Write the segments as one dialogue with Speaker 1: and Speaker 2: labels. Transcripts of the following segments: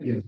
Speaker 1: Yes.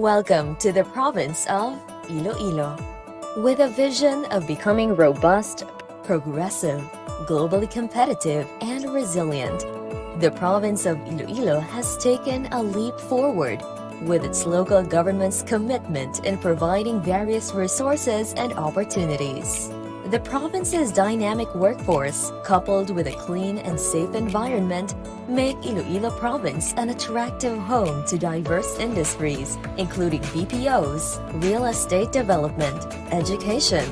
Speaker 2: Welcome to the province of Iloilo. With a vision of becoming robust, progressive, globally competitive, and resilient, the province of Iloilo has taken a leap forward with its local government's commitment in providing various resources and opportunities. The province's dynamic workforce, coupled with a clean and safe environment, make Iloilo Province an attractive home to diverse industries, including BPOs, real estate development, education,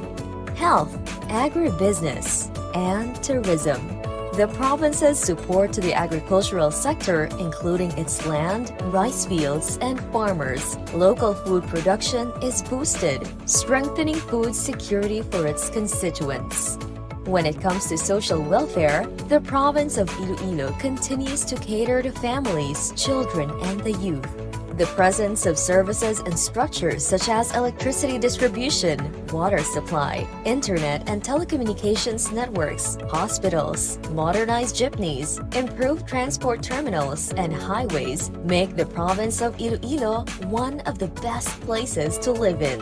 Speaker 2: health, agribusiness, and tourism. The province's support to the agricultural sector, including its land, rice fields, and farmers, local food production is boosted, strengthening food security for its constituents. When it comes to social welfare, the province of Iloilo continues to cater to families, children, and the youth. The presence of services and structures such as electricity distribution, water supply, internet and telecommunications networks, hospitals, modernized jeepneys, improved transport terminals, and highways make the province of Iloilo one of the best places to live in.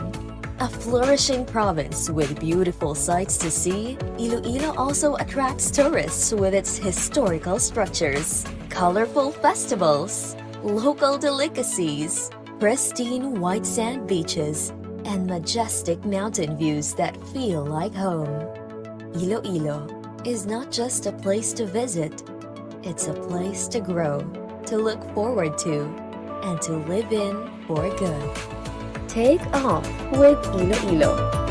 Speaker 2: A flourishing province with beautiful sights to see, Iloilo also attracts tourists with its historical structures, colorful festivals, local delicacies, pristine white sand beaches, and majestic mountain views that feel like home. Iloilo is not just a place to visit, it's a place to grow, to look forward to, and to live in for good. Take off with IloIlo.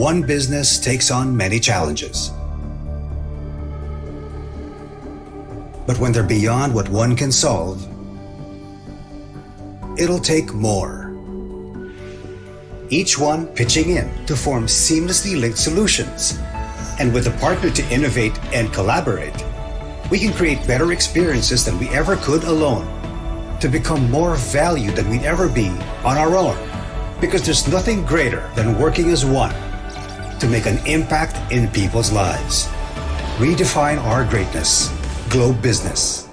Speaker 3: One business takes on many challenges. But when they're beyond what one can solve, it'll take more. Each one pitching in to form seamlessly linked solutions. And with a partner to innovate and collaborate, we can create better experiences than we ever could alone, to become more valued than we'd ever be on our own. Because there's nothing greater than working as one to make an impact in people's lives. Redefine our greatness. Globe Business.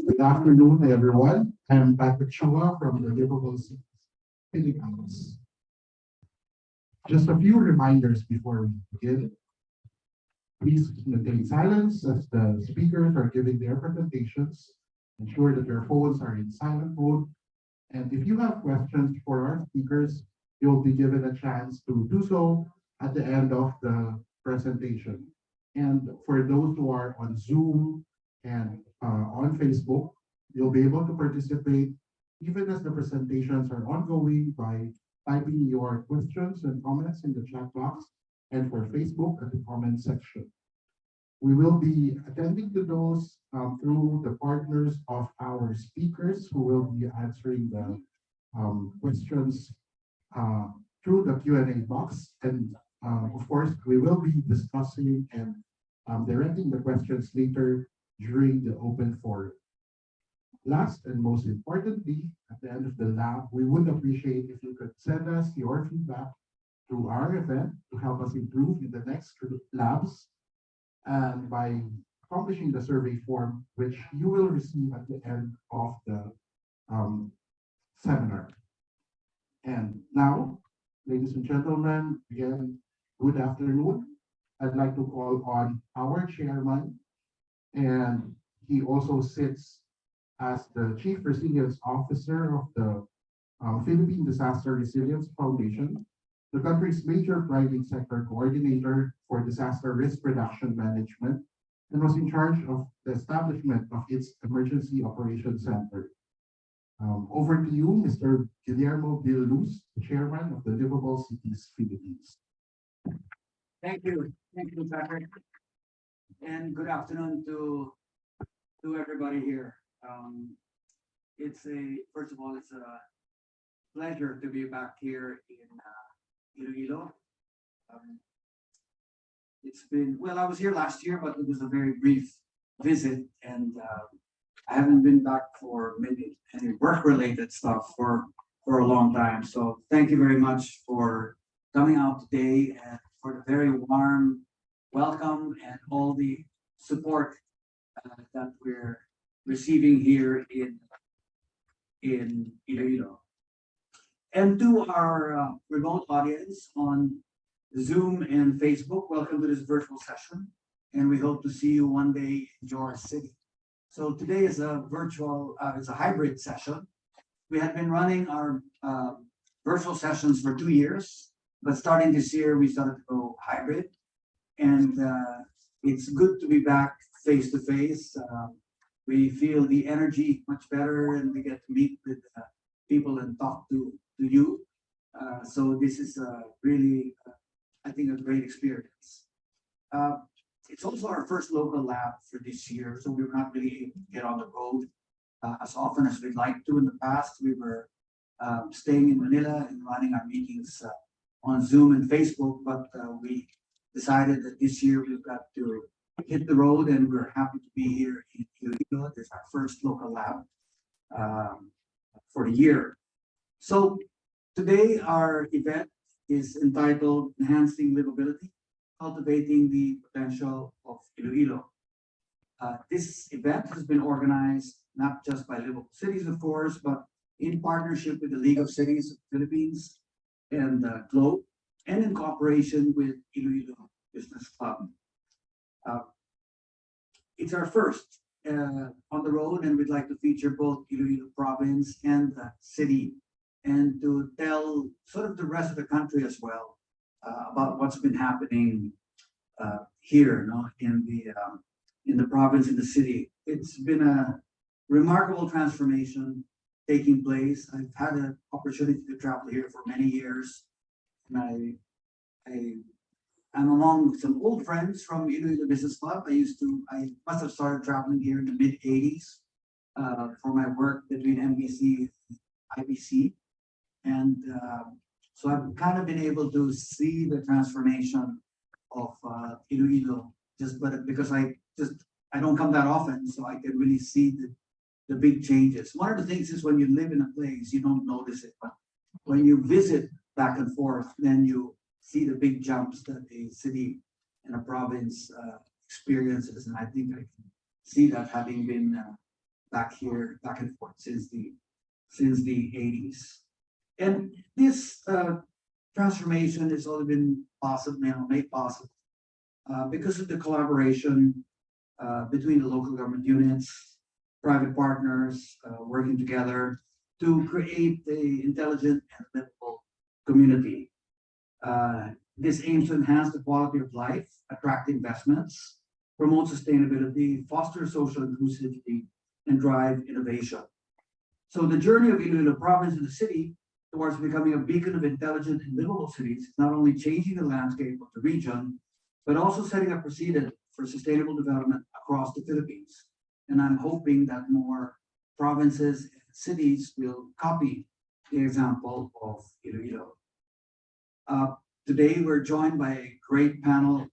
Speaker 1: Good afternoon, everyone. I'm Patrick Chua from the Liveability Philippines. Just a few reminders before we begin. Please maintain silence as the speakers are giving their presentations. Ensure that your phones are in silent mode. And if you have questions for our speakers, you'll be given a chance to do so at the end of the presentation. And for those who are on Zoom and on Facebook, you'll be able to participate even as the presentations are ongoing by typing your questions and comments in the chat box, and for Facebook at the comment section. We will be attending to those through the partners of our speakers who will be answering the questions through the Q&A box. And of course, we will be discussing and directing the questions later during the open forum. Last and most importantly, at the end of the lab, we would appreciate if you could send us your feedback through our event to help us improve in the next labs, and by accomplishing the survey form, which you will receive at the end of the seminar. And now, ladies and gentlemen, again, good afternoon. I'd like to call on our chairman, and he also sits as the Chief Resilience Officer of the Philippine Disaster Resilience Foundation, the country's major private sector coordinator for disaster risk reduction management, and was in charge of the establishment of its Emergency Operations Center. Over to you, Mr. Guillermo Villaluz, Chairman of the Livable Cities Philippines.
Speaker 4: Thank you, Patrick, and good afternoon to everybody here. First of all, it's a pleasure to be back here in IloIlo. It's been, well, I was here last year, but it was a very brief visit, and I haven't been back for any work-related stuff for a long time. So thank you very much for coming out today and for the very warm welcome and all the support that we're receiving here in IloIlo. And to our remote audience on Zoom and Facebook, welcome to this virtual session, and we hope to see you one day in your city. So today is a virtual, it's a hybrid session. We had been running our virtual sessions for 2 years, but starting this year, we started to go hybrid, and it's good to be back face to face. We feel the energy much better, and we get to meet with people and talk to you. So this is really, I think, a great experience. It's also our first local lab for this year, so we were not really able to get on the road as often as we'd like to. In the past, we were staying in Manila and running our meetings on Zoom and Facebook, but we decided that this year we've got to hit the road, and we're happy to be here in IloIlo. This is our first local lab for the year. So today our event is entitled Enhancing Liveability, Cultivating the Potential of IloIlo. This event has been organized not just by Livable Cities, of course, but in partnership with the League of Cities of the Philippines and Globe, and in cooperation with IloIlo Business Club. It's our first on the road, and we'd like to feature both IloIlo province and the city, and to tell sort of the rest of the country as well about what's been happening here, in the province, in the city. It's been a remarkable transformation taking place. I've had an opportunity to travel here for many years, and I'm among some old friends from IloIlo Business Club. I must have started traveling here in the mid-80s. for my work between MBC and IBC. And so I've kind of been able to see the transformation of IloIlo because I don't come that often, so I can really see the big changes. One of the things is when you live in a place, you don't notice it, but when you visit back and forth, then you see the big jumps that a city and a province experiences. And I think I can see that having been back and forth since the 80s. And this transformation has only been made possible because of the collaboration between the local government units, private partners working together to create an intelligent and livable community. This aims to enhance the quality of life, attract investments, promote sustainability, foster social inclusivity, and drive innovation. So the journey of IloIlo province and the city towards becoming a beacon of intelligent and livable cities is not only changing the landscape of the region, but also setting a precedent for sustainable development across the Philippines. And I'm hoping that more provinces and cities will copy the example of IloIlo. Today, we're joined by a great panel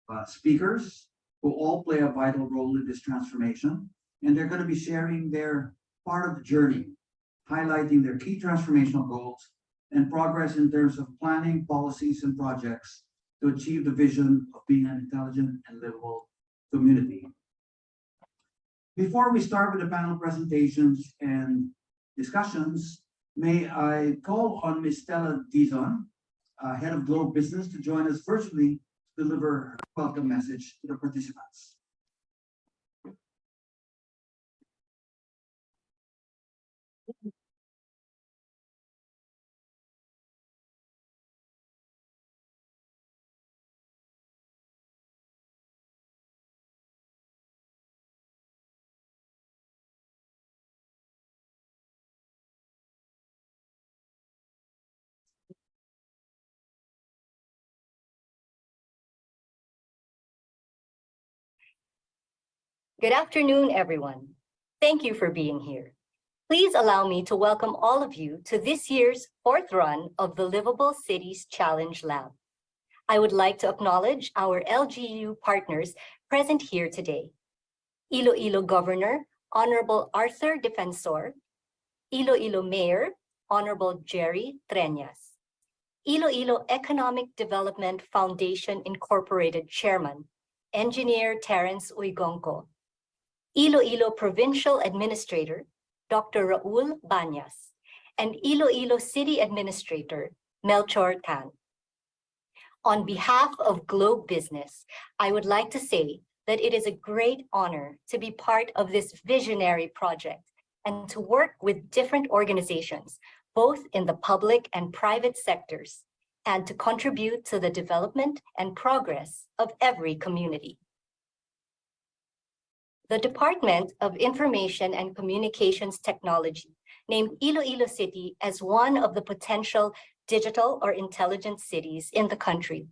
Speaker 4: of speakers who all play a vital role in this transformation. And they're going to be sharing their part of the journey, highlighting their key transformational goals and progress in terms of planning, policies, and projects to achieve the vision of being an intelligent and livable community. Before we start with the panel presentations and discussions, may I call on Ms. Stella Dizon, Head of Global Business, to join us virtually to deliver her welcome message to the participants.
Speaker 5: Good afternoon, everyone. Thank you for being here. Please allow me to welcome all of you to this year's fourth run of the Livable Cities Challenge Lab. I would like to acknowledge our LGU partners present here today. IloIlo Governor, Honorable Arthur Defensor, IloIlo Mayor, Honorable Jerry Treñas, IloIlo Economic Development Foundation Incorporated Chairman, Engineer Terence Uygonco, IloIlo Provincial Administrator, Dr. Raul Banyas, and IloIlo City Administrator, Melchor Tan. On behalf of Globe Business, I would like to say that it is a great honor to be part of this visionary project and to work with different organizations, both in the public and private sectors, and to contribute to the development and progress of every community. The Department of Information and Communications Technology named IloIlo City as one of the potential digital or intelligent cities in the country.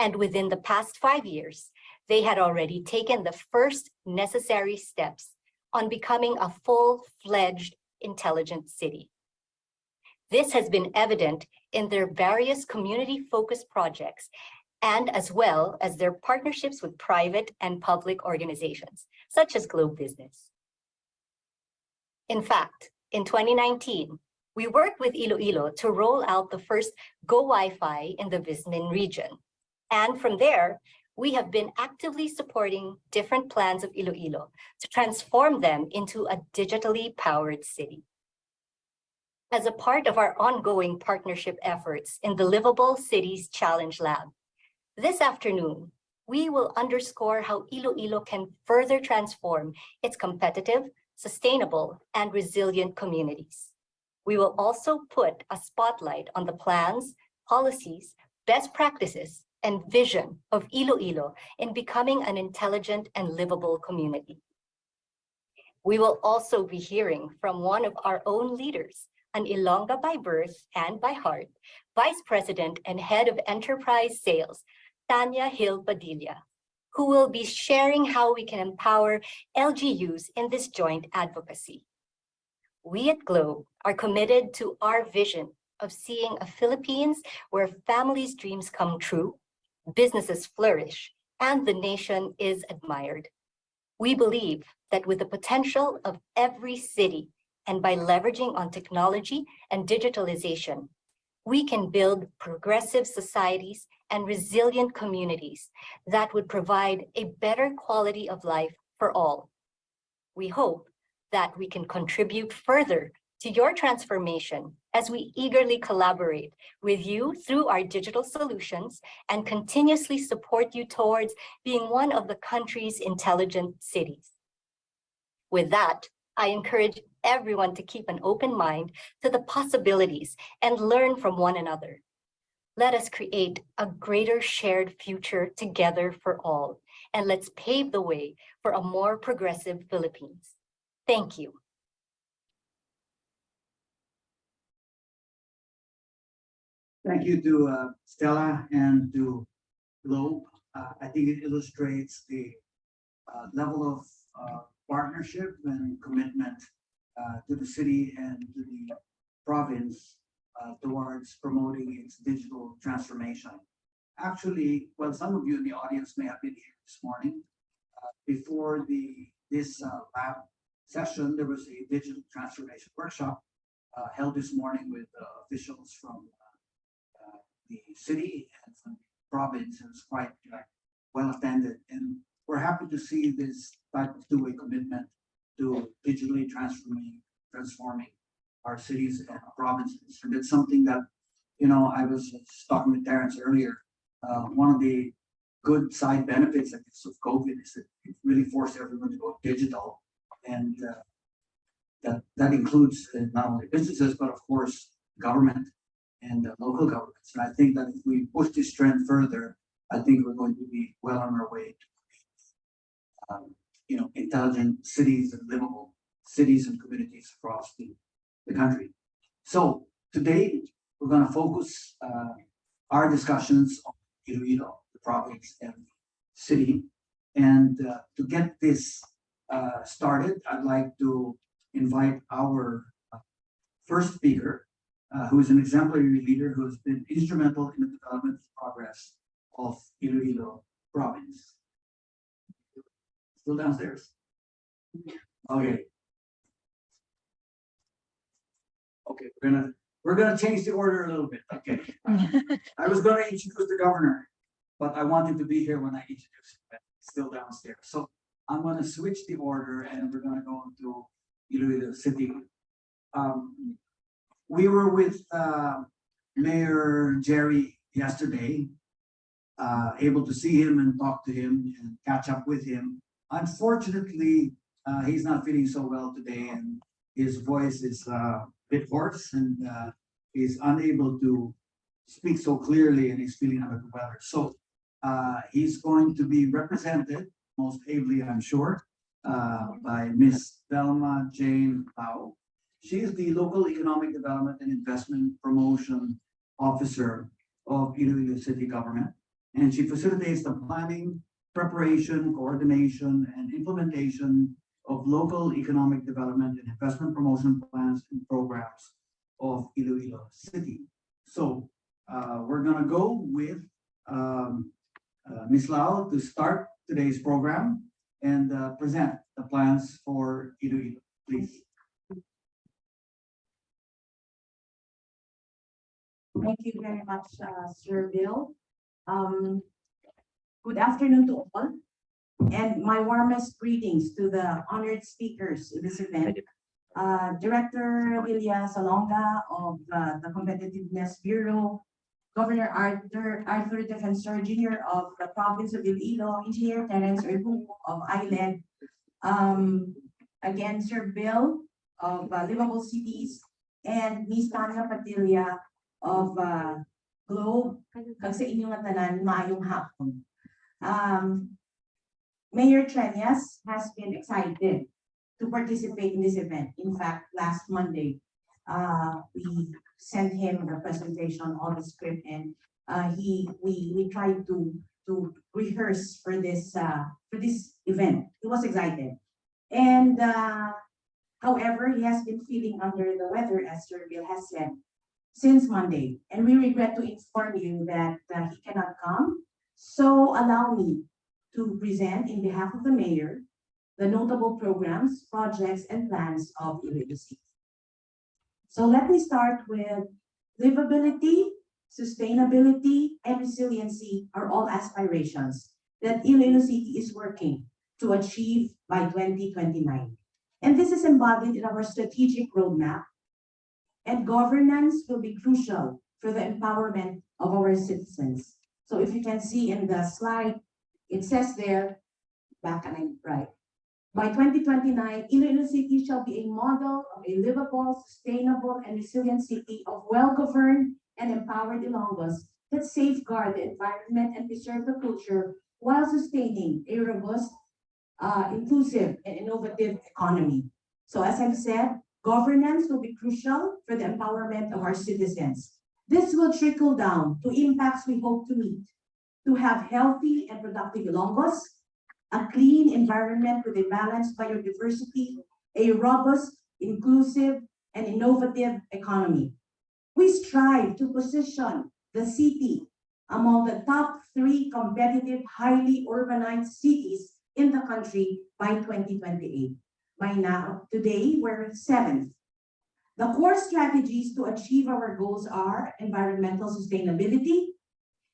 Speaker 5: And within the past 5 years, they had already taken the first necessary steps on becoming a full-fledged intelligent city. This has been evident in their various community-focused projects and as well as their partnerships with private and public organizations, such as Globe Business. In fact, in 2019, we worked with IloIlo to roll out the first Go Wi-Fi in the Vismin region. And from there, we have been actively supporting different plans of IloIlo to transform them into a digitally powered city. As a part of our ongoing partnership efforts in the Livable Cities Challenge Lab, this afternoon, we will underscore how IloIlo can further transform its competitive, sustainable, and resilient communities. We will also put a spotlight on the plans, policies, best practices, and vision of IloIlo in becoming an intelligent and livable community. We will also be hearing from one of our own leaders, an Ilongga by birth and by heart, Vice President and Head of Enterprise Sales, Tanya Hill Padilla, who will be sharing how we can empower LGUs in this joint advocacy. We at Globe are committed to our vision of seeing a Philippines where families' dreams come true, businesses flourish, and the nation is admired. We believe that with the potential of every city and by leveraging on technology and digitalization, we can build progressive societies and resilient communities that would provide a better quality of life for all. We hope that we can contribute further to your transformation as we eagerly collaborate with you through our digital solutions and continuously support you towards being one of the country's intelligent cities. With that, I encourage everyone to keep an open mind to the possibilities and learn from one another. Let us create a greater shared future together for all, and let's pave the way for a more progressive Philippines. Thank you.
Speaker 4: Thank you to Stella and to Globe. I think it illustrates the level of partnership and commitment to the city and to the province towards promoting its digital transformation. Actually, well, some of you in the audience may have been here this morning. Before this lab session, there was a digital transformation workshop held this morning with officials from the city and from the province. It was quite well attended, and we're happy to see this type of two-way commitment to digitally transforming our cities and provinces. And it's something that, you know, I was talking with Terrence earlier. One of the good side benefits, I guess, of COVID is that it really forced everyone to go digital, and that includes not only businesses but of course government and local governments. And I think that if we push this trend further, I think we're going to be well on our way to intelligent cities and livable cities and communities across the country. So today we're going to focus our discussions on IloIlo, the province and city. And to get this started, I'd like to invite our first speaker, who is an exemplary leader who has been instrumental in the development and progress of IloIlo province. Still downstairs? Okay. Okay, we're gonna change the order a little bit. Okay. I was gonna introduce the governor, but I wanted to be here when I introduced him. Still downstairs. So I'm gonna switch the order and we're gonna go to IloIlo City. We were with Mayor Jerry yesterday, able to see him and talk to him and catch up with him. Unfortunately, he's not feeling so well today, and his voice is a bit hoarse, and he's unable to speak so clearly, and he's feeling under the weather. So he's going to be represented, most ably, I'm sure, by Miss Velma Jane Lau. She is the Local Economic Development and Investment Promotion Officer of IloIlo City Government, and she facilitates the planning, preparation, coordination, and implementation of local economic development and investment promotion plans and programs of IloIlo City. So we're gonna go with Ms. Lau to start today's program and present the plans for IloIlo, please.
Speaker 6: Thank you very much, Sir Bill. Good afternoon to all, and my warmest greetings to the honored speakers in this event. Director Lilia Salonga of the Competitiveness Bureau, Governor Arthur Defensor Jr. of the province of Iloilo, Engineer Terrence Erbuco of ILED, again, Sir Bill of Livable Cities, and Ms. Tanya Padilla of Globe. Kag sa inyong tanan, maayong hapon. Mayor Treñas has been excited to participate in this event. In fact, last Monday, we sent him the presentation on the script, and we tried to rehearse for this event. He was excited, and However, he has been feeling under the weather, as Sir Bill has said, since Monday, and we regret to inform you that he cannot come. So allow me to present in behalf of the mayor the notable programs, projects, and plans of IloIlo City. So let me start with livability, sustainability, and resiliency are all aspirations that IloIlo City is working to achieve by 2029. And this is embodied in our strategic roadmap, and governance will be crucial for the empowerment of our citizens. So if you can see in the slide, it says there, back and right, by 2029, IloIlo City shall be a model of a livable, sustainable, and resilient city of well-governed and empowered Ilonggos that safeguard the environment and preserve the culture while sustaining a robust, inclusive, and innovative economy. So as I've said, governance will be crucial for the empowerment of our citizens. This will trickle down to impacts we hope to meet, to have healthy and productive Ilonggos, a clean environment with a balanced biodiversity, a robust, inclusive, and innovative economy. We strive to position the city among the top 3 competitive, highly urbanized cities in the country by 2028. By now, today, we're 7th. The core strategies to achieve our goals are environmental sustainability,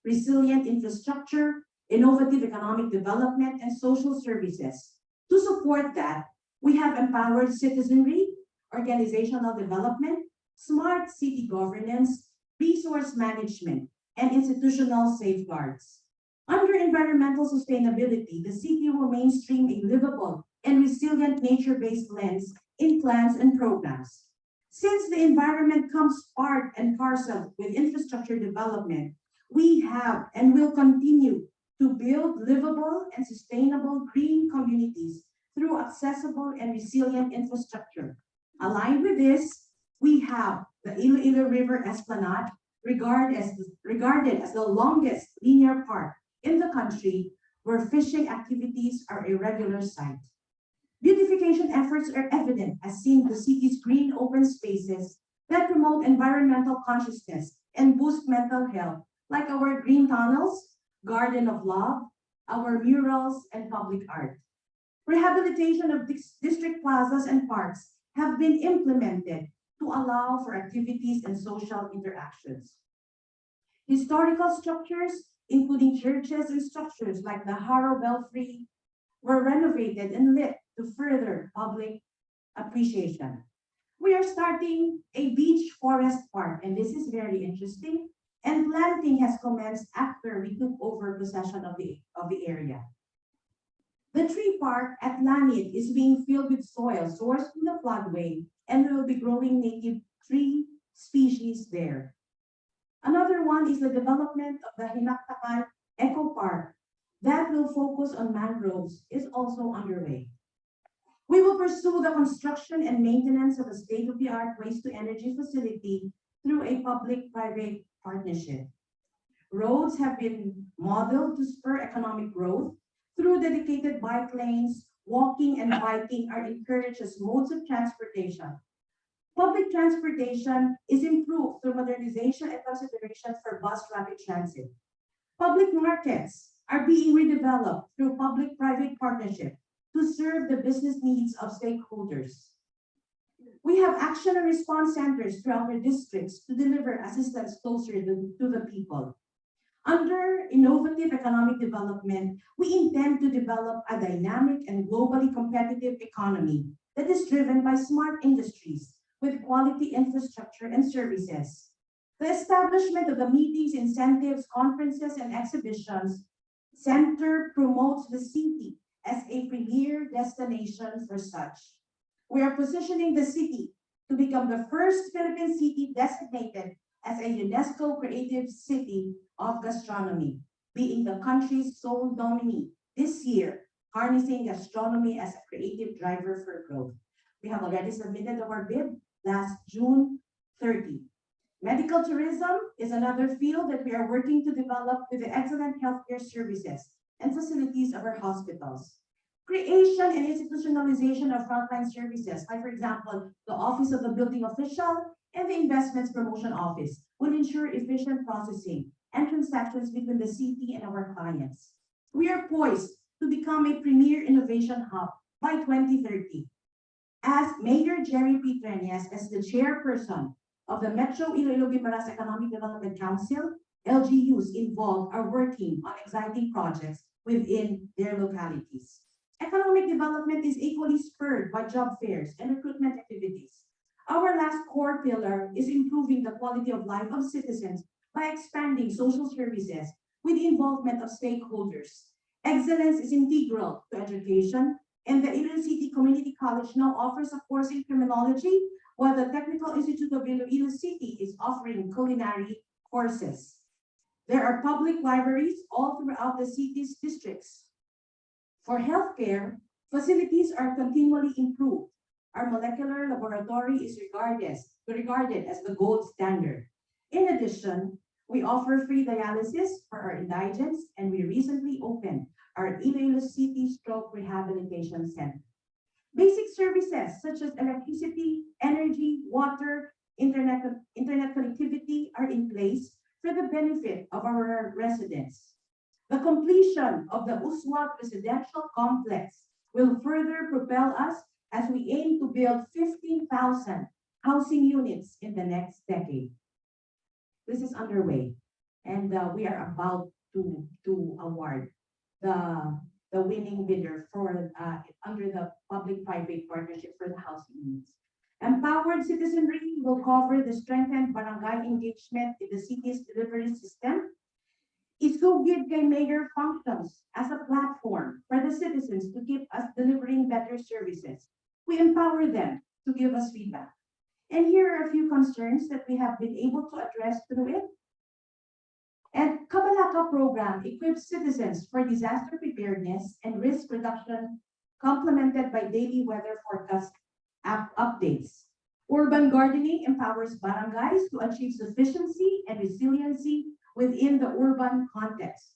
Speaker 6: resilient infrastructure, innovative economic development, and social services. To support that, we have empowered citizenry, organizational development, smart city governance, resource management, and institutional safeguards. Under environmental sustainability, the city will mainstream a livable and resilient nature-based lens in plans and programs. Since the environment comes part and parcel with infrastructure development, we have and will continue to build livable and sustainable green communities through accessible and resilient infrastructure. Aligned with this, we have the IloIlo River Esplanade, regarded as the longest linear park in the country, where fishing activities are a regular sight. Beautification efforts are evident, as seen in the city's green open spaces that promote environmental consciousness and boost mental health, like our green tunnels, Garden of Love, our murals, and public art. Rehabilitation of district plazas and parks have been implemented to allow for activities and social interactions. Historical structures, including churches and structures like the Harrow Belfry, were renovated and lit to further public appreciation. We are starting a beach forest park, and this is very interesting, and planting has commenced after we took over possession of the area. The tree park at Lanit is being filled with soil sourced from the floodway, and we will be growing native tree species there. Another one is the development of the Hinaktakan Eco Park that will focus on mangroves is also underway. We will pursue the construction and maintenance of a state-of-the-art waste-to-energy facility through a public-private partnership. Roads have been modeled to spur economic growth through dedicated bike lanes. Walking and biking are encouraged as modes of transportation. Public transportation is improved through modernization and consideration for bus rapid transit. Public markets are being redeveloped through public-private partnership to serve the business needs of stakeholders. We have action and response centers throughout our districts to deliver assistance closer to the people. Under innovative economic development, we intend to develop a dynamic and globally competitive economy that is driven by smart industries with quality infrastructure and services. The establishment of the meetings, incentives, conferences, and exhibitions center promotes the city as a premier destination for such. We are positioning the city to become the first Philippine city designated as a UNESCO Creative City of Gastronomy, being the country's sole nominee this year, harnessing gastronomy as a creative driver for growth. We have already submitted our bid last June 30. Medical tourism is another field that we are working to develop with the excellent healthcare services and facilities of our hospitals. Creation and institutionalization of frontline services, like for example, the Office of the Building Official and the Investments Promotion Office, will ensure efficient processing and transactions between the city and our clients. We are poised to become a premier innovation hub by 2030. As Mayor Jerry P. Treñas, as the chairperson of the Metro Iloilo Guimaras Economic Development Council, LGUs involved are working on exciting projects within their localities. Economic development is equally spurred by job fairs and recruitment activities. Our last core pillar is improving the quality of life of citizens by expanding social services with the involvement of stakeholders. Excellence is integral to education, and the Iloilo City Community College now offers a course in criminology, while the Technical Institute of Iloilo City is offering culinary courses. There are public libraries all throughout the city's districts. For healthcare, facilities are continually improved. Our molecular laboratory is regarded as the gold standard. In addition, we offer free dialysis for our indigents, and we recently opened our Iloilo City Stroke Rehabilitation Center. Basic services such as electricity, energy, water, internet connectivity are in place for the benefit of our residents. The completion of the Uswag residential complex will further propel us as we aim to build 15,000 housing units in the next decade. This is underway, and we are about to award the winning bidder for under the public-private partnership for the housing units. Empowered citizenry will cover the strengthened barangay engagement in the city's delivery system. Isugid kay Mayor functions as a platform for the citizens to keep us delivering better services. We empower them to give us feedback. And here are a few concerns that we have been able to address through it. And Kabalaka program equips citizens for disaster preparedness and risk reduction, complemented by daily weather forecast updates. Urban gardening empowers barangays to achieve sufficiency and resiliency within the urban context.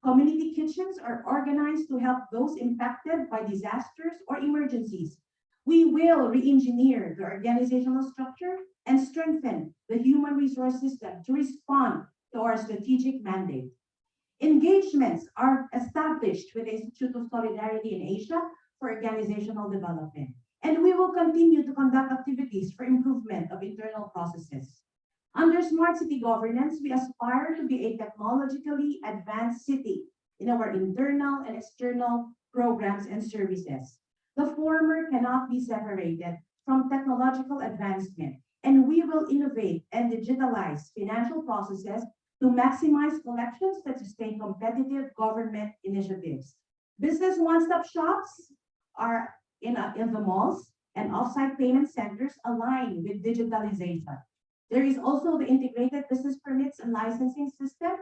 Speaker 6: Community kitchens are organized to help those impacted by disasters or emergencies. We will re-engineer the organizational structure and strengthen the human resource system to respond to our strategic mandate. Engagements are established with the Institute of Solidarity in Asia for organizational development, and we will continue to conduct activities for improvement of internal processes. Under smart city governance, we aspire to be a technologically advanced city in our internal and external programs and services. The former cannot be separated from technological advancement, and we will innovate and digitalize financial processes to maximize collections that sustain competitive government initiatives. Business one-stop shops are in the malls, and offsite payment centers align with digitalization. There is also the integrated business permits and licensing system,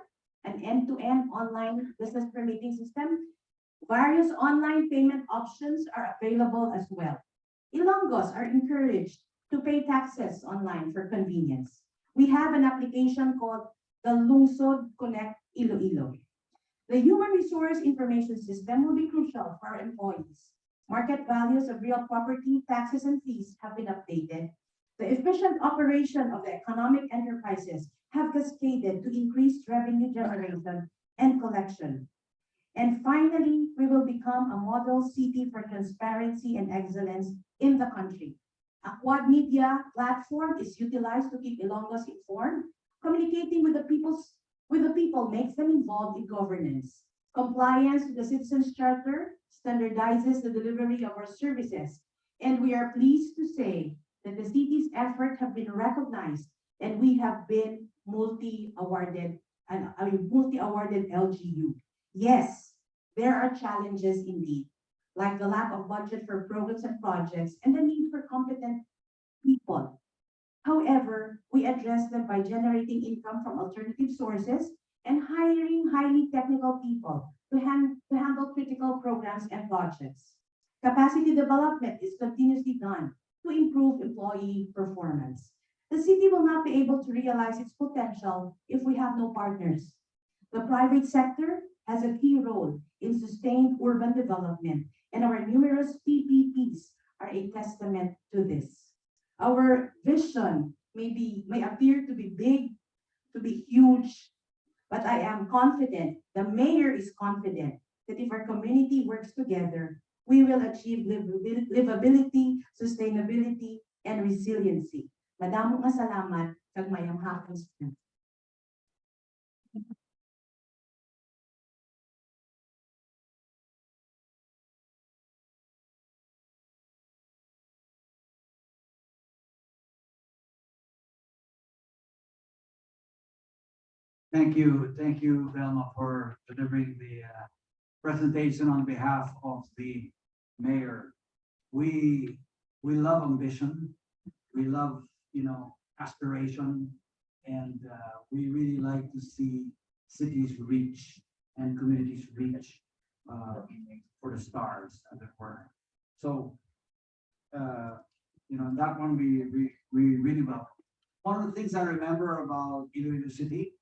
Speaker 6: an end-to-end online business permitting system. Various online payment options are available as well. Ilonggos are encouraged to pay taxes online for convenience. We have an application called the Lungsod Connect IloIlo. The human resource information system will be crucial for our employees. Market values of real property, taxes, and fees have been updated. The efficient operation of the economic enterprises have cascaded to increased revenue generation and collection. And finally, we will become a model city for transparency and excellence in the country. A quad media platform is utilized to keep Ilonggos informed. Communicating with the people makes them involved in governance. Compliance with the Citizens Charter standardizes the delivery of our services. And we are pleased to say that the city's efforts have been recognized, and we have been multi-awarded LGU. Yes, there are challenges indeed, like the lack of budget for programs and projects and the need for competent people. However, we address them by generating income from alternative sources and hiring highly technical people to handle critical programs and projects. Capacity development is continuously done to improve employee performance. The city will not be able to realize its potential if we have no partners. The private sector has a key role in sustained urban development, and our numerous PPPs are a testament to this. Our vision may appear to be big, to be huge, but I am confident, the mayor is confident, that if our community works together, we will achieve livability, sustainability, and resiliency. Madamong nga salamat, kag mayang hapon sa
Speaker 4: Thank you, Velma, for delivering the presentation on behalf of the mayor. We love ambition, we love, aspiration, and we really like to see cities reach and communities reach for the stars, as it were. So, that one we really love. One of the things I remember about IloIlo City,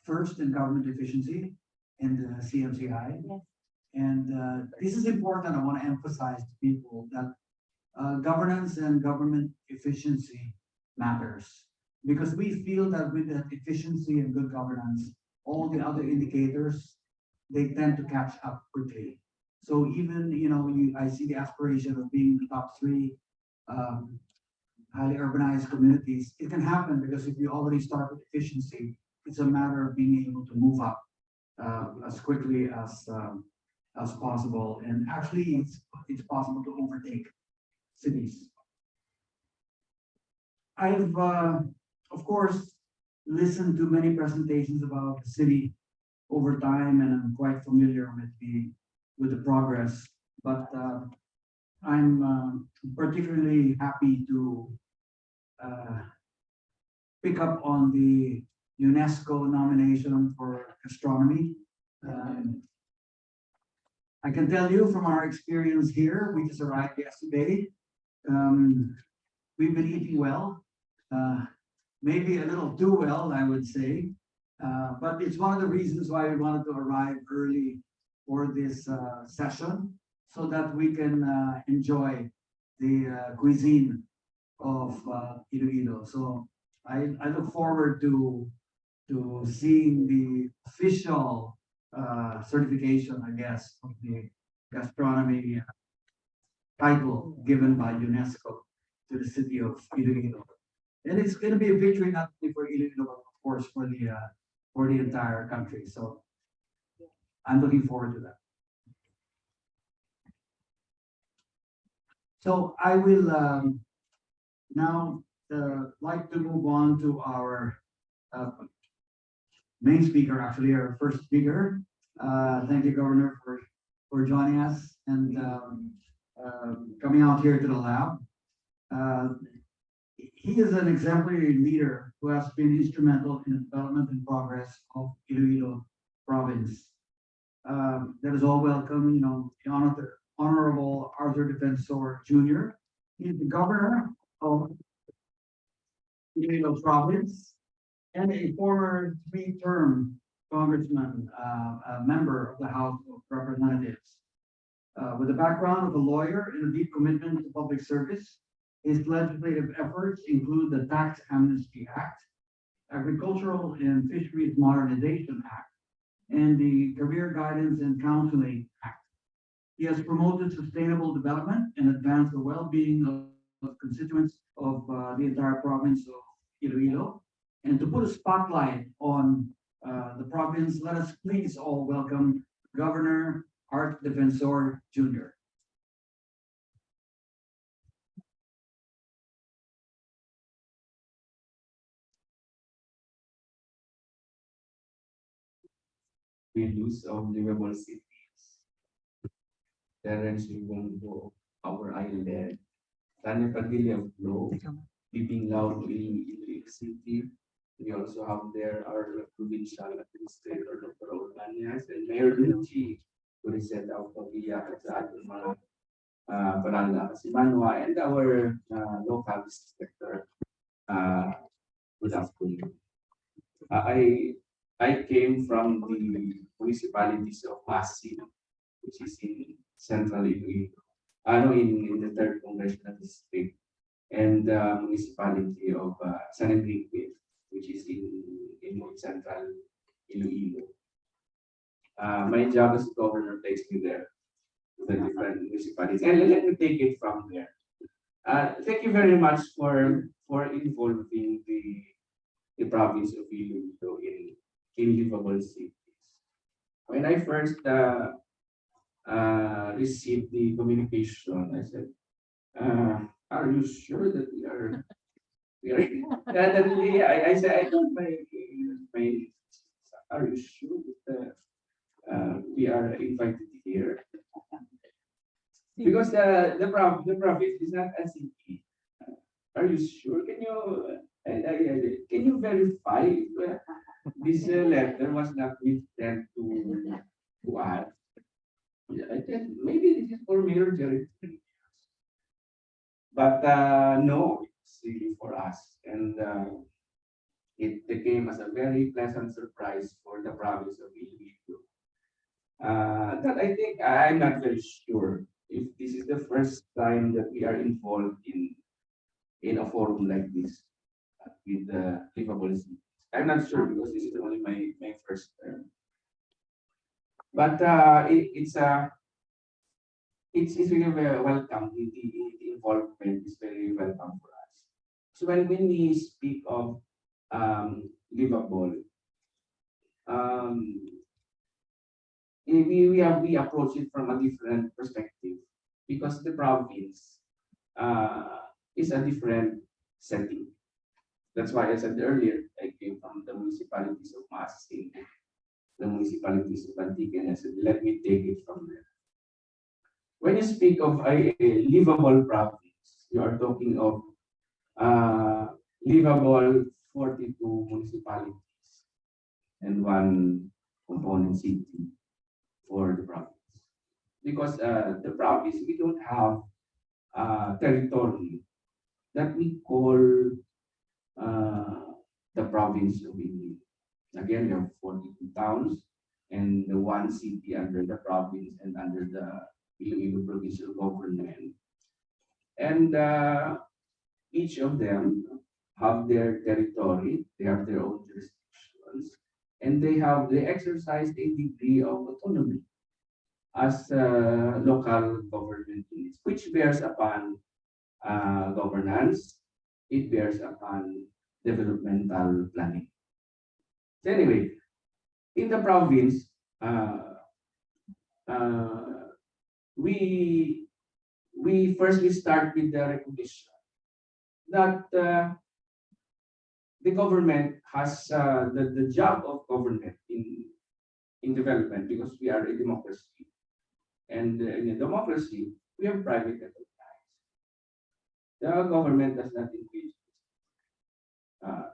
Speaker 4: first in government efficiency in the CMCI.
Speaker 6: Yes.
Speaker 4: And this is important. I want to emphasize to people that governance and government efficiency matters, because we feel that with that efficiency and good governance, all the other indicators, they tend to catch up quickly. So even, I see the aspiration of being the top three highly urbanized communities. It can happen because if you already start with efficiency, it's a matter of being able to move up as quickly as possible. And actually, it's possible to overtake cities. I've, of course, listened to many presentations about the city over time, and I'm quite familiar with the progress. But I'm particularly happy to pick up on the UNESCO nomination for astronomy. I can tell you from our experience here, we just arrived yesterday. We've been eating well, maybe a little too well, I would say. But it's one of the reasons why we wanted to arrive early for this session, so that we can enjoy the cuisine of IloIlo. So I look forward to seeing the official certification, I guess, of the gastronomy title given by UNESCO to the city of IloIlo. And it's going to be a victory not only for IloIlo, but of course for the entire country. So I'm looking forward to that. So I will now like to move on to our main speaker, actually our first speaker. Thank you, Governor, for joining us and coming out here to the lab. He is an exemplary leader who has been instrumental in the development and progress of IloIlo province. That is all welcome, the Honorable Arthur Defensor Jr. He is the governor of Iloilo province and a former three-term congressman, a member of the House of Representatives. With a background of a lawyer and a deep commitment to public service, his legislative efforts include the Tax Amnesty Act, Agricultural and Fisheries Modernization Act, and the Career Guidance and Counseling Act. He has promoted sustainable development and advanced the well-being of constituents of the entire province of Iloilo. And to put a spotlight on the province, let us please all welcome Governor Art Defensor Jr.
Speaker 7: Values of livable cities. Terence Lugongo, our island. Tanya Padilla of Globe, Living Loud in Iloilo City. We also have there our provincial administrator, Dr. Orlanias, and Mayor Luchi, who is set out of the Barangay Simanwa, and our local inspector. Good afternoon. I came from the municipalities of Pasig which is in central Iloilo, ano in the third congressional district, and the municipality of San Enrique, which is in central Iloilo. My job as governor takes me there to the different municipalities, and let me take it from there. Thank you very much for involving the province of Iloilo in livable cities. When I first received the communication, I said, "Are you sure that we are?" I said, "I told my are you sure that we are invited here?" Because the province is not a city. Are you sure? Can you verify if this letter was not written to us? Yeah, I said maybe this is for Mayor Jerry. But no, it's really for us. And it became as a very pleasant surprise for the province of Iloilo. That I think I'm not very sure if this is the first time that we are involved in a forum like this with the livable cities. I'm not sure because this is only my first term. But it's really very welcome. The involvement is very welcome for us. So when we speak of livable, we approach it from a different perspective because the province is a different setting. That's why I said earlier, I came from the municipalities of Masin, the municipalities of Antique, and I said, let me take it from there. When you speak of a livable province, you are talking of livable 42 municipalities and one component city for the province. Because the province, we don't have territory that we call the province of Iloilo. Again, we have 42 towns and the one city under the province and under the Iloilo provincial government. And each of them have their territory, they have their own jurisdictions, and they exercise a degree of autonomy as local government units, which bears upon governance, it bears upon developmental planning. So anyway, in the province, we firstly start with the recognition that the government has the job of government in development because we are a democracy. And in a democracy, we have private enterprise. The government does not engage.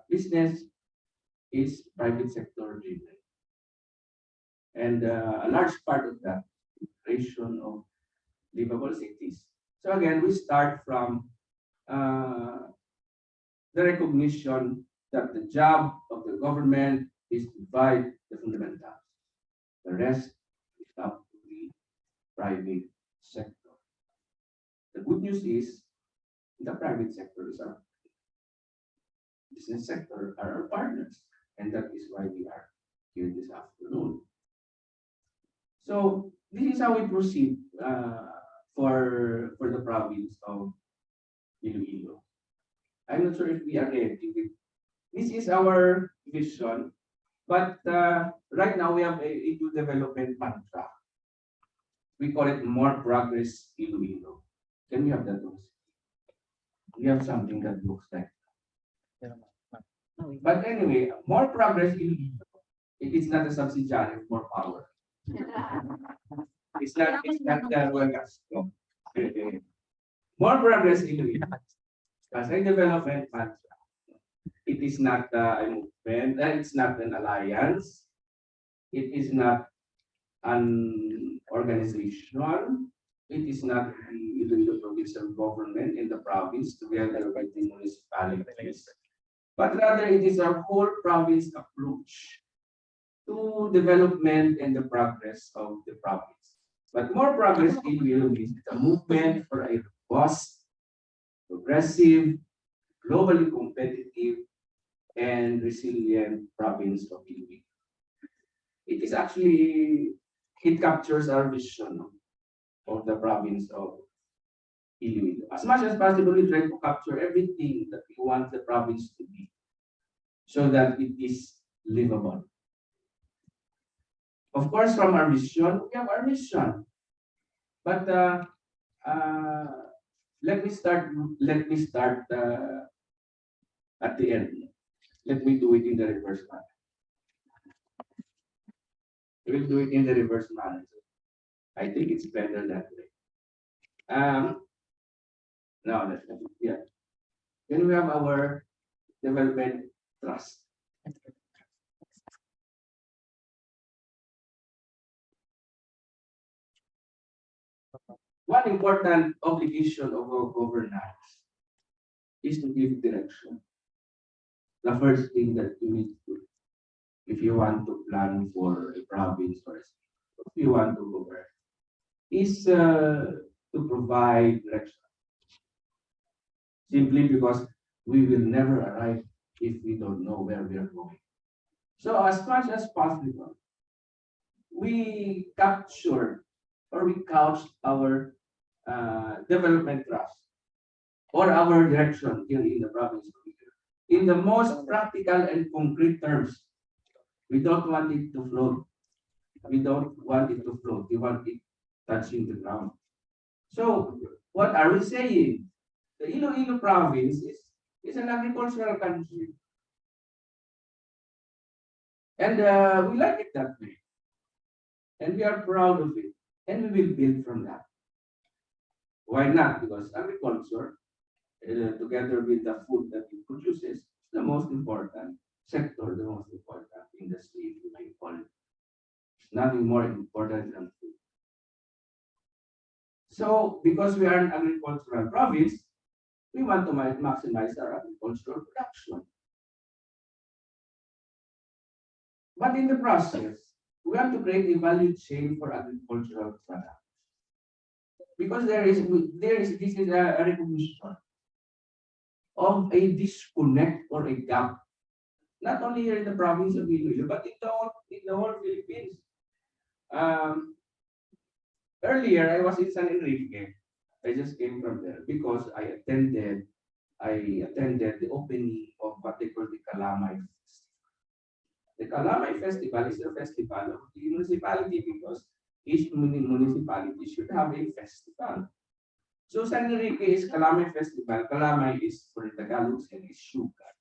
Speaker 7: Business is private sector driven. And a large part of that is creation of livable cities. So again, we start from the recognition that the job of the government is to provide the fundamentals. The rest is up to the private sector. The good news is the private sector is our business sector are our partners, and that is why we are here this afternoon. So this is how we proceed for the province of Iloilo. I'm not sure if we are ready with this is our vision, but right now we have a new development mantra. We call it more progress Iloilo. Can we have that also? We have something that looks like. But anyway, more progress Iloilo. It is not a subsidiary of more power. It's not no. More progress Iloilo. As a development mantra. It is not a movement, it's not an alliance, it is not an organization, it is not the provincial government in the province together with the municipalities, but rather it is our whole province approach to development and the progress of the province. But more progress in Iloilo means it's a movement for a robust, progressive, globally competitive, and resilient province of Iloilo. It is actually, it captures our vision of the province of Iloilo. As much as possible, we try to capture everything that we want the province to be so that it is livable. Of course, from our vision, we have our mission. But let me start. Let me start at the end. Let me do it in the reverse manner. We'll do it in the reverse manner. I think it's better that way. Now let's yeah. Then we have our development trust. One important obligation of our governance is to give direction. The first thing that you need to do if you want to plan for a province or a state, if you want to govern, is to provide direction. Simply because we will never arrive if we don't know where we are going. So as much as possible, we capture or we couch our development trust or our direction here in the province of Iloilo in the most practical and concrete terms. We don't want it to float. We don't want it to float. We want it touching the ground. So what are we saying? The Iloilo province is an agricultural country. And we like it that way. And we are proud of it. And we will build from that. Why not? Because agriculture, together with the food that it produces, is the most important sector, the most important industry, if you may call it. It's nothing more important than food. So, because we are an agricultural province, we want to maximize our agricultural production. But in the process, we have to create a value chain for agricultural products. Because this is a recognition of a disconnect or a gap, not only here in the province of Iloilo, but in the whole Philippines. Earlier, I was in San Enrique. I just came from there because I attended the opening of what they call the Calamay Festival. The Calamay Festival is a festival of the municipality because each municipality should have a festival. So San Enrique is Calamay Festival. Calamay is for the Tagalogs and is sugar.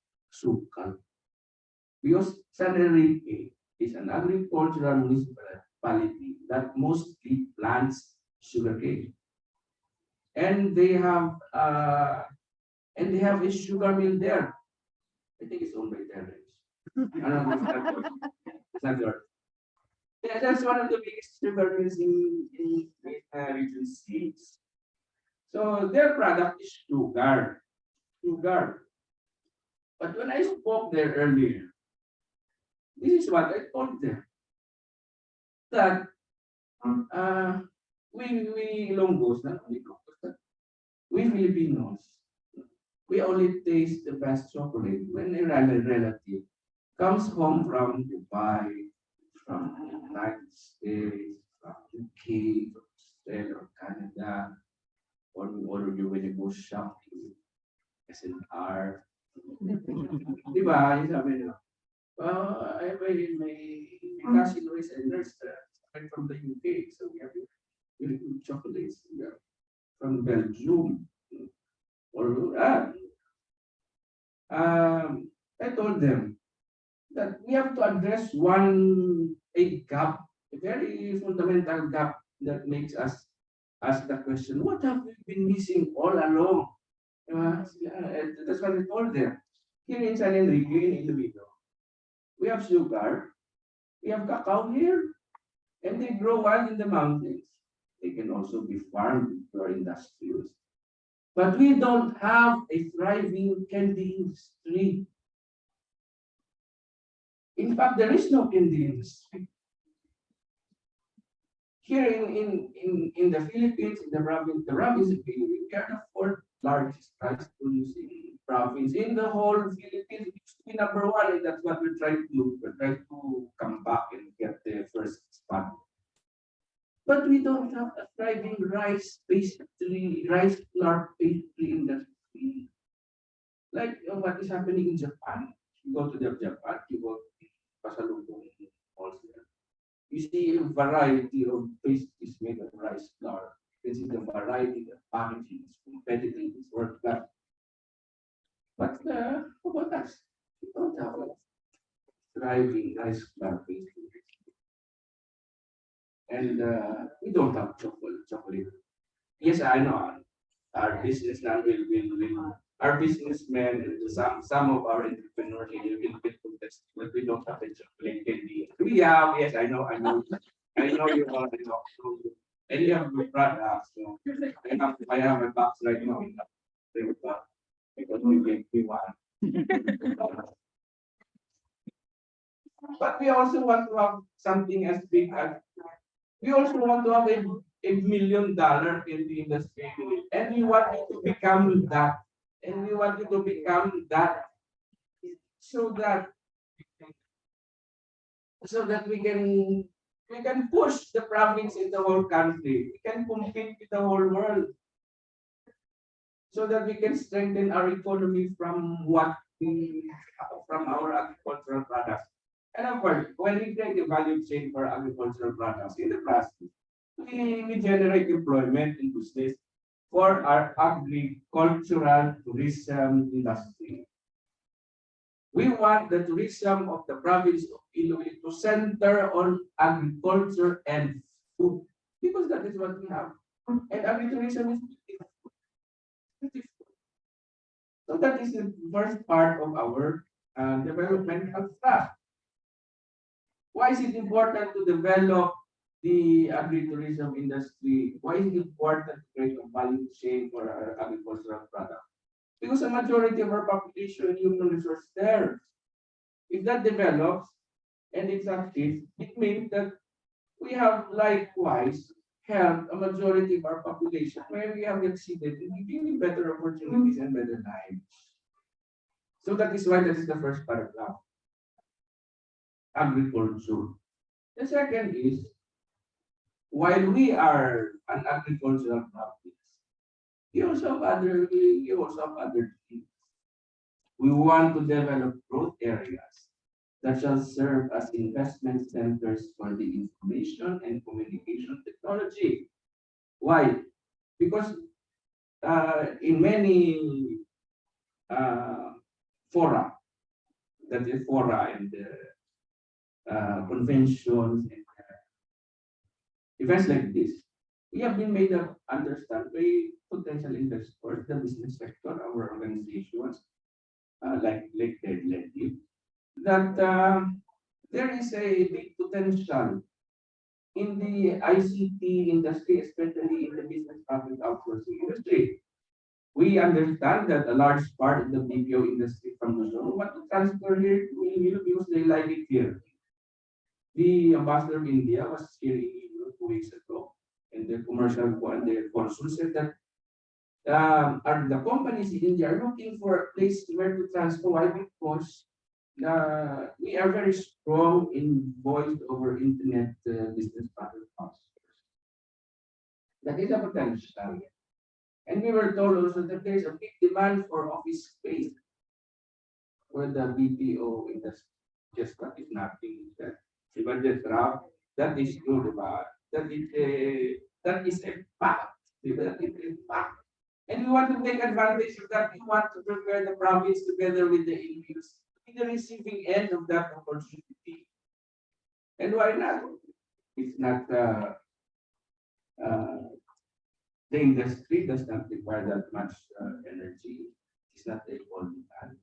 Speaker 7: Because San Enrique is an agricultural municipality that mostly plants sugarcane. And they have a sugar mill there. I think it's owned by Terrence. It's not yours. Yeah, that's one of the biggest sugar mills in region 6. So their product is sugar. But when I spoke there earlier, this is what I told them. That we Ilonggos, not only Ilonggos, but we Filipinos, we only taste the best chocolate when a relative comes home from Dubai, from the United States, from UK, from Australia, or Canada, or when you go shopping, SNR. Diba? Yung sabi nila, my cousin is a nurse from the UK, so we have really good chocolates from Belgium. Or I told them that we have to address a gap, a very fundamental gap that makes us ask the question, what have we been missing all along? That's what I told them. Here in San Enrique, in Iloilo, we have sugar, we have cacao here, and they grow wild in the mountains. They can also be farmed for industrials. But we don't have a thriving candy industry. In fact, there is no candy industry. here in the Philippines, in the province of Philippines, we are the fourth largest rice producing province in the whole Philippines. We used to be number one, and that's what we're trying to do. We're trying to come back and get the first spot. But we don't have a thriving rice pastry, rice flour pastry industry. Like what is happening in Japan. You go to Japan, you go to Pasalubong malls there. You see a variety of pastries made of rice flour. You can see the variety, the packaging is competitive, it's world class. But how about us? We don't have a thriving rice flour pastry. And we don't have chocolate. Yes, I know. Our businessman will our businessmen and some of our entrepreneurs will contest, but we don't have a chocolate candy. We have, yes, I know. I know you already know. And you have good products. So I have a box right now in the because we gave me one. But we also want to have something as big as we also want to have $1 million in the industry, and we want it to become that, and we want it to become that, so that we can push the province in the whole country. We can compete with the whole world, so that we can strengthen our economy from from our agricultural products. And of course, when we create a value chain for agricultural products in the process, we generate employment in business for our agricultural tourism industry. We want the tourism of the province of Iloilo to center on agriculture and food, because that is what we have. And agritourism is beautiful. So that is the first part of our developmental staff. Why is it important to develop the agritourism industry? Why is it important to create a value chain for our agricultural product? Because a majority of our population human resource there. If that develops and it's active, it means that we have likewise helped a majority of our population where we have exceeded in giving better opportunities and better lives. So that is why that is the first paragraph. Agriculture. The second is, while we are an agricultural province, you also have other things. We want to develop growth areas that shall serve as investment centers for the information and communication technology. Why? Because in many fora, that is fora and conventions and events like this, we have been made to understand by potential investors, the business sector, our organizations, like Ledley, that there is a big potential in the ICT industry, especially in the business public outsourcing industry. We understand that a large part of the BPO industry from the zone want to transfer here to Iloilo because they like it here. The ambassador of India was here in Iloilo 2 weeks ago, and the commercial one, the consul said that the companies in India are looking for a place where to transfer. Why? Because we are very strong in voice over internet business partner outsourcing. That is a potential. And we were told also that there is a big demand for office space for the BPO industry. Just that is nothing that even the draft, that is true, diba? That is a fact. That is a fact. And we want to take advantage of that. We want to prepare the province together with the APUs in the receiving end of that opportunity. And why not? It's not the industry does not require that much energy. It's not a all demand.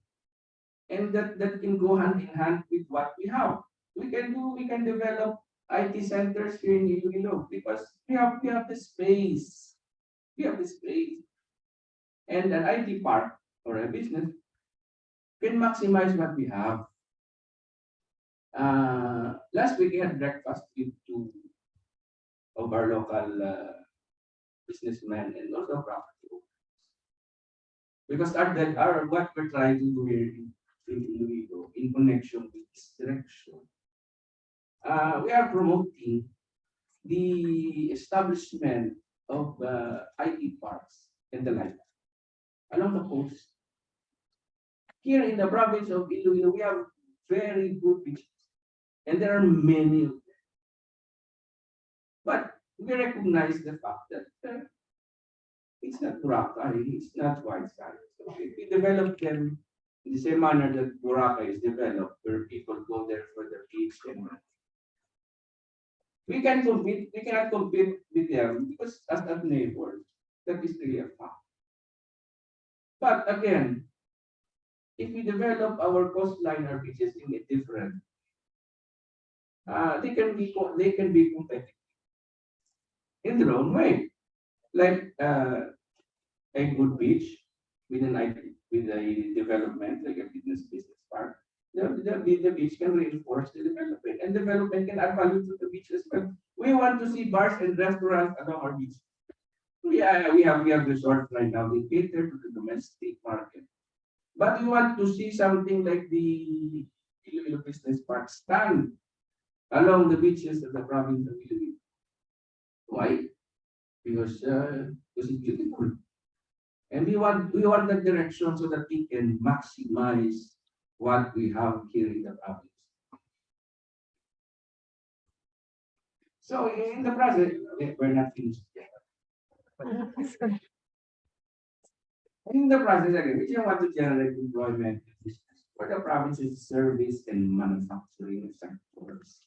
Speaker 7: And that can go hand in hand with what we have. We can develop IT centers here in Iloilo because we have the space. We have the space. And an IT park or a business can maximize what we have. Last week we had breakfast with two of our local businessmen and also property owners. Because our what we're trying to do here in Iloilo, in connection with this direction, we are promoting the establishment of IT parks and the like along the coast. Here in the province of Iloilo, we have very good beaches, and there are many of them. But we recognize the fact that it's not Boracay, it's not white sand. So if we develop them in the same manner that Boracay is developed, where people go there for the beach and we cannot compete with them because as a neighbor, that is really a fact. But again, if we develop our coastline or beaches in a different, they can be competitive in their own way. Like a good beach with with a development like a business park, the beach can reinforce the development, and development can add value to the beach as well. We want to see bars and restaurants along our beach. We have resorts right now. They cater to the domestic market, but we want to see something like the Iloilo Business Park stand along the beaches of the province of Iloilo. Why? Because it's beautiful. And we want that direction so that we can maximize what we have here in the province. So in the process, we're not finished yet. In the process, again, we just want to generate employment for the province's service and manufacturing sectors.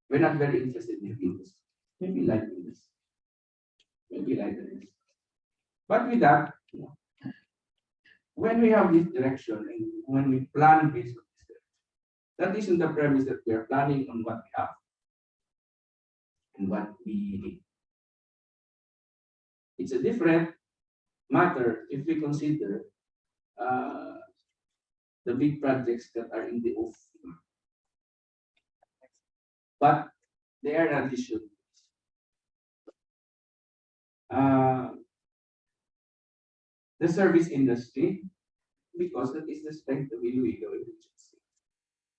Speaker 7: We're not very interested in this. Maybe like this. Maybe like this. But with that, when we have this direction and when we plan based on this direction, that isn't the premise that we are planning on what we have and what we need. It's a different matter if we consider the big projects that are in the offing. But they are an addition. The service industry, because that is the strength of IloIlo agency.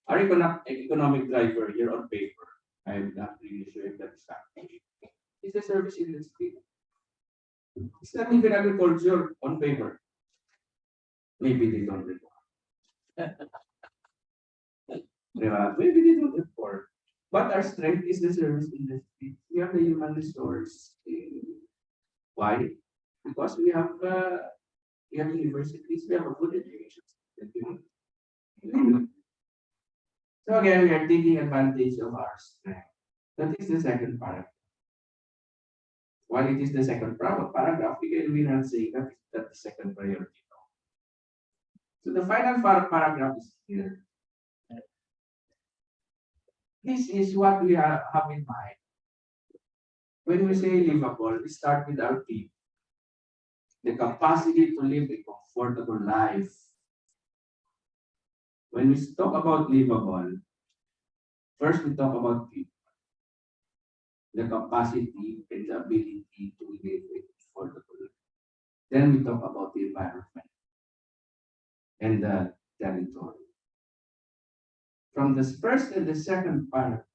Speaker 7: Our economic driver here on paper, I'm not really sure if that's happening, is the service industry. It's not even agriculture on paper. Maybe they don't report. Maybe they don't report. But our strength is the service industry. We have the human resource. Why? Because we have universities, we have a good education system. So again, we are taking advantage of our strength. That is the second paragraph. While it is the second paragraph, we are not saying that that's the second priority. So the final paragraph is here. This is what we have in mind. When we say livable, we start with our people. The capacity to live a comfortable life. When we talk about livable, first we talk about people. The capacity and the ability to live a comfortable life. Then we talk about the environment and the territory. From the first and the second paragraph,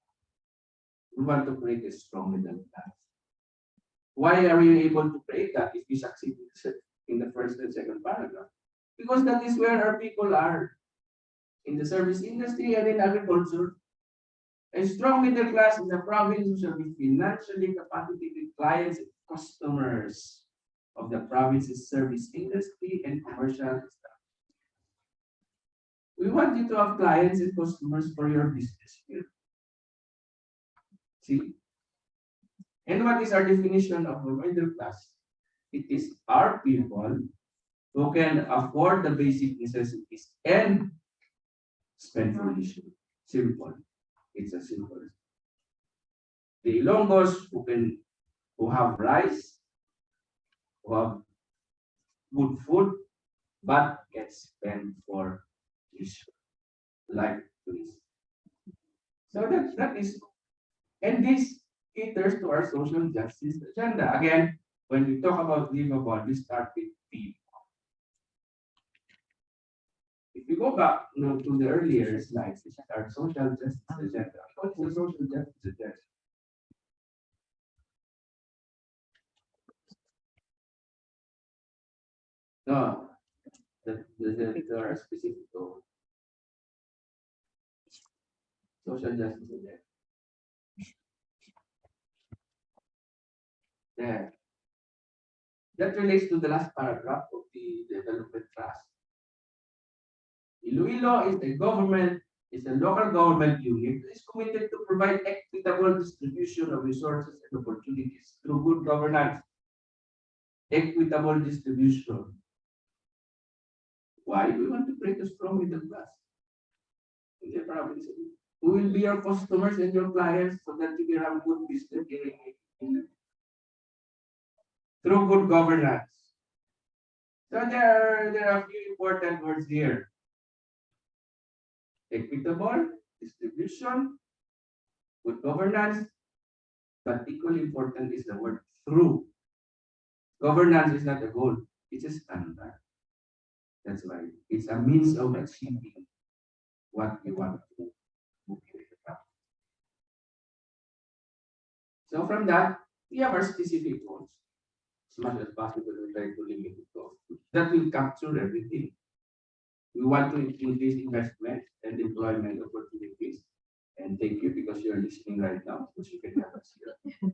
Speaker 7: we want to create a strong middle class. Why are we able to create that if we succeed in the first and second paragraph? Because that is where our people are, in the service industry and in agriculture. A strong middle class in the province shall be financially competitive with clients and customers of the province's service industry and commercial staff. We want you to have clients and customers for your business here. See? And what is our definition of a middle class? It is our people who can afford the basic necessities and spend for leisure. Simple. It's a simple. The Ilonggos who have rice, who have good food, but can spend for leisure, like this. So that is, and this caters to our social justice agenda. Again, when we talk about livable, we start with people. If you go back to the earlier slides, which are social justice agenda. What is the social justice agenda? No, there are specific goals. Social justice agenda. There. That relates to the last paragraph of the development trust. IloIlo is a local government unit that is committed to provide equitable distribution of resources and opportunities through good governance. Equitable distribution. Why? We want to create a strong middle class in the province. Who will be your customers and your clients so that you can have good business through good governance. So there are a few important words here. Equitable distribution, good governance, but equally important is the word through. Governance is not a goal, it's a standard. That's why it's a means of achieving what we want to do. So from that, we have our specific goals. As much as possible, we try to limit it to that will capture everything. We want to increase investment and employment opportunities. And thank you because you're listening right now, which you can have us here.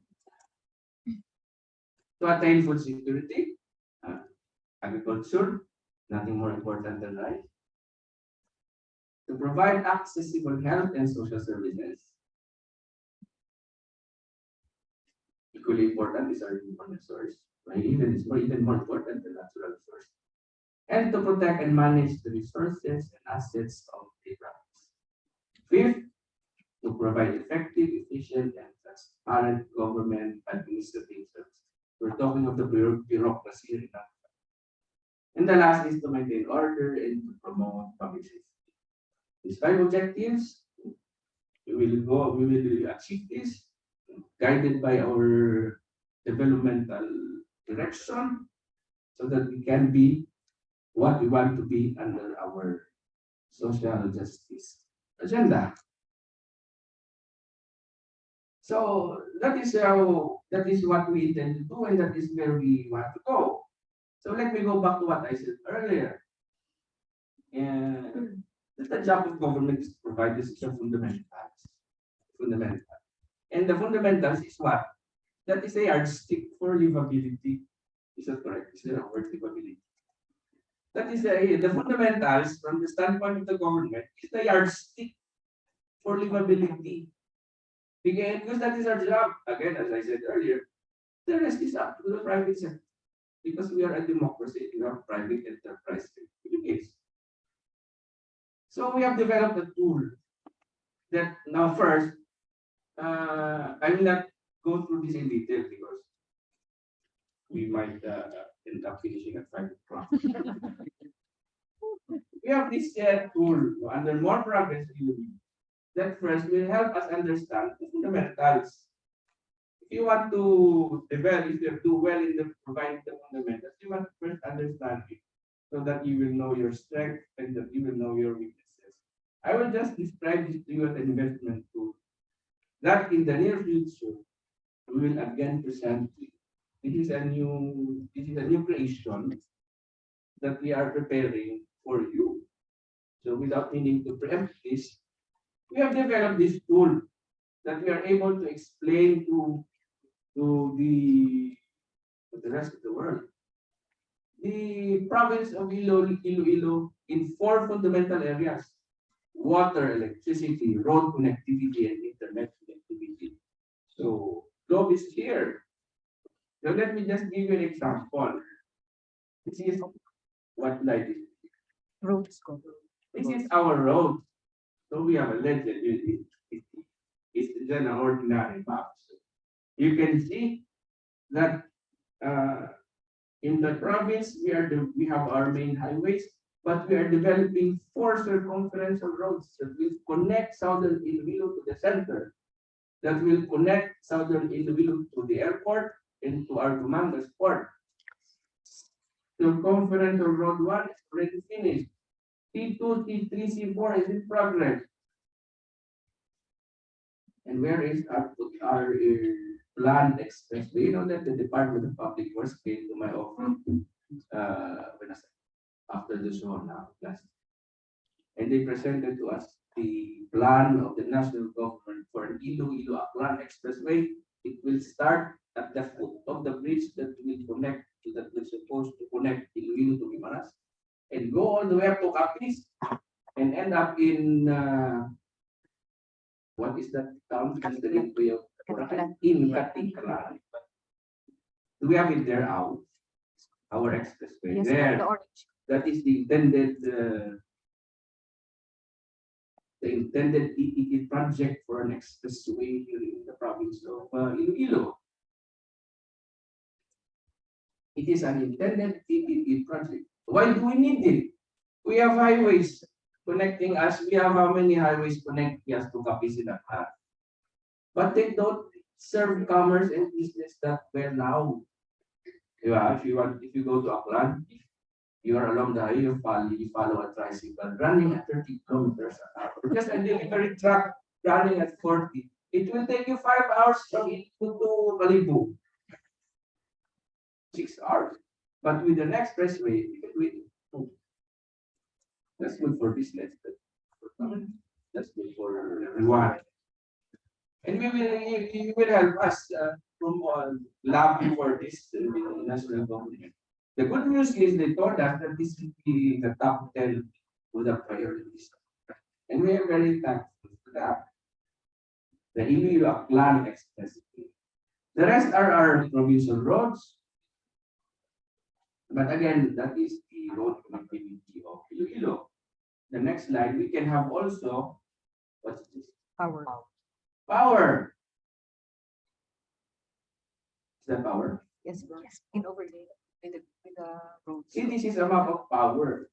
Speaker 7: To attain food security, agriculture, nothing more important than rice. To provide accessible health and social services. Equally important is our human resource. It's even more important than natural resource. And to protect and manage the resources and assets of the province. Fifth, to provide effective, efficient, and transparent government administrative services. We're talking of the bureaucracy right now. And the last is to maintain order and to promote public safety. These 5 objectives, we will achieve this, guided by our developmental direction, so that we can be what we want to be under our social justice agenda. So that is what we intend to do, and that is where we want to go. So let me go back to what I said earlier. And the job of government is to provide the social fundamentals. And the fundamentals is what? That is a yardstick for livability. Is that correct? Is there a word livability? That is the fundamentals from the standpoint of the government is the yardstick for livability. Because that is our job. Again, as I said earlier, the rest is up to the private sector. Because we are a democracy, we are private enterprise case. So we have developed a tool that now first, I will not go through this in detail because we might end up finishing at 5 o'clock. We have this tool under more progress that first will help us understand the fundamentals. If you want to develop, if you do well in the providing the fundamentals, you must first understand it so that you will know your strength and that you will know your weaknesses. I will just describe this to you as an investment tool that in the near future we will again present. This is a new creation that we are preparing for you. So without needing to preempt this, we have developed this tool that we are able to explain to the rest of the world. The province of IloIlo in 4 fundamental areas: water, electricity, road connectivity, and internet connectivity. So globe is here. So let me just give you an example. This is what light is.
Speaker 6: Roads.
Speaker 7: This is our road. So we have a legend. It's an ordinary map. So you can see that in the province we have our main highways, but we are developing 4 circumferential roads that will connect southern Iloilo to the center. that will connect southern Iloilo to the airport and to our Tumangas port. Circumference of Road 1 is already finished. T2, T3, C4 is in progress. And where is our planned expressway? You know that the Department of Public Works came to my office after the show now last. And they presented to us the plan of the national government for an IloIlo Aklan Expressway. It will start at the foot of the bridge that will connect to that was supposed to connect Iloilo to Guimaras and go all the way up to Capiz and end up in what is that town? That's the gateway of Boracay. In Katiklan. Do we have it there out? Our expressway
Speaker 5: Yes,
Speaker 7: there.
Speaker 5: the orange.
Speaker 7: That is the intended PPP project for an expressway here in the province of Iloilo. It is an intended PPP project. Why do we need it? We have highways connecting us. We have how many highways connecting us to Capiz and Aklan? But they don't serve commerce and business that well now. Yeah, if you go to Aklan, you are along the highway, you follow a tricycle running at 30 kilometers an hour. Just a delivery truck running at 40. It will take you 5 hours from Iloilo to Malibu. 6 hours. But with an expressway, you can wait. That's good for business. That's good for everyone. And you will help us from lobby for this national government. The good news is they told us that this will be the top 10 with the priorities. And we are very thankful for that. The IloIlo Aklan Expressway. The rest are our provincial roads. But again, that is the road connectivity of Iloilo. The next slide, we can have also, what's this?
Speaker 5: Power.
Speaker 7: Power. Is that power?
Speaker 5: Yes, in overlay with the roads.
Speaker 7: See, this is a map of power.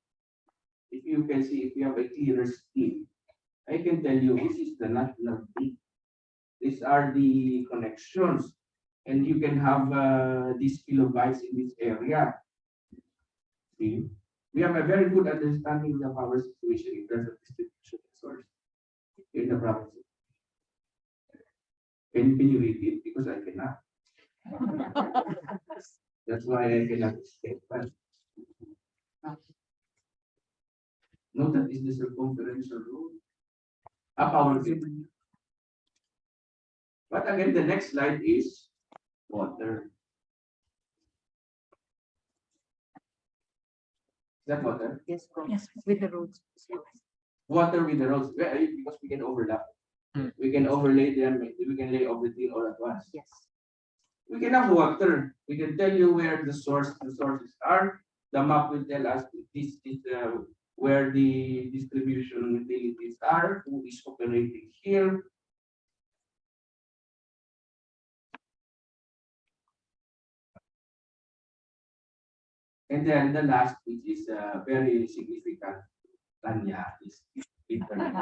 Speaker 7: If you can see, if you have a clearer scheme, I can tell you this is the national grid. These are the connections. And you can have these kilobytes in this area. See? We have a very good understanding of the power situation in terms of distribution source in the province. Can you read it? Because I cannot. That's why I cannot escape. Note that is the circumferential road. A power grid. But again, the next slide is water. Is that water?
Speaker 5: Yes, with the roads.
Speaker 7: Water with the roads, because we can overlap. We can overlay them, we can lay everything all at once.
Speaker 5: Yes.
Speaker 7: We can have water. We can tell you where the sources are. The map will tell us this is where the distribution utilities are, who is operating here. And then the last, which is very significant, Tanya, is internet.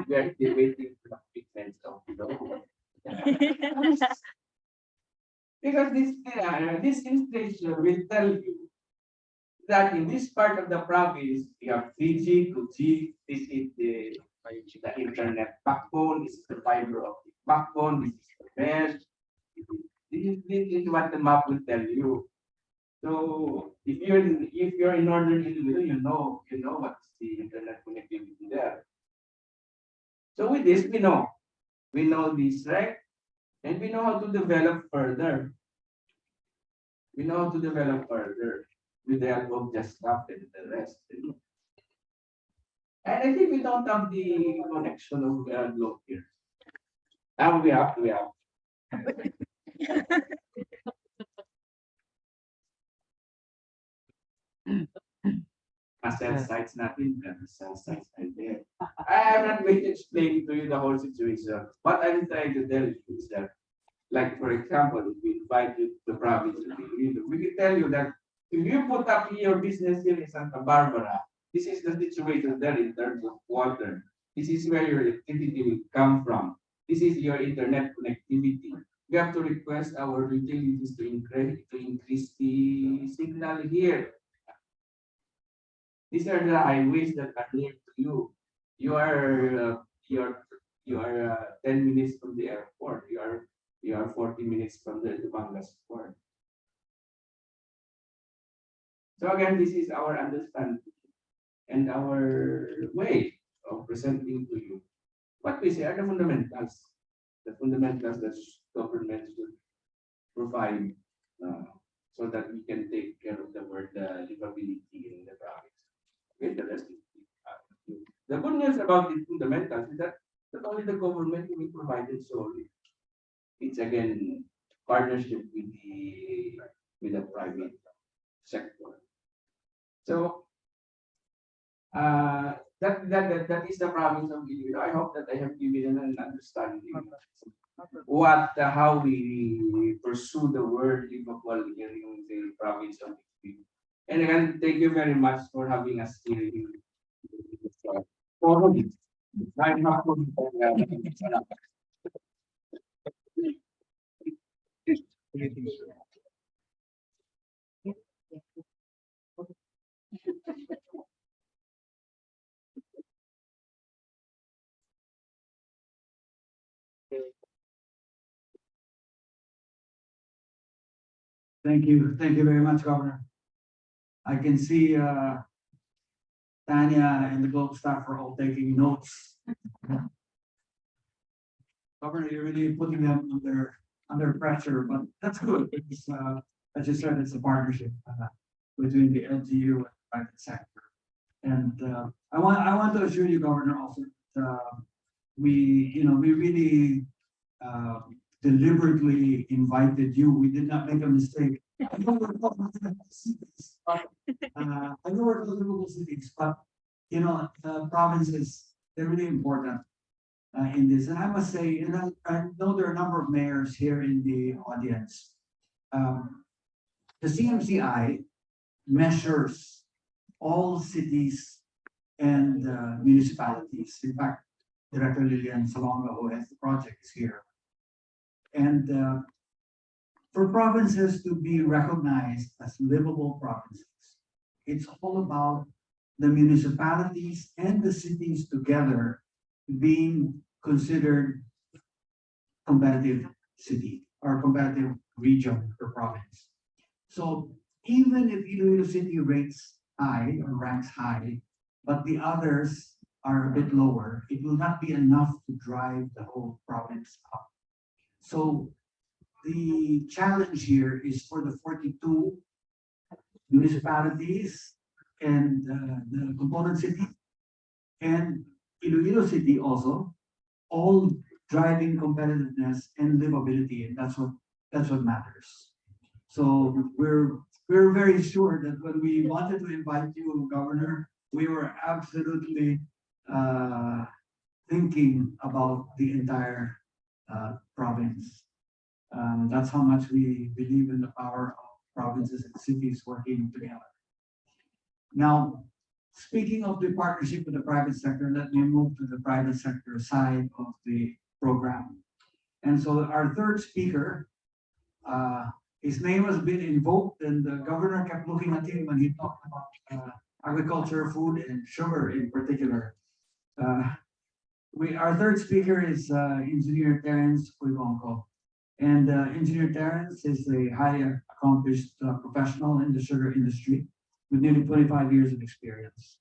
Speaker 7: We are still waiting for the treatment of because this illustration will tell you that in this part of the province, we have 3G, 2G, this is the internet backbone, this is the fiber optic backbone, this is the mesh. This is what the map will tell you. So if you're in northern Iloilo, you know what's the internet connectivity there. So with this, we know the strength, and we know how to develop further. We know how to develop further with the help of just stuff and the rest. And I think we don't have the connection of globe here. Now we have. Cell sites natin, cell sites are there. I am not going to explain to you the whole situation. What I'm trying to tell you is that, like for example, if we invite you to the province of Iloilo, we can tell you that if you put up your business here in Santa Barbara, this is the situation there in terms of water. This is where your electricity will come from. This is your internet connectivity. We have to request our utilities to increase the signal here. These are the highways that are near to you. You are 10 minutes from the airport. You are 40 minutes from the Dumangas port. So again, this is our understanding and our way of presenting to you. What we say are the fundamentals that government should provide so that we can take care of the word livability in the province. Okay, the rest is the good news about the fundamentals is that not only the government will provide it solely. It's again partnership with the private sector. So that is the province of Iloilo. I hope that I have given an understanding how we pursue the word livable here in the province of Iloilo. And again, thank you very much for having us here in this forum. I'm not going to
Speaker 4: Thank you very much, Governor. I can see Tanya and the Globe staff are all taking notes. Governor, you're really putting them under pressure, but that's good. It's, as you said, it's a partnership between the LGU and the private sector. And I want to assure you, Governor, also that we really deliberately invited you. We did not make a mistake. I know we're talking about cities, but I know we're talking about cities, but provinces, they're really important in this. And I must say, and I know there are a number of mayors here in the audience. The CMCI measures all cities and municipalities. In fact, Director Lilian Salonga, who has the project, is here. And for provinces to be recognized as livable provinces, it's all about the municipalities and the cities together being considered competitive city or competitive region or province. So even if Iloilo City rates high or ranks high, but the others are a bit lower, it will not be enough to drive the whole province up. So the challenge here is for the 42 municipalities and the component city and Iloilo City also, all driving competitiveness and livability, and that's what matters. So we're very sure that when we wanted to invite you, Governor, we were absolutely thinking about the entire province. That's how much we believe in the power of provinces and cities working together. Now, speaking of the partnership with the private sector, let me move to the private sector side of the program. And so our third speaker, his name has been invoked, and the governor kept looking at him when he talked about agriculture, food, and sugar in particular. Our third speaker is Engineer Terence Cuigonco. And Engineer Terence is a highly accomplished professional in the sugar industry with nearly 25 years of experience.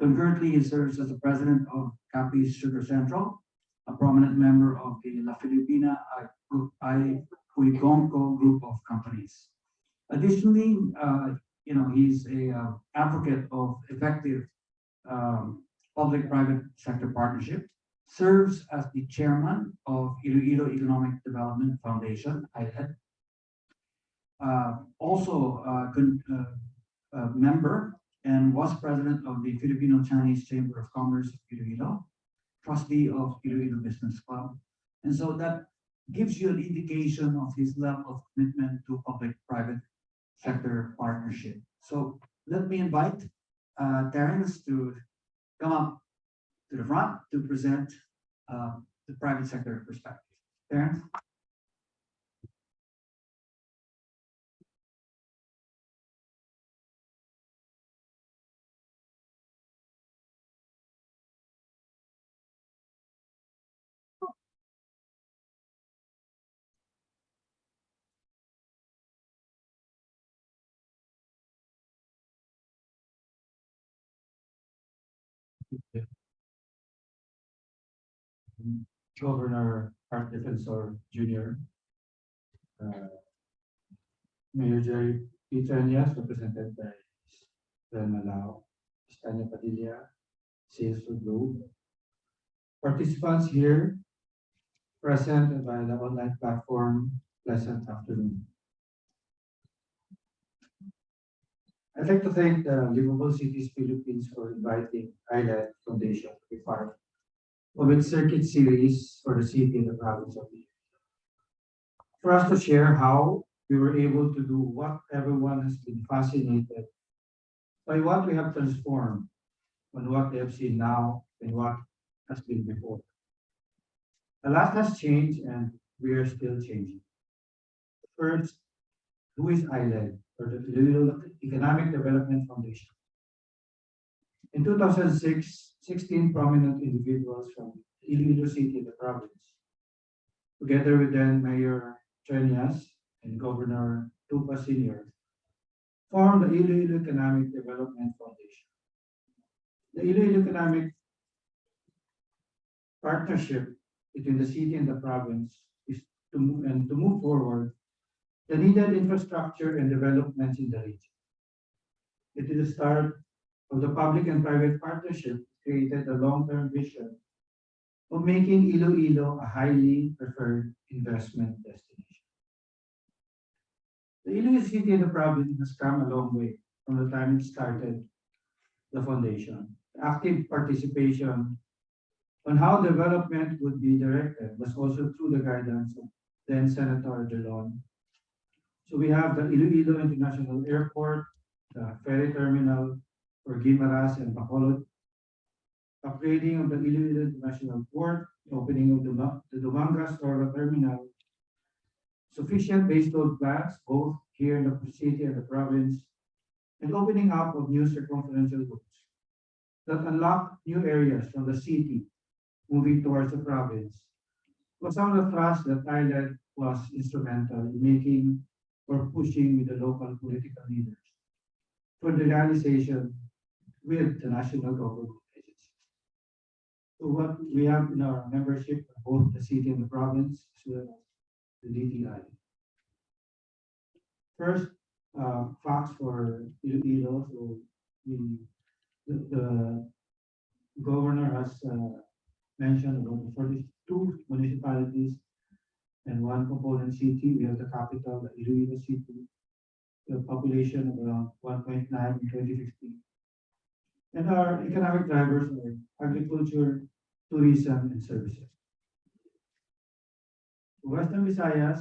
Speaker 4: Concurrently, he serves as the president of Capiz Sugar Central, a prominent member of the La Filipina Cuigonco group of companies. Additionally, he's a advocate of effective public-private sector partnership, serves as the chairman of IloIlo Economic Development Foundation, ILED. Also a member and was president of the Filipino-Chinese Chamber of Commerce of Iloilo, trustee of IloIlo Business Club. And so that gives you an indication of his level of commitment to public-private sector partnership. So let me invite Terence to come up to the front to present the private sector perspective. Terrence?
Speaker 8: Governor Art Defensor Jr., Mayor Jerry Petranias, represented by Ren Malao, Tanya Padilla, Sales for Globe. Participants here present via the online platform, pleasant afternoon. I'd like to thank the Livable Cities Philippines for inviting ILET Foundation to be part of its circuit series for the city and the province of the for us to share how we were able to do what everyone has been fascinated by, what we have transformed on what they have seen now and what has been before. A lot has changed and we are still changing. First, who is ILED, or the Iloilo Economic Development Foundation? In 2006, 16 prominent individuals from Iloilo City and the province, together with then Mayor Trenias and Governor Tupa Sr., formed the IloIlo Economic Development Foundation. The IloIlo Economic Partnership between the city and the province is to move forward the needed infrastructure and developments in the region. It is the start of the public and private partnership created a long-term vision of making IloIlo a highly preferred investment destination. The Iloilo City and the province has come a long way from the time it started the foundation. Active participation on how development would be directed was also through the guidance of then Senator Delon. So we have the Iloilo International Airport, the ferry terminal for Guimaras and Bacolod, upgrading of the Iloilo International Port, opening of the Dumangas Oro Terminal, sufficient base load plants both here in the city and the province, and opening up of new circumferential routes that unlock new areas from the city moving towards the province was some of the thrust that ILED was instrumental in making or pushing with the local political leaders for the realization with the national government agencies. So what we have in our membership, both the city and the province, as well as the DTI. First, facts for Iloilo. So the governor has mentioned about the 42 municipalities and one component city. We have the capital, the Iloilo City, the population of around 1.9 in 2015. And our economic drivers are agriculture, tourism, and services. Western Visayas,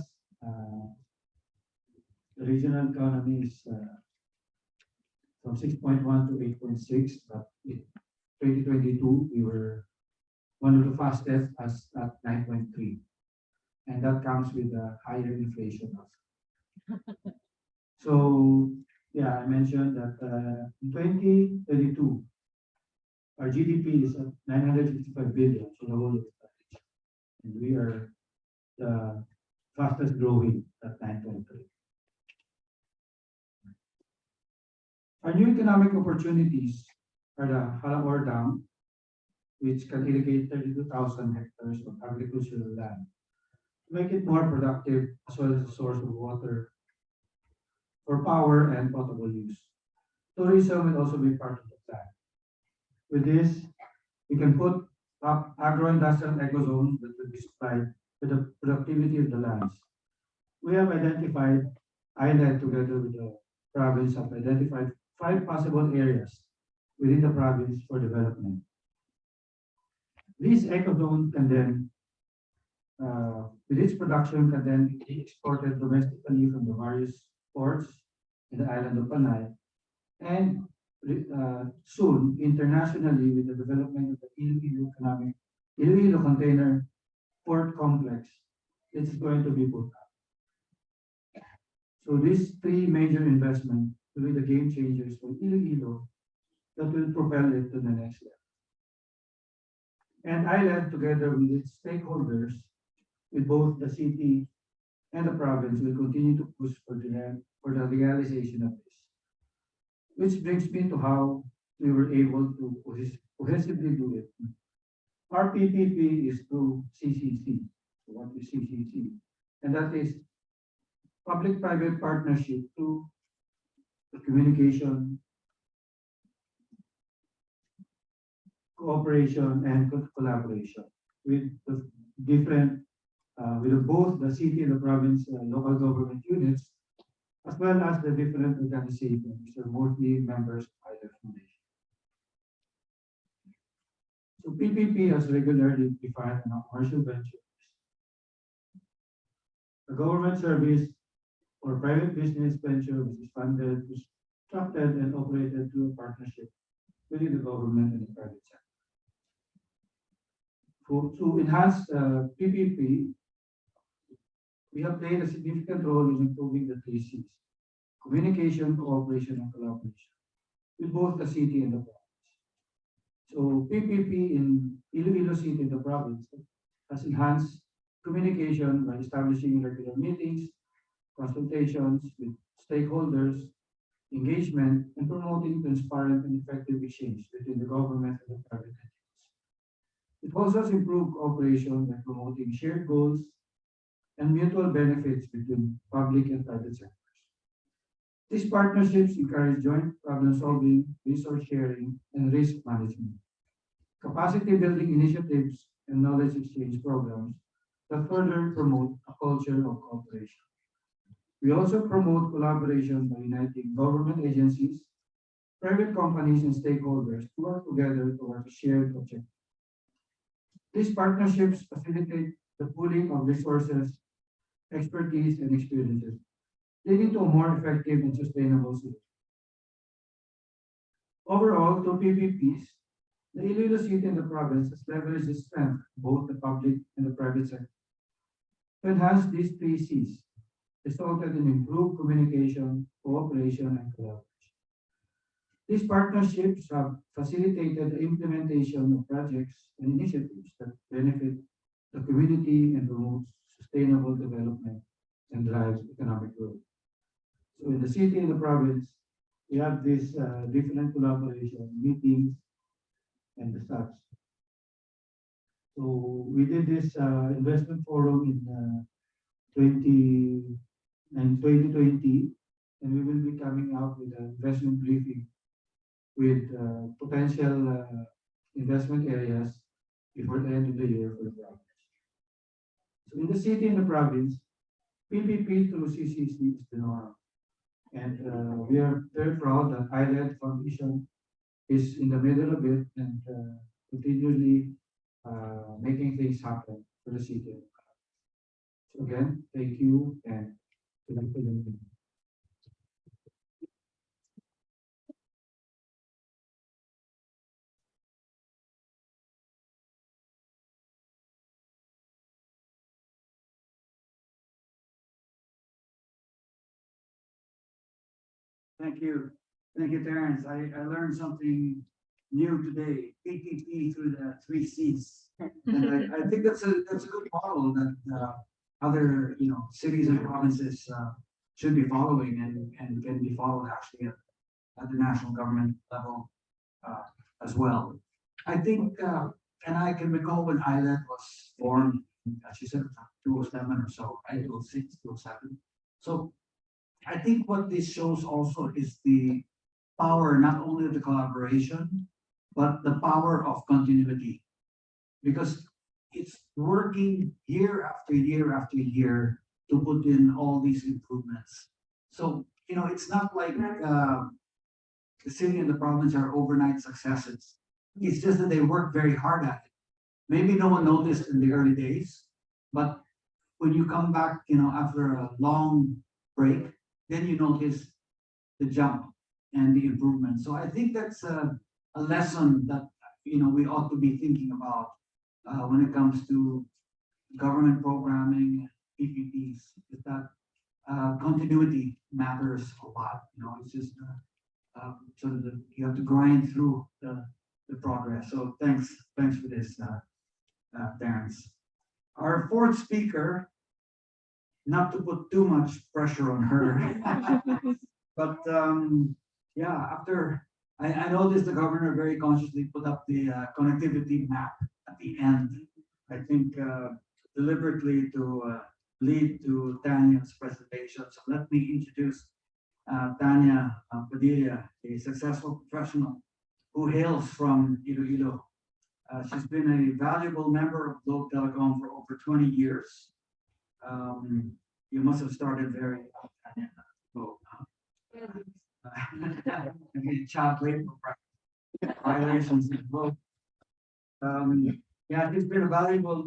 Speaker 8: the regional economy is from 6.1 to 8.6, but in 2022, we were one of the fastest at 9.3. And that comes with a higher inflation also. So, yeah, I mentioned that in 2022, our GDP is at 955 billion for the whole of the region. And we are the fastest growing at 9.3. Our new economic opportunities are the Halaor Dam, which can irrigate 32,000 hectares of agricultural land, to make it more productive as well as a source of water for power and potable use. Tourism will also be part of the plan. With this, we can put up agro-industrial ecozones that will be supplied with the productivity of the lands. We have identified, ILED together with the province have identified 5 possible areas within the province for development. These ecozones can then, with its production, can then be exported domestically from the various ports in the island of Panay and soon internationally with the development of the IloIlo container port complex. It's going to be put up. So these three major investments will be the game changers for IloIlo that will propel it to the next level. And ILAD, together with its stakeholders, with both the city and the province, will continue to push for the realization of this. Which brings me to how we were able to cohesively do it. Our PPP is through CCC. So what is CCC? And that is public-private partnership through the communication, cooperation, and collaboration with the different, with both the city and the province local government units, as well as the different organizations which are mostly members of either foundation. So PPP has regularly defined a commercial venture, a government service or private business venture which is funded, constructed, and operated through a partnership between the government and the private sector. To enhance PPP, we have played a significant role in improving the three C's: communication, cooperation, and collaboration with both the city and the province. So PPP in Iloilo City and the province has enhanced communication by establishing regular meetings, consultations with stakeholders, engagement, and promoting transparent and effective exchange between the government and the private entities. It also has improved cooperation by promoting shared goals and mutual benefits between public and private sectors. These partnerships encourage joint problem solving, resource sharing, and risk management, capacity building initiatives, and knowledge exchange programs that further promote a culture of cooperation. We also promote collaboration by uniting government agencies, private companies, and stakeholders to work together towards a shared objective. These partnerships facilitate the pooling of resources, expertise, and experiences, leading to a more effective and sustainable solution. Overall, through PPPs, the Iloilo City and the province has leveraged its strength, both the public and the private sector, to enhance these three C's, resulted in improved communication, cooperation, and collaboration. These partnerships have facilitated the implementation of projects and initiatives that benefit the community and promote sustainable development and drives economic growth. So in the city and the province, we have this different collaboration, meetings, and the such. So we did this investment forum in 2020, and we will be coming out with an investment briefing with potential investment areas before the end of the year for the province. So in the city and the province, PPP through CCC is the norm. And we are very proud that ILAD Foundation is in the middle of it and continually making things happen for the city. So again, thank you and good afternoon.
Speaker 4: Thank you. Thank you, Terrence. I learned something new today, PPP through the three Cs. And I think that's a good model that other cities and provinces should be following and can be followed actually at the national government level as well. I think and I can recall when ILAD was formed, as you said, 2007 or so, right? 2006, 2007. So I think what this shows also is the power, not only of the collaboration, but the power of continuity. Because it's working year after year after year to put in all these improvements. So, it's not like the city and the province are overnight successes. It's just that they work very hard at it. Maybe no one noticed in the early days, but when you come back, after a long break, then you notice the jump and the improvement. So I think that's a lesson that we ought to be thinking about when it comes to government programming, PPPs, is that continuity matters a lot. It's just sort of you have to grind through the progress. So thanks for this, Terrence. Our fourth speaker, not to put too much pressure on her, but yeah, after I noticed the governor very consciously put up the connectivity map at the end. I think deliberately to lead to Tanya's presentation. So let me introduce Tanya Padilla, a successful professional who hails from IloIlo. She's been a valuable member of Globe Telecom for over 20 years. You must have started very young, Tanya. Child labor violations. Yeah, he's been a valuable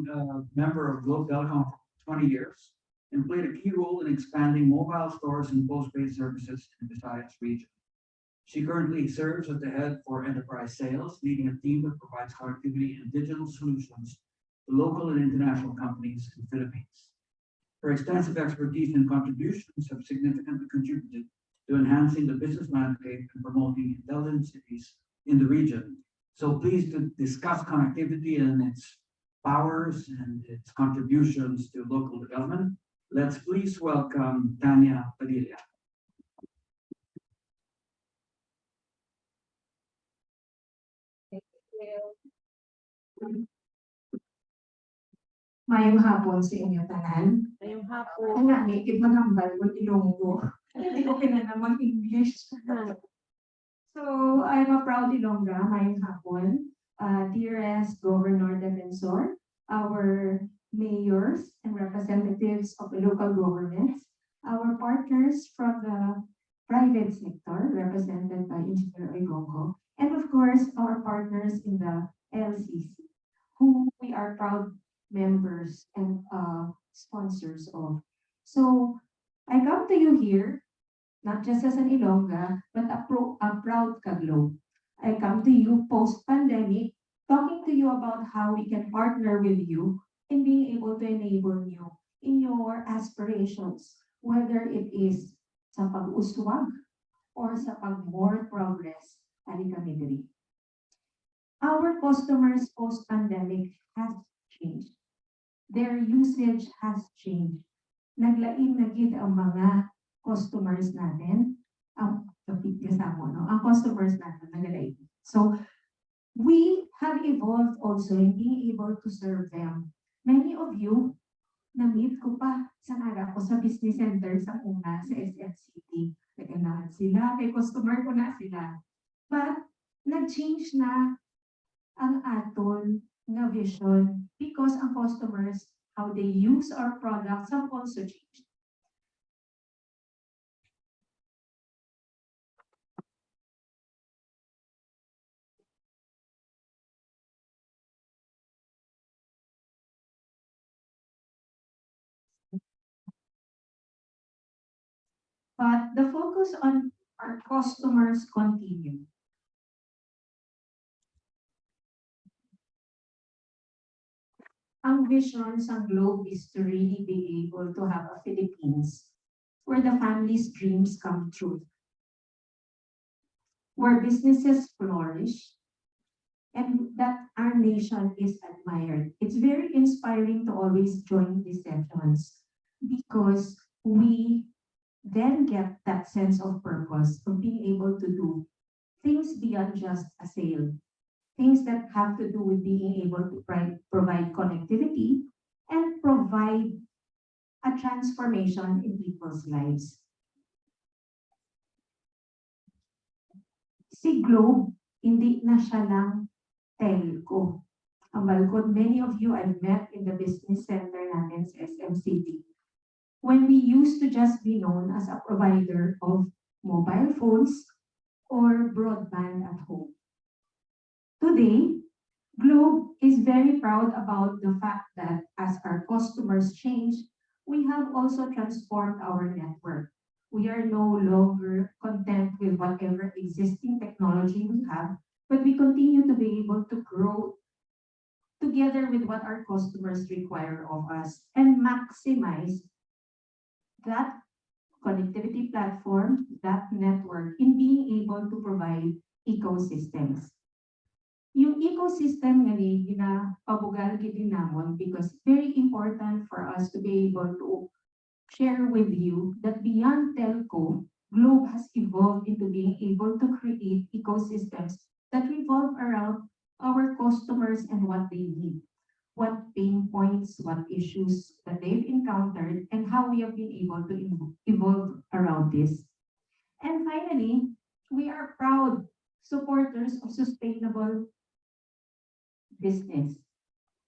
Speaker 4: member of Globe Telecom for 20 years and played a key role in expanding mobile stores and postpaid services in the Visayas region. She currently serves as the head for enterprise sales, leading a team that provides connectivity and digital solutions to local and international companies in the Philippines. Her extensive expertise and contributions have significantly contributed to enhancing the business landscape and promoting intelligent cities in the region. So pleased to discuss connectivity and its powers and its contributions to local development. Let's please welcome Tanya Padilla.
Speaker 6: Mayong hapon sa inyo tanan.
Speaker 9: Ngayong hapon.
Speaker 6: Ang nami, imanambal mo Ilonggo. Hindi ko pinanamang English. So, I'm a proud Ilongga, mayong hapon. Dearest Governor Defensor, our mayors and representatives of the local governments, our partners from the private sector, represented by Engineer Igongo, and of course, our partners in the LCC, who we are proud members and sponsors of. So I come to you here, not just as an Ilongga, but a proud Kaglobe. I come to you post-pandemic, talking to you about how we can partner with you in being able to enable you in your aspirations, whether it is sa pag-uswag or sa pag-more progress. Alikamidri. Our customers post-pandemic has changed. Their usage has changed. Naglain na gid ang mga customers natin, ang customers natin naglain. So we have evolved also in being able to serve them. Many of you, na-meet ko pa sa ko sa business center sa una, sa SM City. Naganahan sila, kay customer ko na sila. But nag-change na ang aton nga vision because ang customers, how they use our products have also changed. But the focus on our customers continue. Ang vision sa Globe is to really be able to have a Philippines where the family's dreams come true, where businesses flourish, and that our nation is admired. It's very inspiring to always join these sessions because we then get that sense of purpose of being able to do things beyond just a sale. Things that have to do with being able to provide connectivity and provide a transformation in people's lives. Si Globe, hindi na siya lang telco. Ang balkod, many of you I've met in the business center natin sa SM City. When we used to just be known as a provider of mobile phones or broadband at home. Today, Globe is very proud about the fact that as our customers change, we have also transformed our network. We are no longer content with whatever existing technology we have, but we continue to be able to grow together with what our customers require of us and maximize that connectivity platform, that network in being able to provide ecosystems. Yung ecosystem nga ni ginapabugal gid namon because very important for us to be able to share with you that beyond telco, Globe has evolved into being able to create ecosystems that revolve around our customers and what they need, what pain points, what issues that they've encountered, and how we have been able to evolve around this. And finally, we are proud supporters of sustainable business,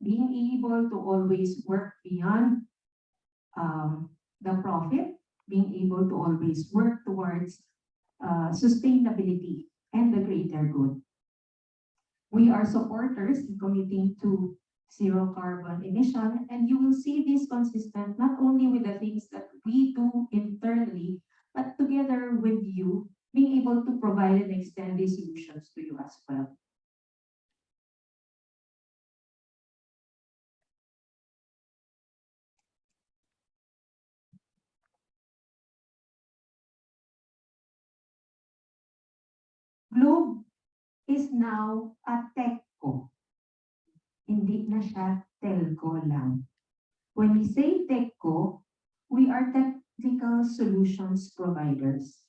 Speaker 6: being able to always work beyond the profit, being able to always work towards sustainability and the greater good. We are supporters in committing to zero carbon emission, and you will see this consistent not only with the things that we do internally, but together with you, being able to provide and extend these solutions to you as well. Globe is now a techco. Hindi na siya telco lang. When we say techco, we are technical solutions providers.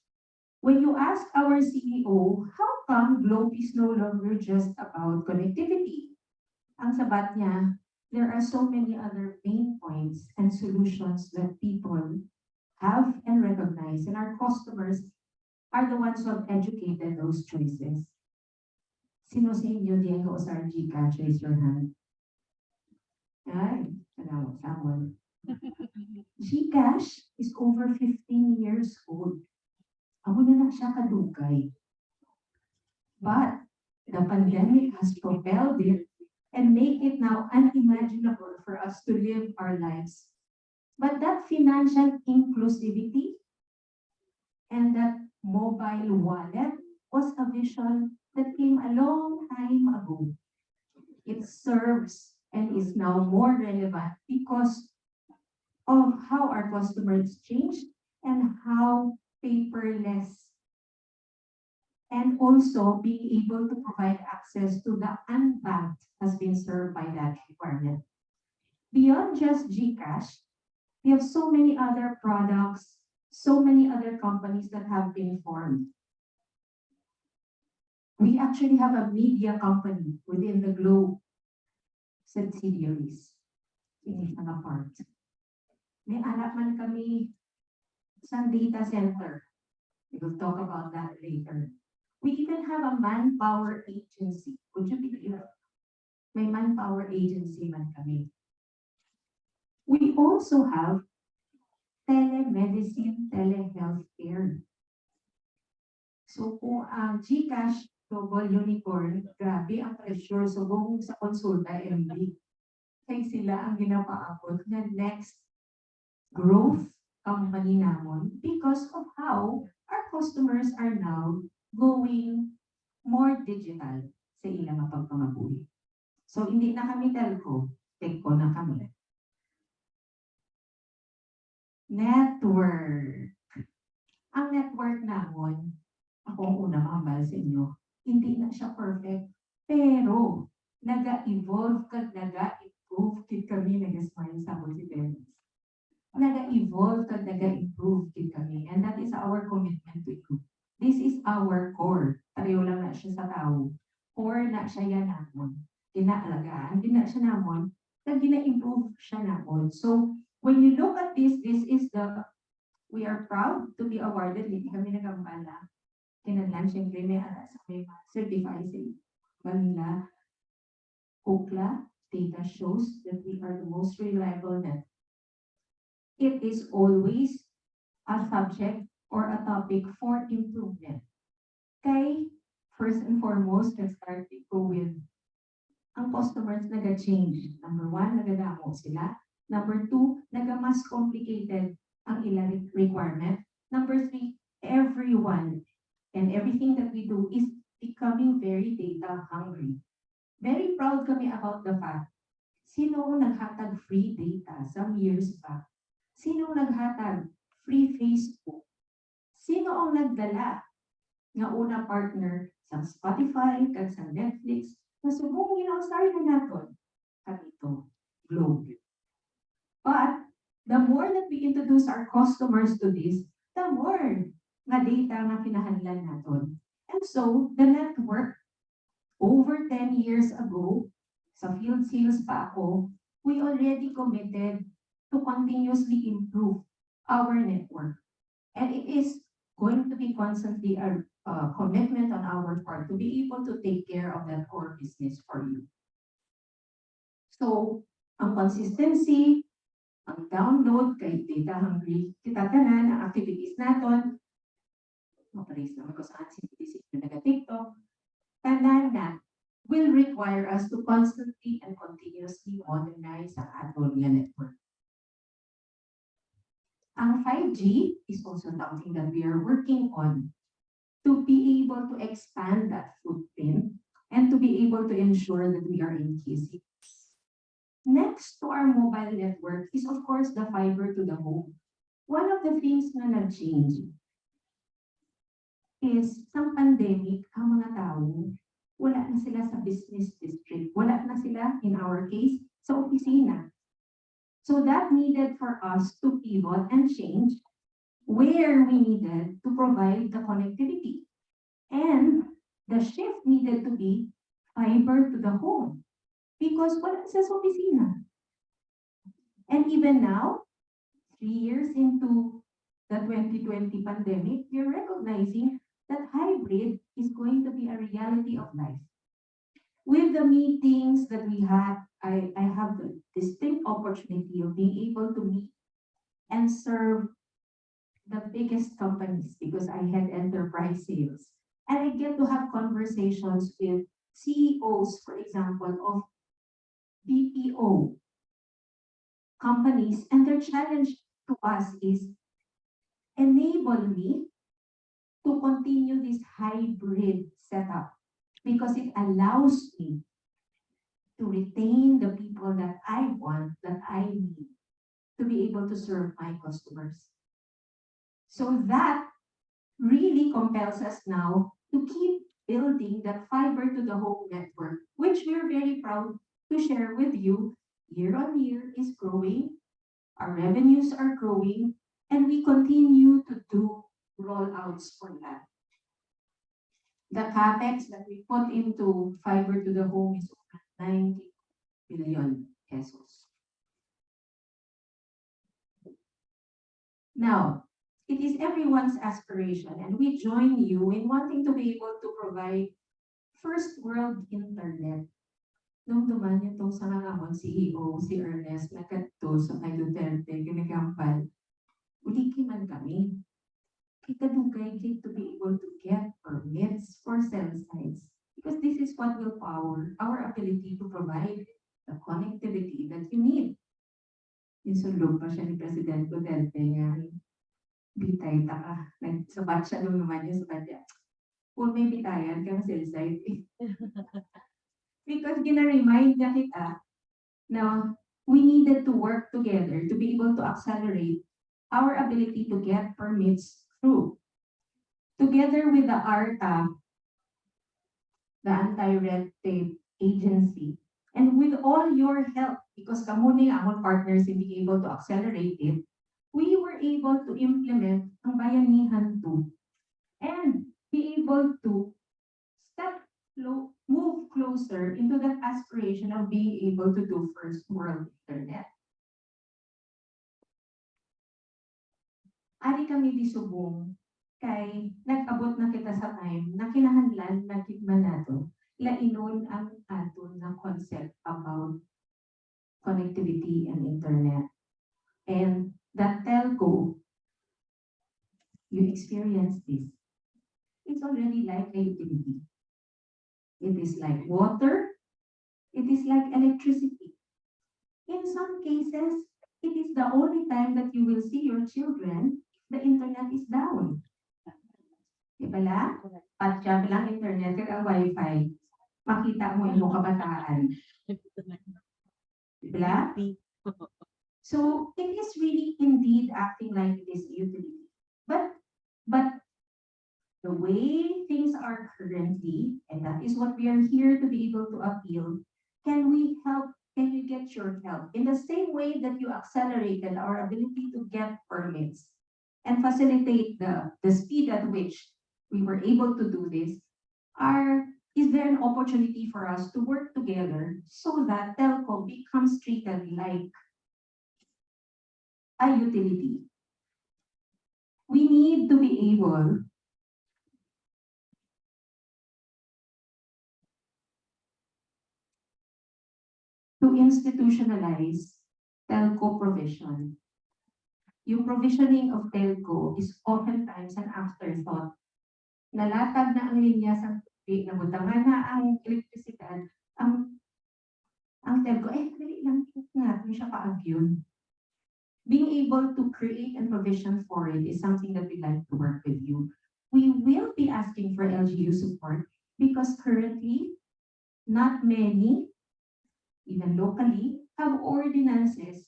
Speaker 6: When you ask our CEO, how come Globe is no longer just about connectivity? Ang sabat niya, there are so many other pain points and solutions that people have and recognize, and our customers are the ones who have educated those choices. Sino sa inyo Diego sa Gcash? Raise your hand. Ay, salamat sa amin. Gcash is over 15 years old. Ako na siya kadugay. But the pandemic has propelled it and make it now unimaginable for us to live our lives. But that financial inclusivity and that mobile wallet was a vision that came a long time ago. It serves and is now more relevant because of how our customers changed and how paperless and also being able to provide access to the unbanked has been served by that requirement. Beyond just Gcash, we have so many other products, so many other companies that have been formed. We actually have a media company within the Globe subsidiaries in a part. May anak man kami sa data center. We will talk about that later. We even have a manpower agency. Would you believe it? May manpower agency man kami. We also have telemedicine, telehealth care. So kung ang Gcash Global Unicorn, grabe ang pressure. So kung sa konsulta, MD, kaya sila ang ginapaabot na next growth company namon because of how our customers are now going more digital sa ilang pagpamabuhi. So hindi na kami telco, techco na kami. Network. Ang network namon, ako ang unang mahambal sa inyo, hindi na siya perfect, pero naga-evolve kag naga-improve kit kami, nag-smile sa ako si parents. Naga-evolve kag naga-improve kit kami, and that is our commitment to you. This is our core. Pareho lang na siya sa tao. Core na siya yan namon. Ginaalagaan, gina siya namon, kag gina-improve siya namon. So, when you look at this, this is we are proud to be awarded, hindi kami nagambala. Kinadlan, siyempre may alas, may certified sa Manila. Okla data shows that we are the most reliable net. It is always a subject or a topic for improvement. Kay, first and foremost, let's start ko with ang customers naga-change. Number one, nagadamo sila. Number two, naga-mas complicated ang ilang requirement. Number three, everyone and everything that we do is becoming very data hungry. Very proud kami about the fact, sino ang naghatag free data some years back? Sino ang naghatag free Facebook? Sino ang nagdala nga una partner sa Spotify, kag sa Netflix, na subong ang start na naton? Kanito, Globe. But the more that we introduce our customers to this, the more nga data nga kinahanglan naton. And so, the network, over 10 years ago, sa field sales pa ako, we already committed to continuously improve our network. And it is going to be constantly a commitment on our part to be able to take care of that core business for you. So, ang consistency, ang download kay data hungry, kita tanan ang activities naton, mapalis naman ko sa activities na nag-TikTok, tanan na will require us to constantly and continuously modernize ang aton nga network. Ang 5G is also something that we are working on to be able to expand that footprint and to be able to ensure that we are inclusive. Next to our mobile network is of course the fiber to the home. One of the things na nag-change is sa pandemic, ang mga tao, wala na sila sa business district, wala na sila, in our case, sa opisina. So that needed for us to pivot and change where we needed to provide the connectivity. And the shift needed to be fiber to the home because wala sa opisina. And even now, 3 years into the 2020 pandemic, we're recognizing that hybrid is going to be a reality of life. With the meetings that we had, I have the distinct opportunity of being able to meet and serve the biggest companies because I had enterprise sales. And I get to have conversations with CEOs, for example, of BPO companies, and their challenge to us is enable me to continue this hybrid setup because it allows me to retain the people that I want, that I need to be able to serve my customers. So that really compels us now to keep building that fiber to the home network, which we're very proud to share with you. Year on year is growing, our revenues are growing, and we continue to do rollouts for that. The capex that we put into fiber to the home is 90 billion pesos. Now, it is everyone's aspiration, and we join you in wanting to be able to provide first world internet. Nung duman itong sa nga akong CEO, si Ernest, nagkatto sa kay Duterte, kinagampal, uliki man kami. Kita dugay to be able to get permits for cell sites because this is what will power our ability to provide the connectivity that you need. Insulog pa siya ni President Duterte nga, bitay ta ka. Nagsabat siya nung naman niya sa kanya. Kung may bitayan ka na cell site because gina-remind niya kita na we needed to work together to be able to accelerate our ability to get permits through. Together with the ARTA, the Anti-Red Tape Agency, and with all your help, because kamo ni among partners in being able to accelerate it, we were able to implement ang Bayanihan 2 and be able to move closer into that aspiration of being able to do first world internet. Ari kami disubong kay nag-abot na kita sa time na kinahanglan na kitman nato lainon ang aton na concept about connectivity and internet. And that telco, you experience this. It's already like a utility. It is like water. It is like electricity. In some cases, it is the only time that you will see your children the internet is down. Di ba la? At siya lang internet at ang wifi, makita mo yung kabataan. Di ba la? So it is really indeed acting like it is utility. But the way things are currently, and that is what we are here to be able to appeal, can we help? Can we get your help? In the same way that you accelerated our ability to get permits and facilitate the speed at which we were able to do this, is there an opportunity for us to work together so that telco becomes treated like a utility? We need to be able to institutionalize telco provision. Yung provisioning of telco is oftentimes an afterthought. Nalatag na ang linya sa tubig, nabutangan na ang elektrisidad, ang telco, dali lang, nga, siya kaagyon. Being able to create and provision for it is something that we'd like to work with you. We will be asking for LGU support because currently, not many, even locally, have ordinances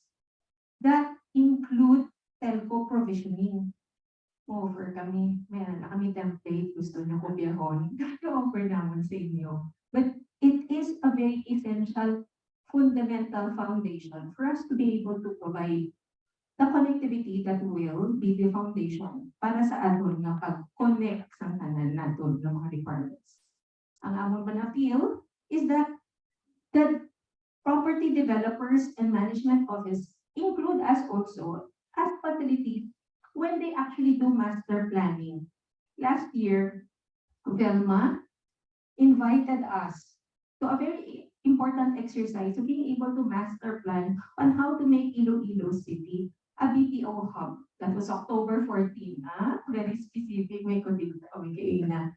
Speaker 6: that include telco provisioning. Offer kami, meron na kami template, gusto nyo kopyahon, offer naman sa inyo. But it is a very essential, fundamental foundation for us to be able to provide the connectivity that will be the foundation para sa aton nga pag-connect sa tanan naton ng mga requirements. Ang amon man appeal is that the property developers and management office include us also as facilities when they actually do master planning. Last year, Velma invited us to a very important exercise of being able to master plan on how to make IloIlo City a BPO hub. That was October 14. Very specific, may na.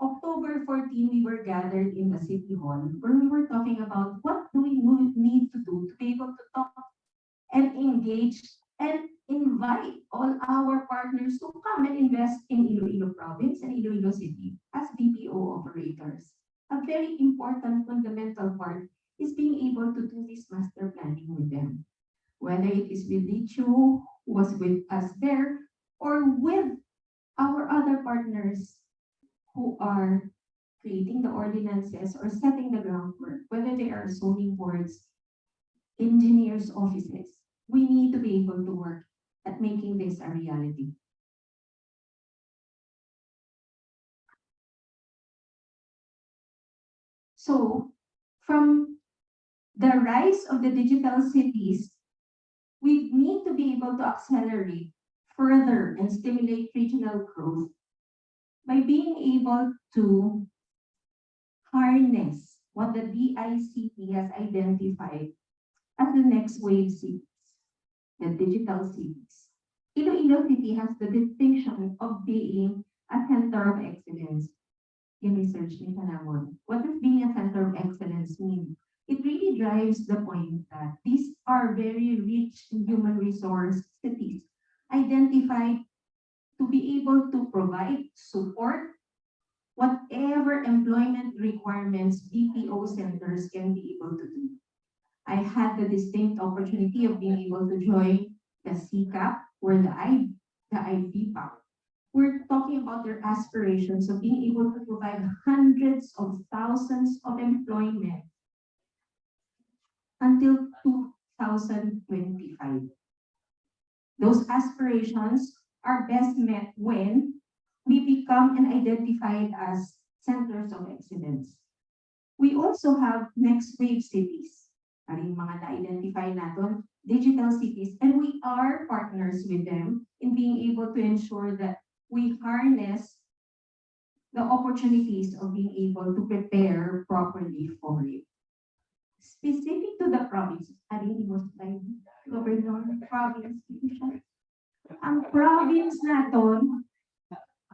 Speaker 6: October 14, we were gathered in the City Hall where we were talking about what do we need to do to be able to talk and engage and invite all our partners to come and invest in Iloilo Province and Iloilo City as BPO operators. A very important fundamental part is being able to do this master planning with them. Whether it is with Lichu, who was with us there, or with our other partners who are creating the ordinances or setting the groundwork, whether they are zoning boards, engineers' offices, we need to be able to work at making this a reality. So, from the rise of the digital cities, we need to be able to accelerate further and stimulate regional growth by being able to harness what the DICT has identified as the next wave cities, the digital cities. Iloilo City has the distinction of being a center of excellence in research ni Panamon. What does being a center of excellence mean? It really drives the point that these are very rich in human resource cities, identified to be able to provide support, whatever employment requirements BPO centers can be able to do. I had the distinct opportunity of being able to join the CCAP or the IVPAC. We're talking about their aspirations of being able to provide hundreds of thousands of employment until 2025. Those aspirations are best met when we become and identified as centers of excellence. We also have next wave cities. Ang mga na-identify natin, digital cities, and we are partners with them in being able to ensure that we harness the opportunities of being able to prepare properly for it. Specific to the province, Governor, province, ang province natin,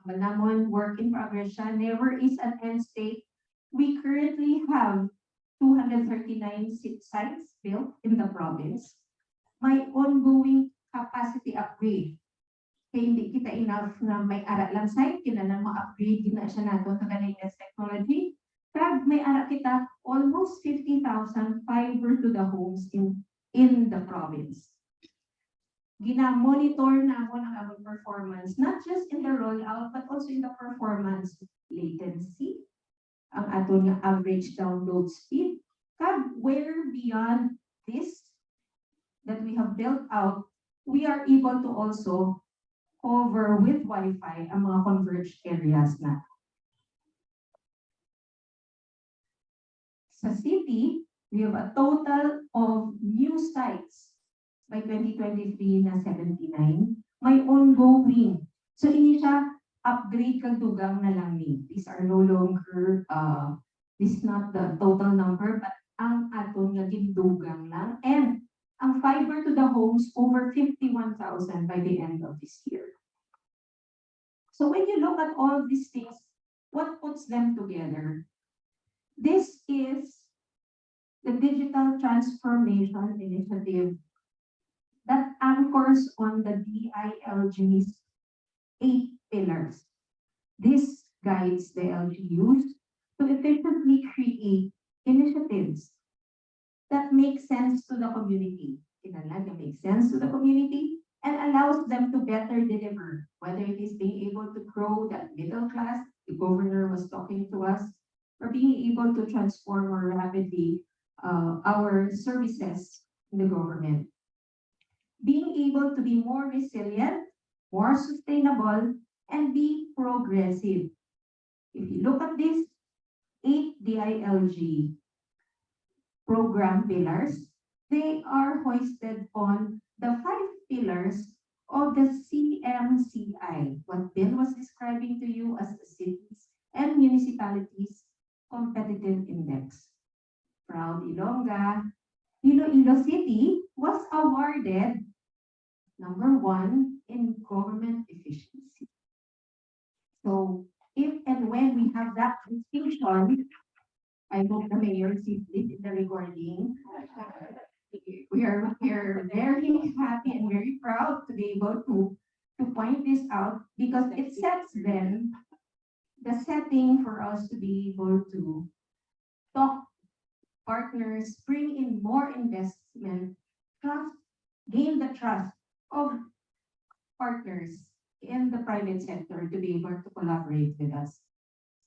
Speaker 6: malamon, work in progress siya, never is an end state. We currently have 239 sites built in the province. My ongoing capacity upgrade Kaya hindi kita enough na may ara lang site, kinahanglan ma-upgrade din na siya nato sa latest technology. Kag may ara kita almost 50,000 fiber to the homes in the province. Gina-monitor na mo ang among performance, not just in the rollout, but also in the performance latency, ang ato nga average download speed, kag where beyond this that we have built out, we are able to also cover with Wi-Fi ang mga converged areas na. Sa city, we have a total of new sites by 2023 na 79. May ongoing. So ini siya upgrade kag dugang na lang ni. These are no longer, this is not the total number, but ang aton nga gindugang lang. And ang fiber to the homes over 51,000 by the end of this year. So when you look at all these things, what puts them together? This is the digital transformation initiative that anchors on the DILG's 8 pillars. This guides the LGUs to efficiently create initiatives that make sense to the community. Kinahanglan na make sense to the community and allows them to better deliver, whether it is being able to grow that middle class, the governor was talking to us, or being able to transform more rapidly our services in the government. Being able to be more resilient, more sustainable, and be progressive. If you look at this 8 DILG program pillars, they are hoisted on the 5 pillars of the CMCI, what Bill was describing to you as the cities and municipalities competitive index. Proud Ilongga, IloIlo City was awarded number 1 in government efficiency. So if and when we have that distinction, I hope the mayor sees this in the recording. We are very happy and very proud to be able to point this out because it sets then the setting for us to be able to talk partners, bring in more investment, trust, gain the trust of partners in the private sector to be able to collaborate with us.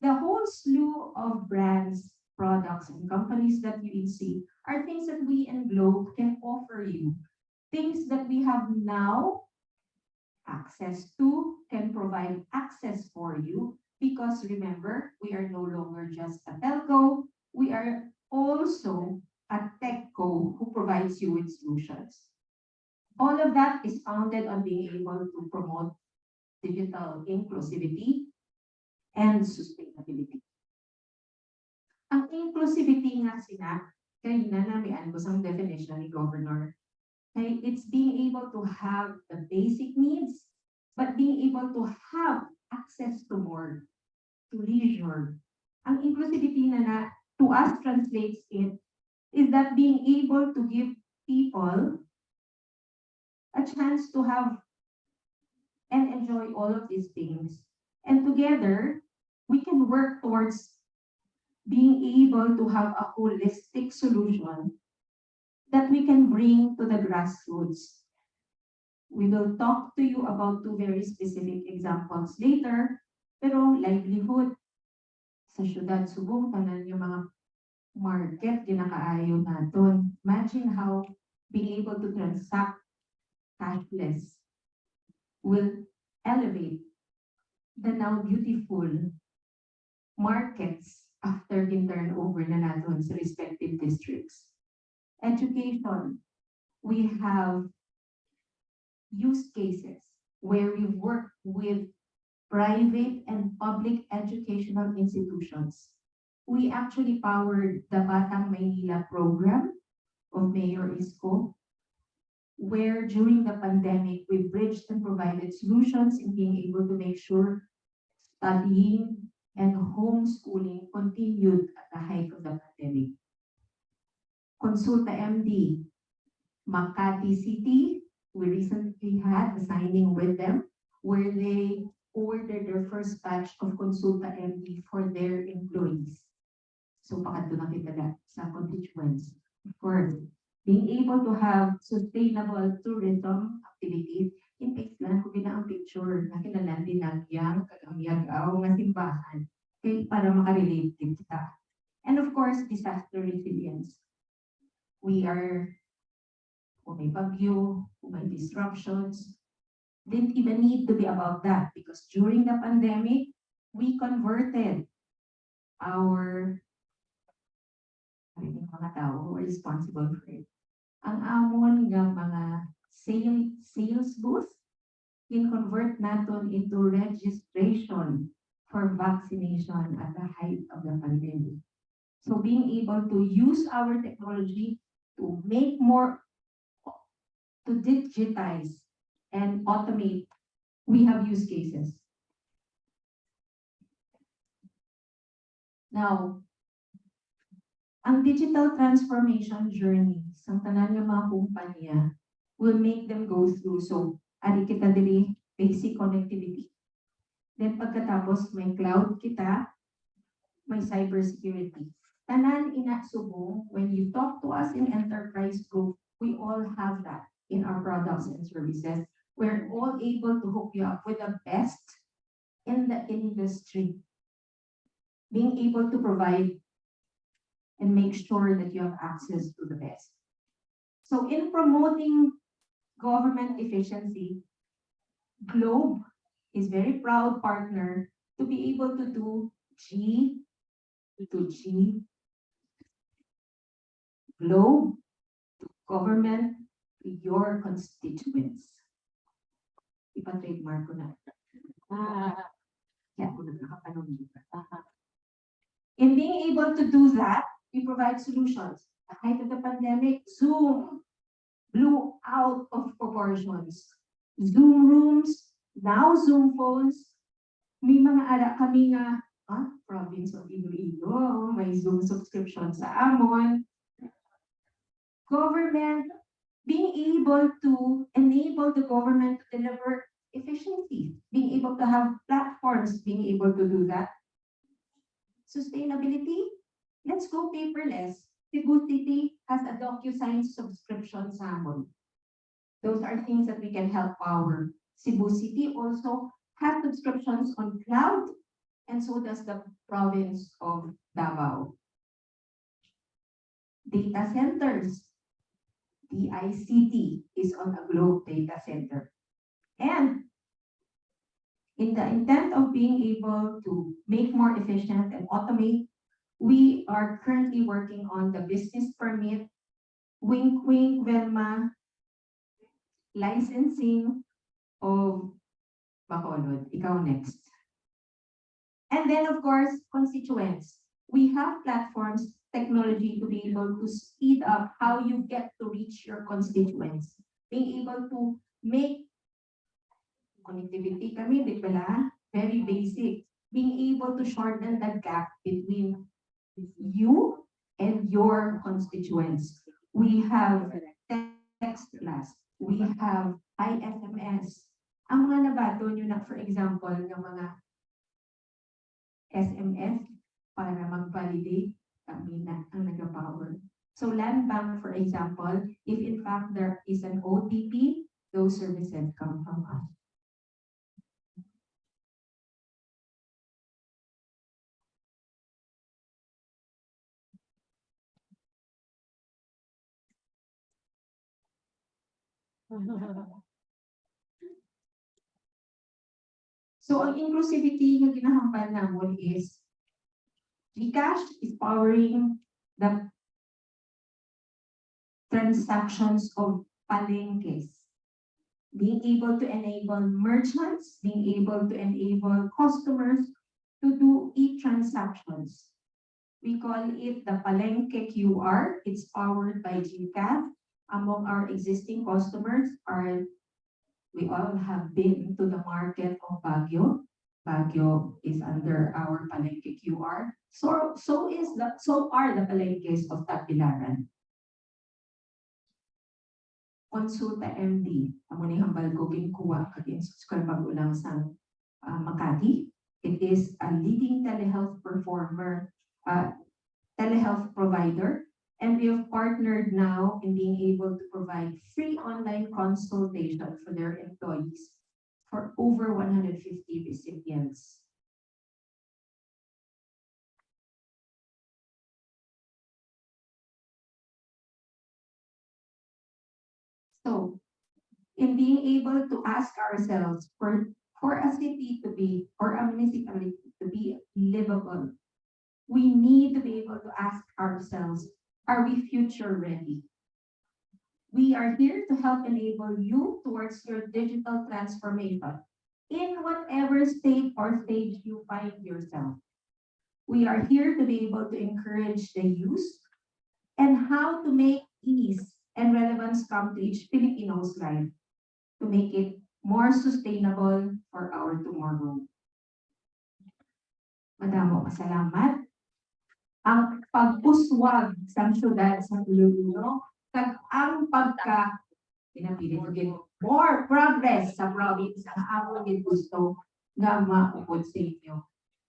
Speaker 6: The whole slew of brands, products, and companies that you see are things that we in Globe can offer you. Things that we have now access to, can provide access for you, because remember, we are no longer just a telco, we are also a techco who provides you with solutions. All of that is founded on being able to promote digital inclusivity and sustainability. Ang inclusivity nga kaya na namin ko sa definition ni Governor, okay, it's being able to have the basic needs, but being able to have access to more, to leisure. Ang inclusivity na to us translates it is that being able to give people a chance to have and enjoy all of these things. And together, we can work towards being able to have a holistic solution that we can bring to the grassroots. We will talk to you about 2 very specific examples later, pero livelihood sa syudad Subong, tanan yung mga market ginakaayo naton. Imagine how being able to transact cashless will elevate the now beautiful markets after the turnover na naton sa respective districts. Education, we have use cases where we work with private and public educational institutions. We actually powered the Batang Maynila program of Mayor Isko, where during the pandemic, we bridged and provided solutions in being able to make sure studying and homeschooling continued at the height of the pandemic. Consulta MD, Makati City, we recently had a signing with them where they order their first batch of Consulta MD for their employees. So pakadto na kita sa constituents. Of course, being able to have sustainable tourism activities, in lang ko ang picture na kinalan din nagyang kagamyagaw nga simbahan kay para makarelate din kita. And of course, disaster resilience. We are, kung may bagyo, kung may disruptions, didn't even need to be about that because during the pandemic, we converted our mga tao who are responsible for it. Ang amon nga mga sales booth, in-convert natin into registration for vaccination at the height of the pandemic. So being able to use our technology to make more, to digitize and automate, we have use cases. Now, ang digital transformation journey sa tanan ng mga kumpanya will make them go through. So, ari kita diri basic connectivity. Then pagkatapos may cloud kita, may cybersecurity. Tanan inasubong, when you talk to us in enterprise group, we all have that in our products and services. We're all able to hook you up with the best in the industry. Being able to provide and make sure that you have access to the best. So in promoting government efficiency, Globe is very proud partner to be able to do G to G, Globe to government to your constituents. Ipa-trademark ko na. Kaya ako nagkakapanong dito. In being able to do that, we provide solutions. At the height of the pandemic, Zoom blew out of proportions. Zoom rooms, now Zoom phones. May mga ala kami nga, province of IloIlo, may Zoom subscription sa amon. Government being able to enable the government to deliver efficiency, being able to have platforms, being able to do that. Sustainability, let's go paperless. Cebu City has a DocuSign subscription sa amon. Those are things that we can help power. Cebu City also has subscriptions on cloud, and so does the province of Davao. Data centers. The ICT is on a Globe data center. And in the intent of being able to make more efficient and automate, we are currently working on the business permit, wink wink Velma, licensing of Bacolod. Ikaw next. And then of course, constituents. We have platforms, technology to be able to speed up how you get to reach your constituents. Being able to make connectivity kami, di pala, very basic. Being able to shorten the gap between you and your constituents. We have text blast. We have ISMS. Ang mga nabato nyo na, for example, ng mga SMS para mag-validate kami na ang nag-power. So land bank, for example, if in fact there is an OTP, those services come from us. So ang inclusivity na ginahambal namin is GCash is powering the transactions of palengkes. Being able to enable merchants, being able to enable customers to do e-transactions. We call it the Palengke QR. It's powered by GCash. Among our existing customers we all have been to the market of Baguio. Baguio is under our Palengke QR. So are the Palengkes of Tagbilaran. Consulta MD, amo ni hambal ko ginkuha kagin sa Eskwela Magulang sa Makati. It is a leading telehealth telehealth provider, and we have partnered now in being able to provide free online consultation for their employees for over 150 recipients. So, in being able to ask ourselves for a city to be, or a municipality to be livable, we need to be able to ask ourselves, are we future ready? We are here to help enable you towards your digital transformation in whatever state or stage you find yourself. We are here to be able to encourage the use and how to make ease and relevance come to each Filipino's life to make it more sustainable for our tomorrow. Madamo pasalamat. Ang pag-uswag sa syudad sa IloIlo, kag ang pinapilit ko din more progress sa province ang ako din gusto nga maupod sa inyo.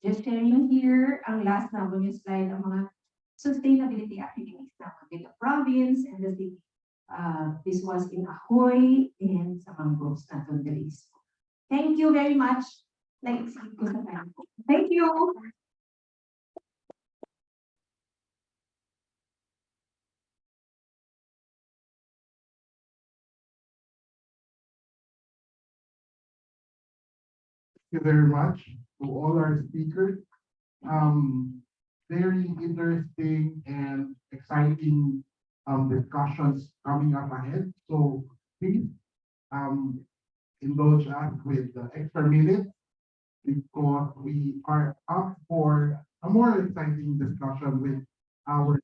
Speaker 6: Just sharing here, ang last na yung slide, ang mga sustainability activities na with the province and the city. This was in Ahoy and sa mangroves na Tondelis. Thank you very much. Ko sa time ko. Thank you.
Speaker 1: Thank you very much to all our speakers. Very interesting and exciting discussions coming up ahead. So please indulge us with the extra minute because we are up for a more exciting discussion with our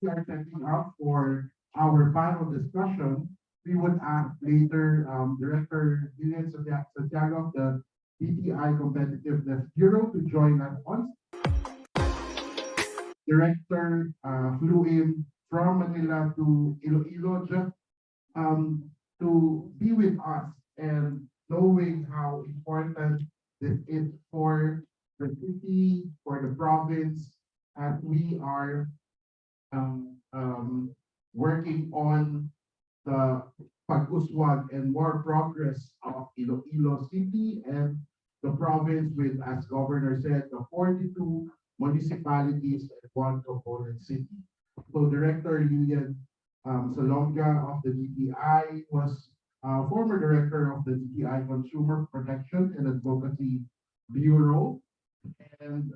Speaker 1: we are setting up for our final discussion. We would ask later Director Lilian Santiago of the DTI Competitiveness Bureau to join us on. Director flew in from Manila to IloIlo just to be with us and knowing how important this is for the city, for the province, as we are working on the pag-uswag and more progress of IloIlo City and the province with, as Governor said, the 42 municipalities and one component city. So Director Lilian Salonga of the DTI was former director of the DTI Consumer Protection and Advocacy Bureau. And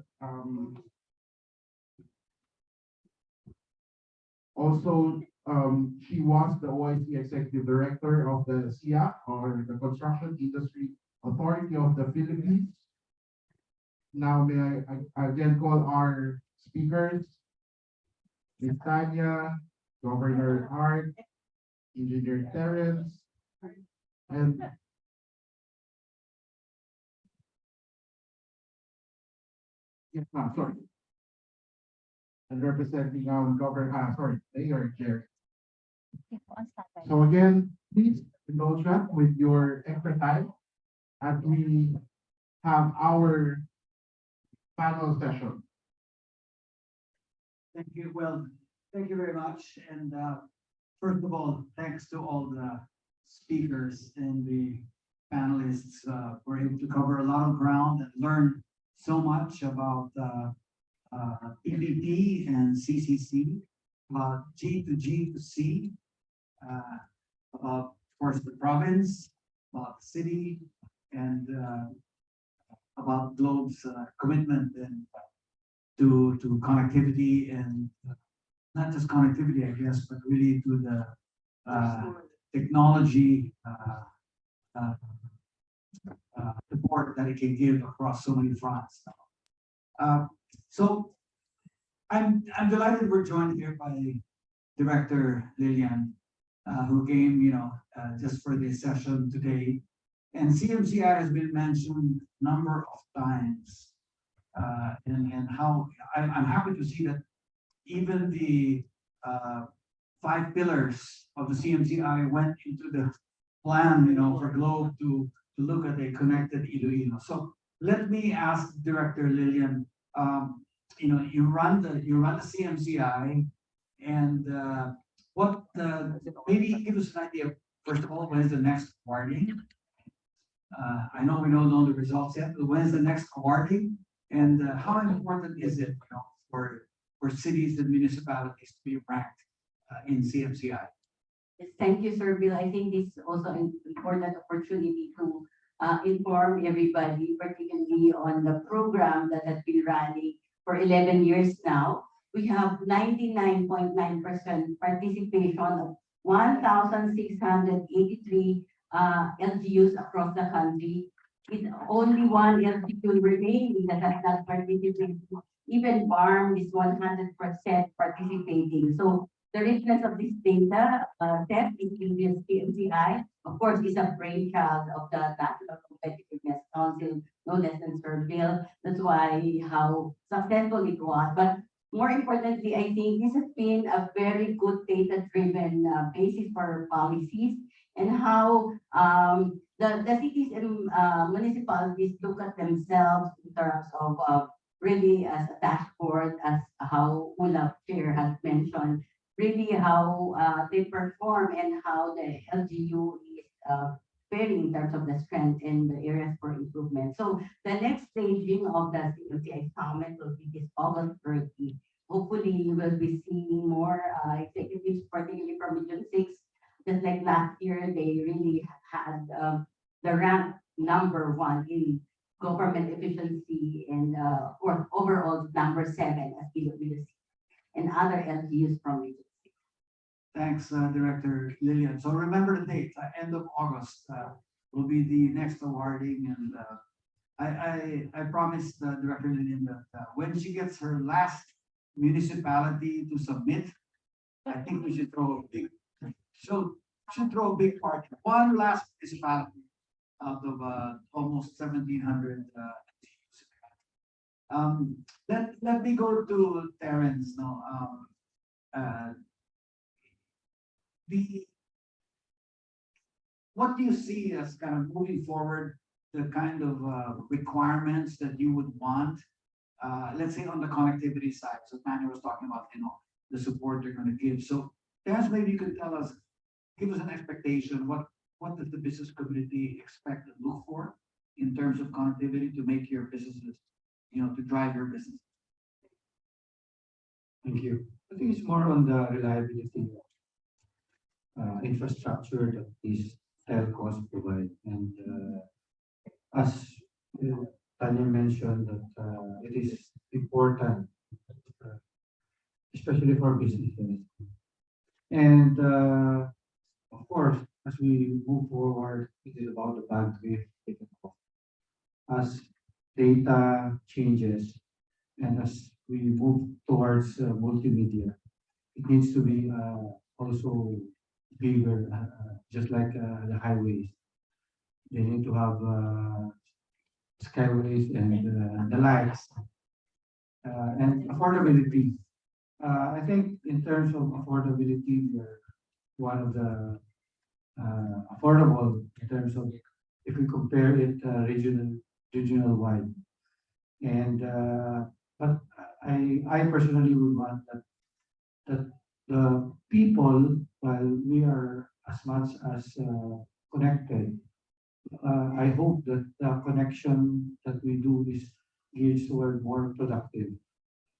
Speaker 1: also, she was the OIC Executive Director of the SIA, or the Construction Industry Authority of the Philippines. Now, may I again call our speakers, Ms. Tanya, Governor Hart, Engineer Terence, and yes, sorry. And representing Governor, Mayor Jerry. So again, please indulge us with your extra time as we have our panel session.
Speaker 4: Thank you. Well, thank you very much. And first of all, thanks to all the speakers and the panelists. We're able to cover a lot of ground and learn so much about EBP and CCC, about G to G to C, about, of course, the province, about the city, and about Globe's commitment and to connectivity, and not just connectivity, I guess, but really to the technology support that it can give across so many fronts. So I'm delighted we're joined here by Director Lilian, who came, just for this session today. And CMCI has been mentioned a number of times, and how I'm happy to see that even the 5 pillars of the CMCI went into the plan, for Globe to look at a connected IloIlo. So let me ask Director Lillian, you run the CMCI, and maybe give us an idea, first of all, when is the next awarding? I know we don't know the results yet, but when is the next awarding? And how important is it, for cities and municipalities to be ranked in CMCI?
Speaker 6: Yes, thank you, Sir Bill. I think this is also an important opportunity to inform everybody, particularly on the program that has been running for 11 years now. We have 99.9% participation of 1,683 LGUs across the country. It's only one LGU remaining that has not participated. Even BARM is 100% participating. So the richness of this data set in this PMCI, of course, is a brainchild of the National Competitiveness Council, no less than Sir Bill. That's why how successful it was. But more importantly, I think this has been a very good data-driven basis for policies, and how the cities and municipalities look at themselves in terms of really as a dashboard, as how Ula Chair has mentioned, really how they perform and how the LGU is faring in terms of the strength and the areas for improvement. So the next staging of the CMCI summit will be this August 30. Hopefully, you will be seeing more executives, particularly from Region 6. Just like last year, they really had the rank #1 in government efficiency, and or overall #7 as PwC, and other LGUs from Region 6.
Speaker 4: Thanks, Director Lillian. So remember the date, end of August will be the next awarding, and I promised Director Lillian that when she gets her last municipality to submit, I think we should throw a big, should throw a big party. One last municipality out of almost 1,700. Let me go to Terence now. What do you see as kind of moving forward, the kind of requirements that you would want, let's say on the connectivity side? So Manny was talking about, the support they're going to give. So Terence, maybe you could tell us, give us an expectation. What does the business community expect and look for in terms of connectivity to make your businesses, to drive your business?
Speaker 8: Thank you. I think it's more on the reliability infrastructure that these telcos provide. And as Tanya mentioned, that it is important, especially for businesses. And of course, as we move forward, it is about the bandwidth taken off. As data changes and as we move towards multimedia, it needs to be also bigger, just like the highways. They need to have skyways and the lights, and affordability. I think in terms of affordability, we're one of the affordable in terms of if we compare it regional wide. And but I personally would want that the people, while we are as much as connected, I hope that the connection that we do is geared toward more productive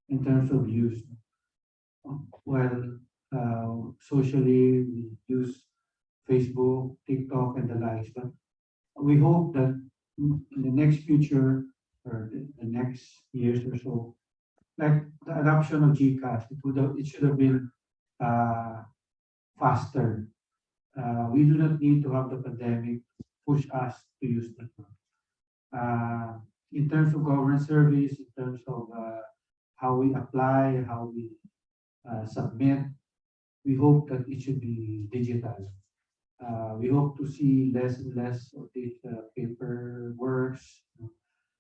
Speaker 8: in terms of use. Well, socially we use Facebook, TikTok, and the likes, but we hope that in the next future or the next years or so, like the adoption of GCash, it should have been faster. We do not need to have the pandemic push us to use that. In terms of government service, in terms of how we apply, how we submit, we hope that it should be digital. We hope to see less and less of these paper works,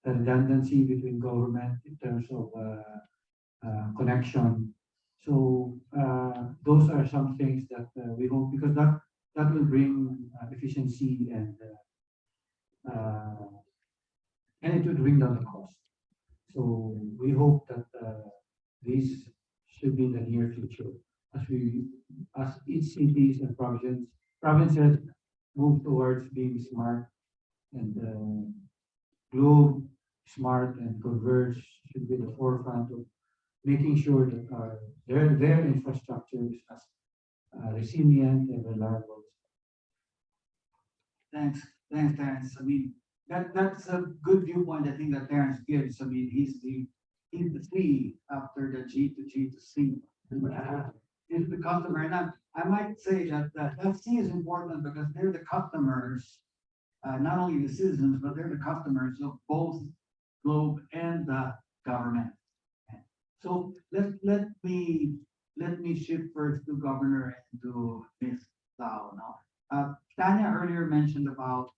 Speaker 8: the redundancy between government in terms of connection. So those are some things that we hope, because that will bring efficiency uh, and it will bring down the cost. So we hope that these should be in the near future as each cities and provinces move towards being smart and globe smart and converge should be the forefront of making sure that their infrastructure is as resilient and reliable.
Speaker 4: Thanks, thanks, Terrence. I mean, that's a good viewpoint. I think that Terrence gives. I mean, he's the C after the G to G to C. He's the customer, and I might say that that C is important because they're the customers, not only the citizens, but they're the customers of both Globe and the government. So let me shift first to Governor and to Ms. Lau now. Tanya earlier mentioned about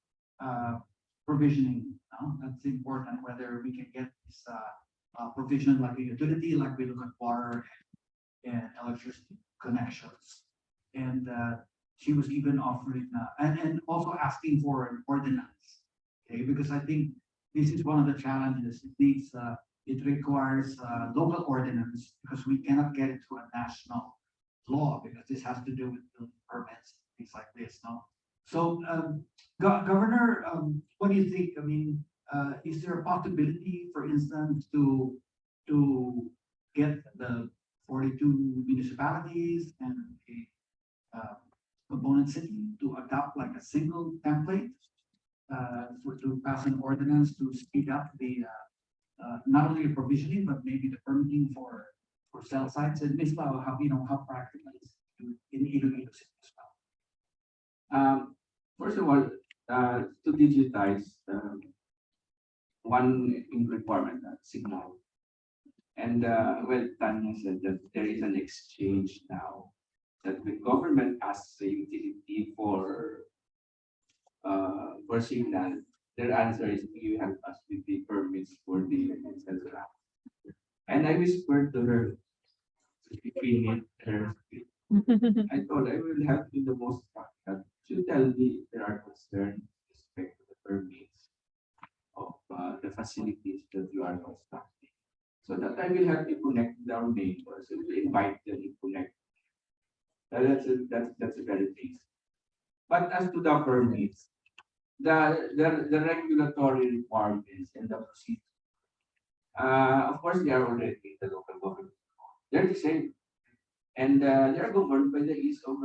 Speaker 4: provisioning. That's important, whether we can get this provision like a utility, like we look at water and electricity connections. And she was even offering and also asking for an ordinance. Okay, because I think this is one of the challenges. It requires local ordinance because we cannot get it to a national law because this has to do with building permits, things like this. No, so Governor, what do you think? I mean, is there a possibility, for instance, to get the 42 municipalities and a component city to adopt like a single template to pass an ordinance to speed up the not only the provisioning but maybe the permitting for cell sites? And Ms. Lau, how practical is it in IloIlo City as well?
Speaker 7: First of all, to digitize one requirement, signal. And well, Tanya said that there is an exchange now that the government asks the utility for signal. Their answer is you help us with the permits for the etc. And I whispered to her, between her, I told I will help you the most practical. She tell me if there are concerns with respect to the permits of the facilities that you are constructing. So that I will help you connect with our neighbors and invite them to connect. That's a very basic. But as to the permits, the regulatory requirements and the procedure, of course, they are already in the local government. They're the same. And they are governed by the ease of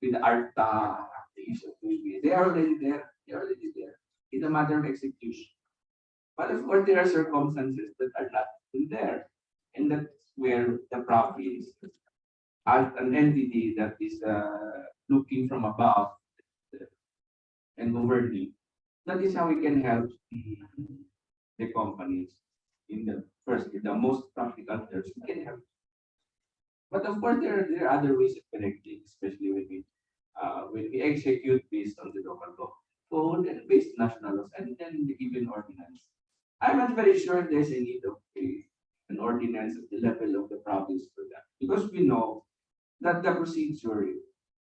Speaker 7: with the ARTA, the ease of doing it. They are already there. They are already there. It's a matter of execution. But of course, there are circumstances that are not in there. And that's where the province, as an entity that is looking from above and governing, that is how we can help the companies in the most practical terms. We can help. But of course, there are other ways of connecting, especially when we execute based on the local law code and based national laws, and then even ordinance. I'm not very sure there's a need of an ordinance at the level of the province for that, because we know that the procedure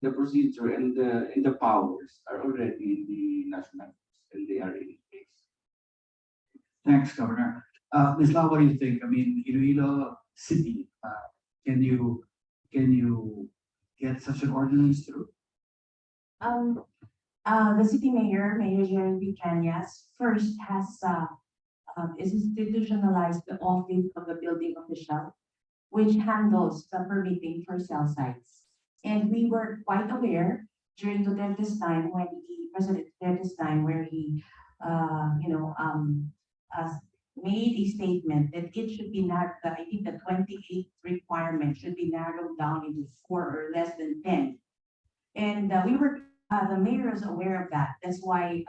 Speaker 7: and the powers are already in the national laws and they are in place.
Speaker 4: Thanks, Governor. Ms. Lau, what do you think? I mean, IloIlo City, can you get such an ordinance through?
Speaker 6: The city mayor, Mayor Jeremy Cañas, first has is institutionalized the office of the building official, which handles the permitting for cell sites. And we were quite aware during Duterte's time when President Duterte's time, where he, made a statement that it should be narrowed. I think the 28 requirement should be narrowed down into 4 or less than 10. And the mayor is aware of that. That's why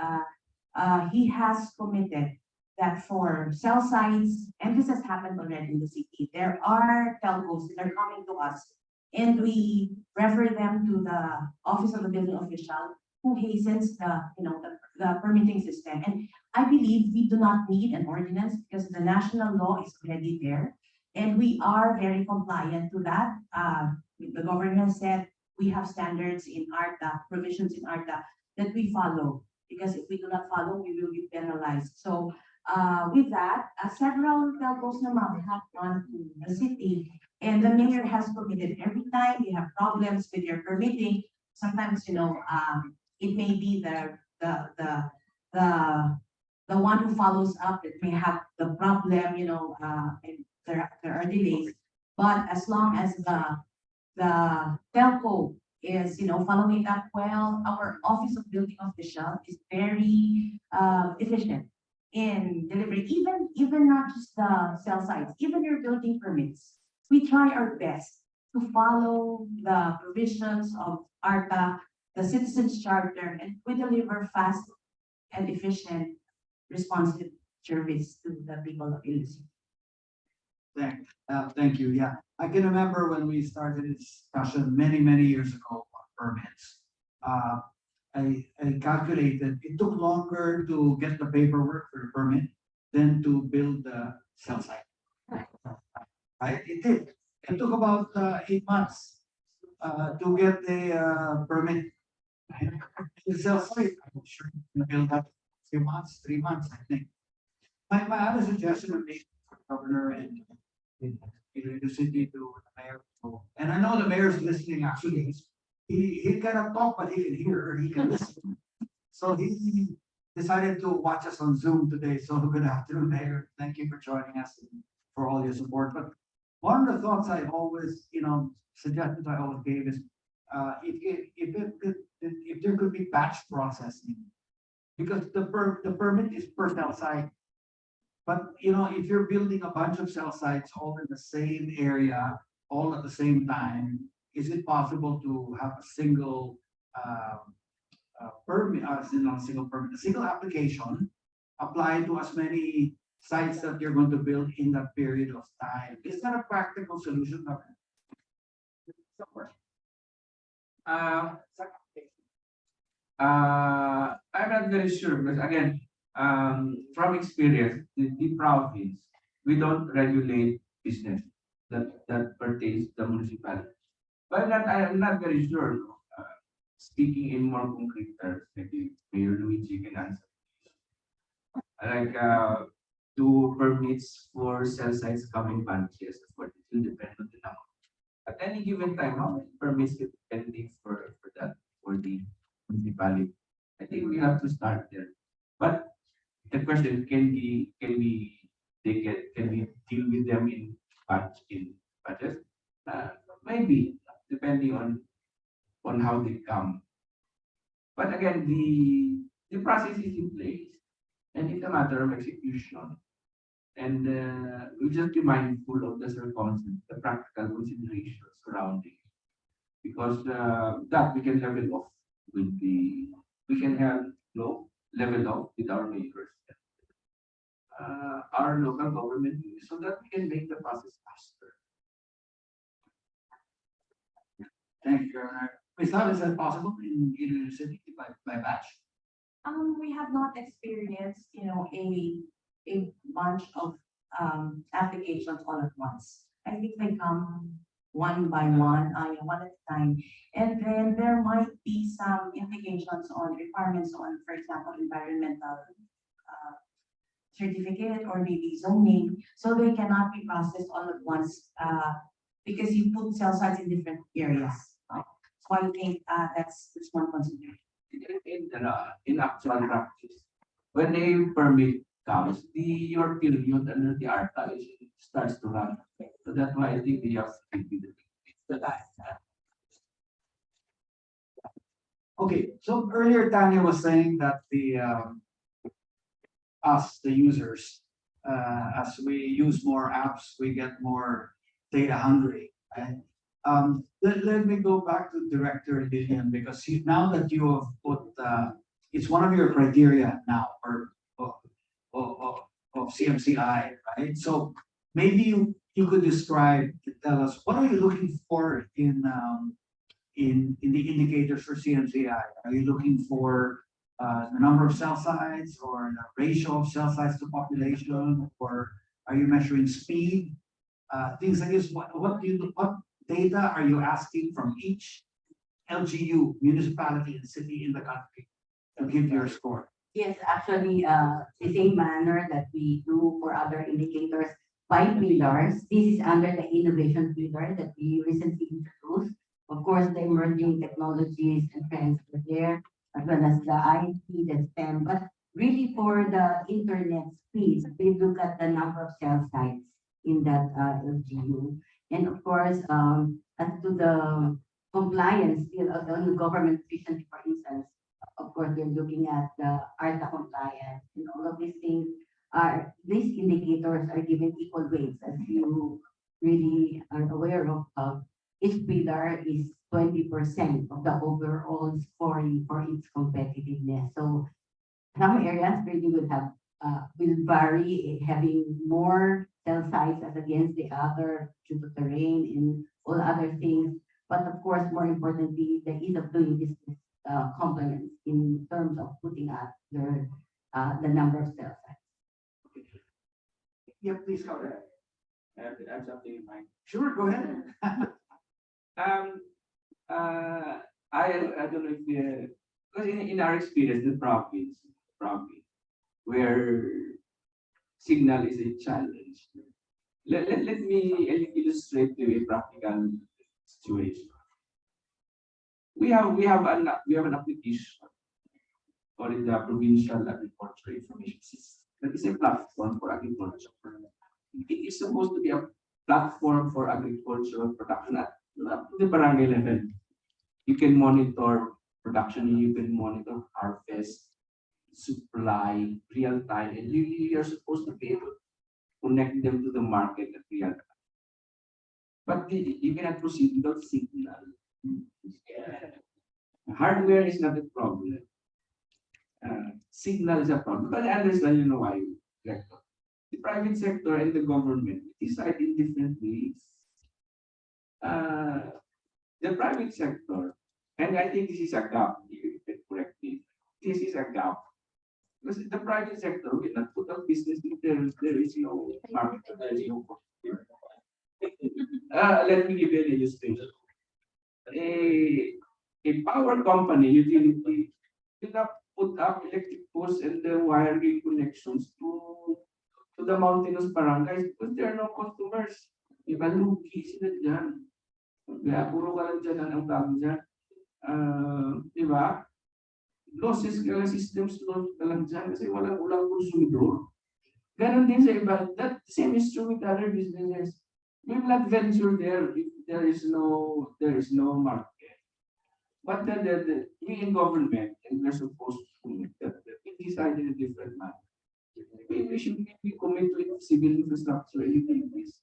Speaker 6: he has committed that for cell sites, and this has happened already in the city, there are telcos that are coming to us and we refer them to the office of the building official who hastens the permitting system. And I believe we do not need an ordinance because the national law is already there and we are very compliant to that. the governor has said, we have standards in ARTA, provisions in ARTA that we follow. Because if we do not follow, we will be penalized. So with that, several telcos naman have gone to the city, and the mayor has committed every time you have problems with your permitting. Sometimes, it may be the the one who follows up that may have the problem, and there are delays. But as long as the telco is, following up well, our Office of Building Official is very efficient in delivering, even not just the cell sites, even your building permits. We try our best to follow the provisions of ARTA, the Citizens Charter, and we deliver fast and efficient, responsive service to the people of Ilocos.
Speaker 4: Thank you. Yeah, I can remember when we started this discussion many years ago on permits. I calculated it took longer to get the paperwork for the permit than to build the cell site. Right? It did. It took about 8 months to get the permit. The cell site, I'm sure you can build that a few months, 3 months, I think. My other suggestion would be for the governor and the city to the mayor. And I know the mayor's listening actually. He cannot talk, but he can hear, he can listen. So he decided to watch us on Zoom today. So good afternoon, Mayor. Thank you for joining us and for all your support. But one of the thoughts I always, suggestions I always gave is if there could be batch processing, because the permit is per cell site. But if you're building a bunch of cell sites all in the same area, all at the same time, is it possible to have a single permit, a single application apply to as many sites that you're going to build in that period of time? Is that a practical solution?
Speaker 7: I'm not very sure, because again, from experience, the province, we don't regulate business that pertains to the municipality. But I am not very sure. Speaking in more concrete terms, maybe Mayor Luigi can answer. Like do permits for cell sites coming bunches, of course, it will depend on the number. At any given time, how many permits is pending for the municipality? I think we have to start there. But the question, can we deal with them in budget? Maybe, depending on how they come. But again, the process is in place, and it's a matter of execution. And we just be mindful of the circumstances, the practical considerations surrounding it. Because that we can level off we can have level off with our neighbors, our local government, so that we can make the process faster.
Speaker 4: Thank you, Governor. Is that possible in the city by batch?
Speaker 6: We have not experienced, a bunch of applications all at once. I think they come one by one, one at a time. And then there might be some implications on requirements on, for example, environmental certificate or maybe zoning. So they cannot be processed all at once because you put cell sites in different areas. So I think that's one consideration.
Speaker 7: In actual practice, when a permit comes, your period under the ARTA starts to run. So that's why I think we have to be the time.
Speaker 4: Okay, so earlier Tanya was saying that us, the users, as we use more apps, we get more data hungry. Right? Let me go back to Director Lillian, because now that you have put, it's one of your criteria now of CMCI, right? So maybe you could tell us, what are you looking for in the indicators for CMCI? Are you looking for the number of cell sites or the ratio of cell sites to population, or are you measuring speed? Things like this. What data are you asking from each LGU, municipality and city in the country to give your score?
Speaker 6: Yes, actually, the same manner that we do for other indicators by pillars. This is under the innovation pillar that we recently introduced. Of course, the emerging technologies and trends are there, as well as the IT, the STEM, but really for the internet speed, we look at the number of cell sites in that LGU. And of course, as to the compliance still on government efficiency, for instance, of course, we're looking at the ARTA compliance and all of these things are, these indicators are given equal weights as you really are aware of. Each pillar is 20% of the overall scoring for its competitiveness. So some areas really will vary, having more cell sites as against the other due to terrain and all other things. But of course, more importantly, the ease of doing business complements in terms of putting out the number of cell sites.
Speaker 4: Yeah, please go ahead.
Speaker 7: I have something in mind.
Speaker 4: Sure, go ahead.
Speaker 7: Um, I don't know if because in our experience, the province, where signal is a challenge. Let me illustrate to you a practical situation. We have an application called the Provincial Agriculture Information System. That is a platform for agriculture. It is supposed to be a platform for agricultural production at the barangay level. You can monitor production, you can monitor harvest, supply, real time, and you are supposed to be able to connect them to the market at real time. But you cannot proceed without signal. Hardware is not a problem. Signal is a problem. But I understand, you know why. The private sector and the government decide in different ways. The private sector, and I think this is a gap, you can correct me. This is a gap. Because the private sector will not put up business if there is no market, there is no competition. Let me give you an illustration. A power company, utility, will not put up electric posts and the wiring connections to the mountainous barangays because there are no customers. Iba lugi sila dyan. Kaya puro ka lang dyan ang tawag dyan. Diba? Losses ka lang, systems loss ka lang dyan kasi walang konsumidor. Ganon din sa iba. That same is true with other businesses. We will not venture there if there is no market. But we in government, and we're supposed to decide in a different manner. We should be committed to civil infrastructure and utilities.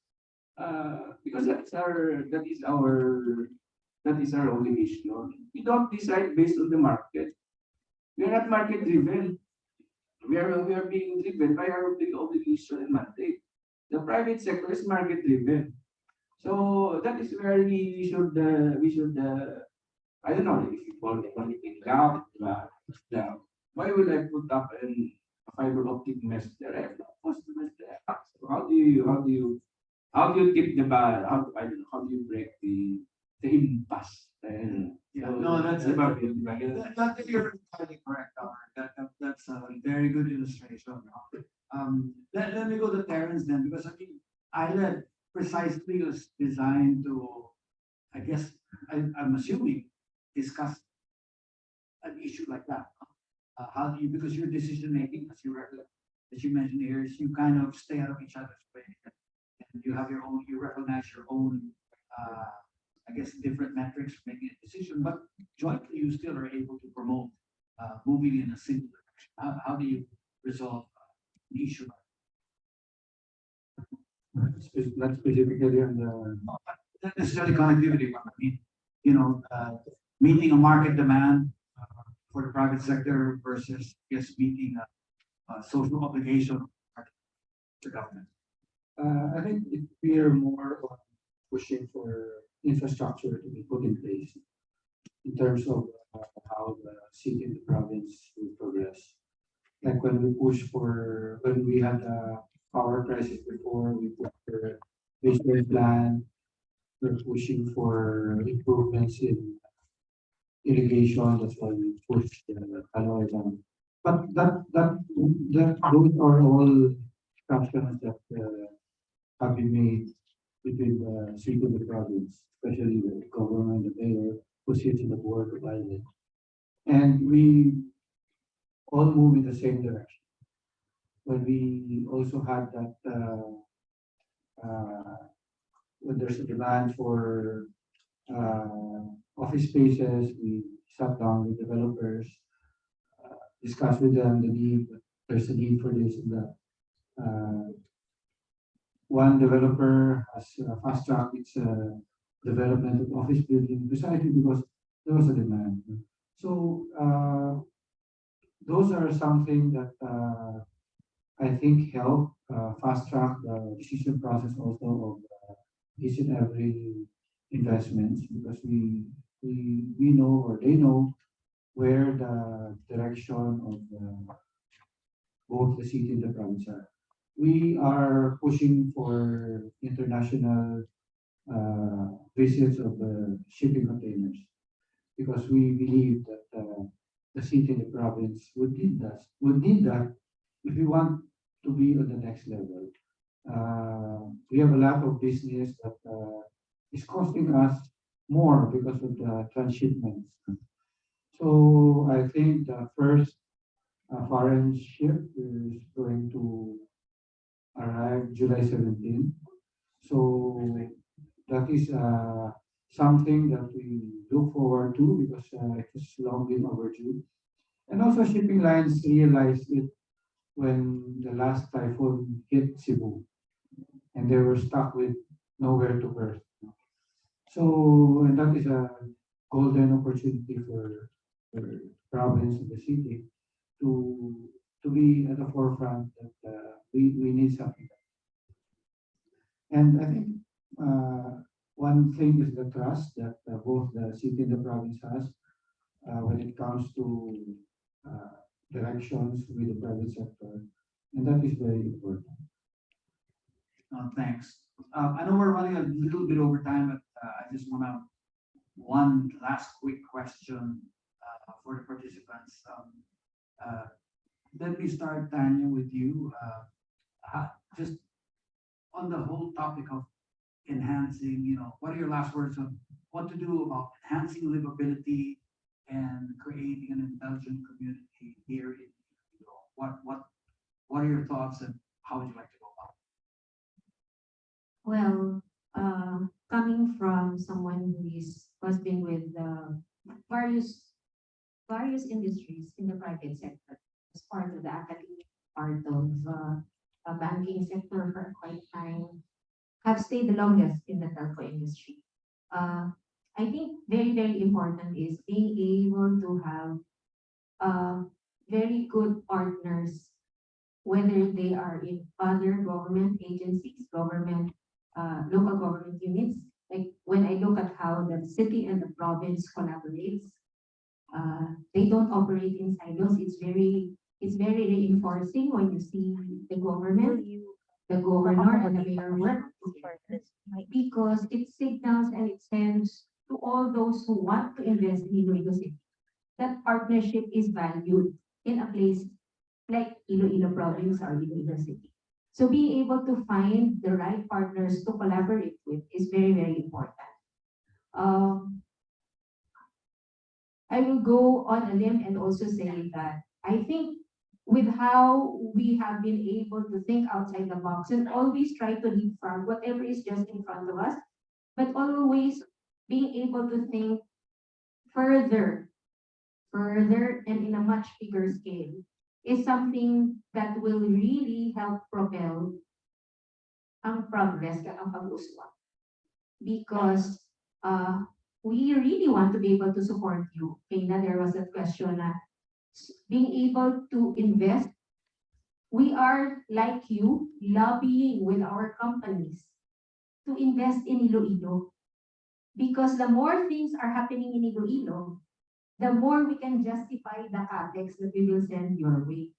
Speaker 7: Because that is our obligation. We don't decide based on the market. We are not market driven. We are being driven by our big obligation and mandate. The private sector is market driven. So that is where we should I don't know if you call it anything gap. Why would I put up a fiber optic mesh there? I have no customers there. So how do you keep the bar? How do you break the impasse?
Speaker 4: Yeah, no, that's about it. That you're entirely correct, that's a very good illustration. Let me go to Terrence then, because I mean, ILED precisely was designed to, I guess, I'm assuming, discuss an issue like that. How do you, because your decision making, as you mentioned here, is you kind of stay out of each other's way, and you have your own, you recognize your own, I guess, different metrics for making a decision, but jointly you still are able to promote moving in a single direction. How do you resolve an issue?
Speaker 8: Not specifically on the.
Speaker 4: Not necessarily connectivity, but I mean, meeting a market demand for the private sector versus just meeting a social obligation of the government.
Speaker 8: I think we are more on pushing for infrastructure to be put in place in terms of how the city and the province will progress. Like when we had a power crisis before, we put the baseline plan, we're pushing for improvements in irrigation, that's why we push the allocation. But those are all discussions that have been made between the city and the province, especially the government, the mayor, who sits in the board of island. And we all move in the same direction. When we also had that, when there's a demand for office spaces, we sat down with developers, discussed with them the need, there's a need for this and that. One developer has fast tracked its development of office building precisely because there was a demand. So those are something that I think help fast track the decision process also of each and every investments because we know or they know where the direction of both the city and the province are. We are pushing for international visits of the shipping containers because we believe that the city and the province would need that if we want to be on the next level. We have a lot of business that is costing us more because of the transshipments. So I think the first foreign ship is going to arrive July 17. So that is something that we look forward to because it has long been overdue. And also shipping lines realized it when the last typhoon hit Cebu and they were stuck with nowhere to berth. So, and that is a golden opportunity for province and the city to be at the forefront that we need something. And I think one thing is the trust that both the city and the province has when it comes to directions with the private sector, and that is very important.
Speaker 4: Thanks. I know we're running a little bit over time, but I just want to one last quick question for the participants. Let me start, Tanya, with you. Just on the whole topic of enhancing, what are your last words on what to do about enhancing livability and creating an intelligent community here in what are your thoughts and how would you like to go about it?
Speaker 6: Well, coming from someone who's been with various industries in the private sector, as part of the academic part of banking sector for quite time, have stayed the longest in the telco industry. I think very important is being able to have very good partners, whether they are in other government agencies, local government units. Like when I look at how the city and the province collaborates, they don't operate in silos. It's very reinforcing when you see the government, the governor and the mayor work together, because it signals and it sends to all those who want to invest in Iloilo City that partnership is valued in a place like Iloilo province or Iloilo City. So being able to find the right partners to collaborate with is very important. I will go on a limb and also say that I think with how we have been able to think outside the box and always try to leapfrog whatever is just in front of us, but always being able to think further and in a much bigger scale is something that will really help propel ang progress at ang pag-uswag. Because we really want to be able to support you. Kaya there was a question na being able to invest. We are like you, lobbying with our companies to invest in Iloilo. Because the more things are happening in Iloilo, the more we can justify the capex that we will send your way.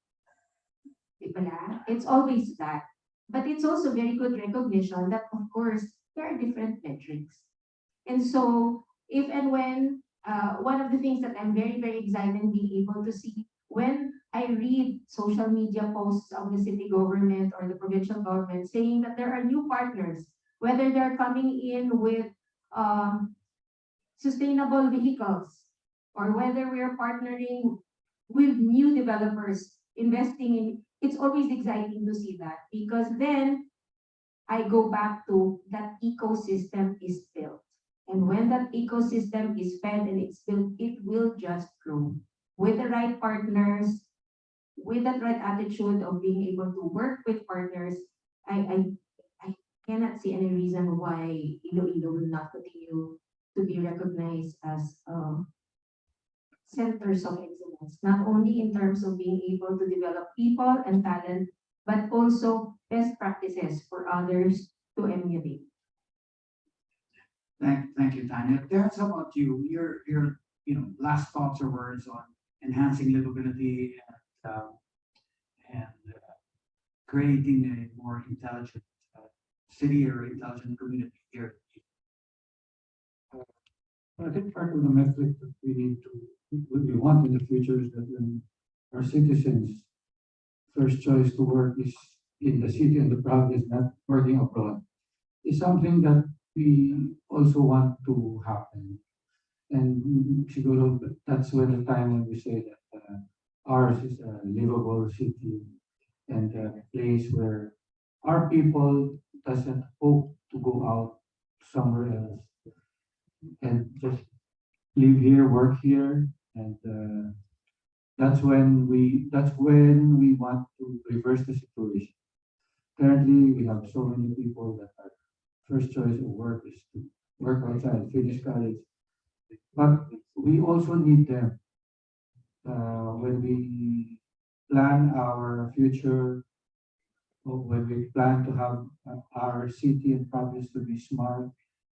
Speaker 6: Diba? It's always that. But it's also very good recognition that, of course, there are different metrics. And so if and when, one of the things that I'm very, very excited being able to see when I read social media posts of the city government or the provincial government saying that there are new partners, whether they're coming in with sustainable vehicles or whether we're partnering with new developers investing in, it's always exciting to see that because then I go back to that ecosystem is built. And when that ecosystem is fed and it's built, it will just grow with the right partners, with that right attitude of being able to work with partners. I cannot see any reason why Iloilo will not continue to be recognized as centers of excellence, not only in terms of being able to develop people and talent, but also best practices for others to emulate.
Speaker 4: Thank you, Tanya. Terrence, how about you? Your last thoughts or words on enhancing livability and creating a more intelligent city or intelligent community here.
Speaker 8: I think part of the metric that we need to, what we want in the future is that when our citizens' first choice to work is in the city and the province, not working abroad, is something that we also want to happen. And siguro that's when the time when we say that ours is a livable city and a place where our people doesn't hope to go out somewhere else and just live here, work here, and that's when we want to reverse the situation. Currently, we have so many people that are first choice of work is to work outside, finish college, but we also need them when we plan our future, or when we plan to have our city and province to be smart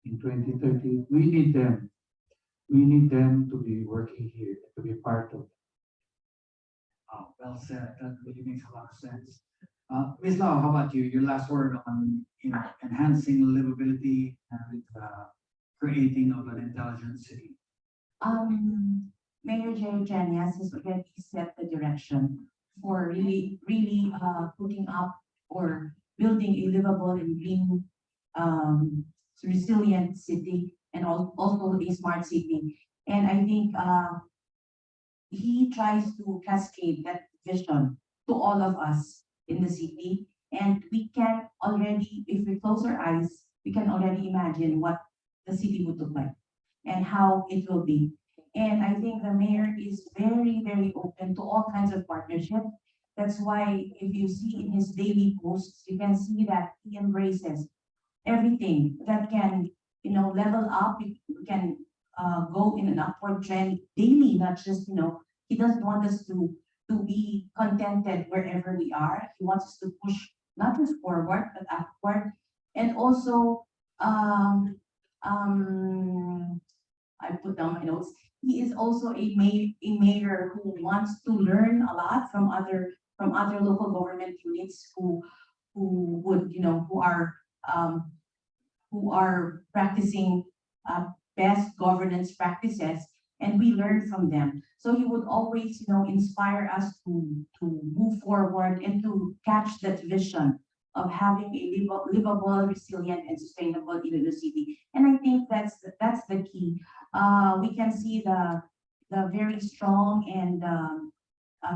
Speaker 8: in 2030. We need them. We need them to be working here, to be part of it.
Speaker 4: Well said. That really makes a lot of sense. Ms. Lau, how about you? Your last word on enhancing livability and creating of an intelligent city.
Speaker 6: Mayor Jerry Janias has already set the direction for really putting up or building a livable and green, resilient city and also a smart city. And I think he tries to cascade that vision to all of us in the city. And we can already, if we close our eyes, we can already imagine what the city would look like and how it will be. And I think the mayor is very, very open to all kinds of partnership. That's why if you see in his daily posts, you can see that he embraces everything that can, level up. We can go in an upward trend daily, not just, he doesn't want us to be contented wherever we are. He wants us to push not just forward, but upward. And also, I put down my notes. He is also a mayor who wants to learn a lot from other local government units who would who are practicing best governance practices, and we learn from them. So he would always inspire us to move forward and to catch that vision of having a livable, resilient, and sustainable Iloilo City. And I think that's the key. We can see the very strong and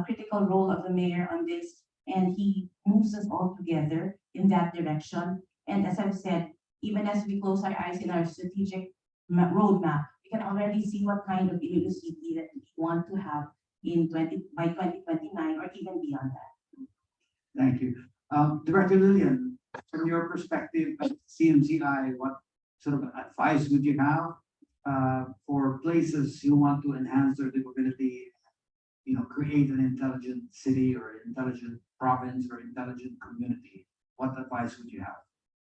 Speaker 6: critical role of the mayor on this, and he moves us all together in that direction. And as I've said, even as we close our eyes in our strategic roadmap, we can already see what kind of Iloilo City that we want to have by 2029 or even beyond that.
Speaker 4: Thank you. Director Lillian, from your perspective at CMCI, what sort of advice would you have for places who want to enhance their livability, create an intelligent city or intelligent province or intelligent community? What advice would you have?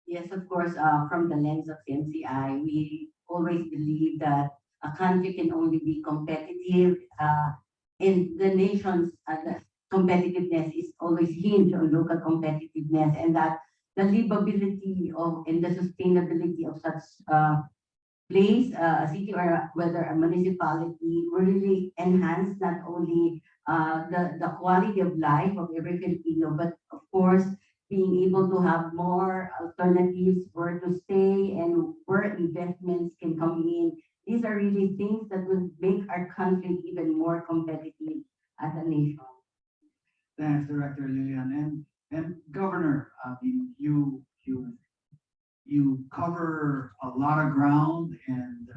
Speaker 9: Yes, of course, from the lens of CMCI, we always believe that a country can only be competitive in the nation's competitiveness is always hinged on local competitiveness, and that the livability of and the sustainability of such place, a city or whether a municipality will really enhance not only the quality of life of every Filipino, but of course, being able to have more alternatives where to stay and where investments can come in. These are really things that will make our country even more competitive as a nation.
Speaker 4: Thanks, Director Lilian. And Governor, I mean, you cover a lot of ground, and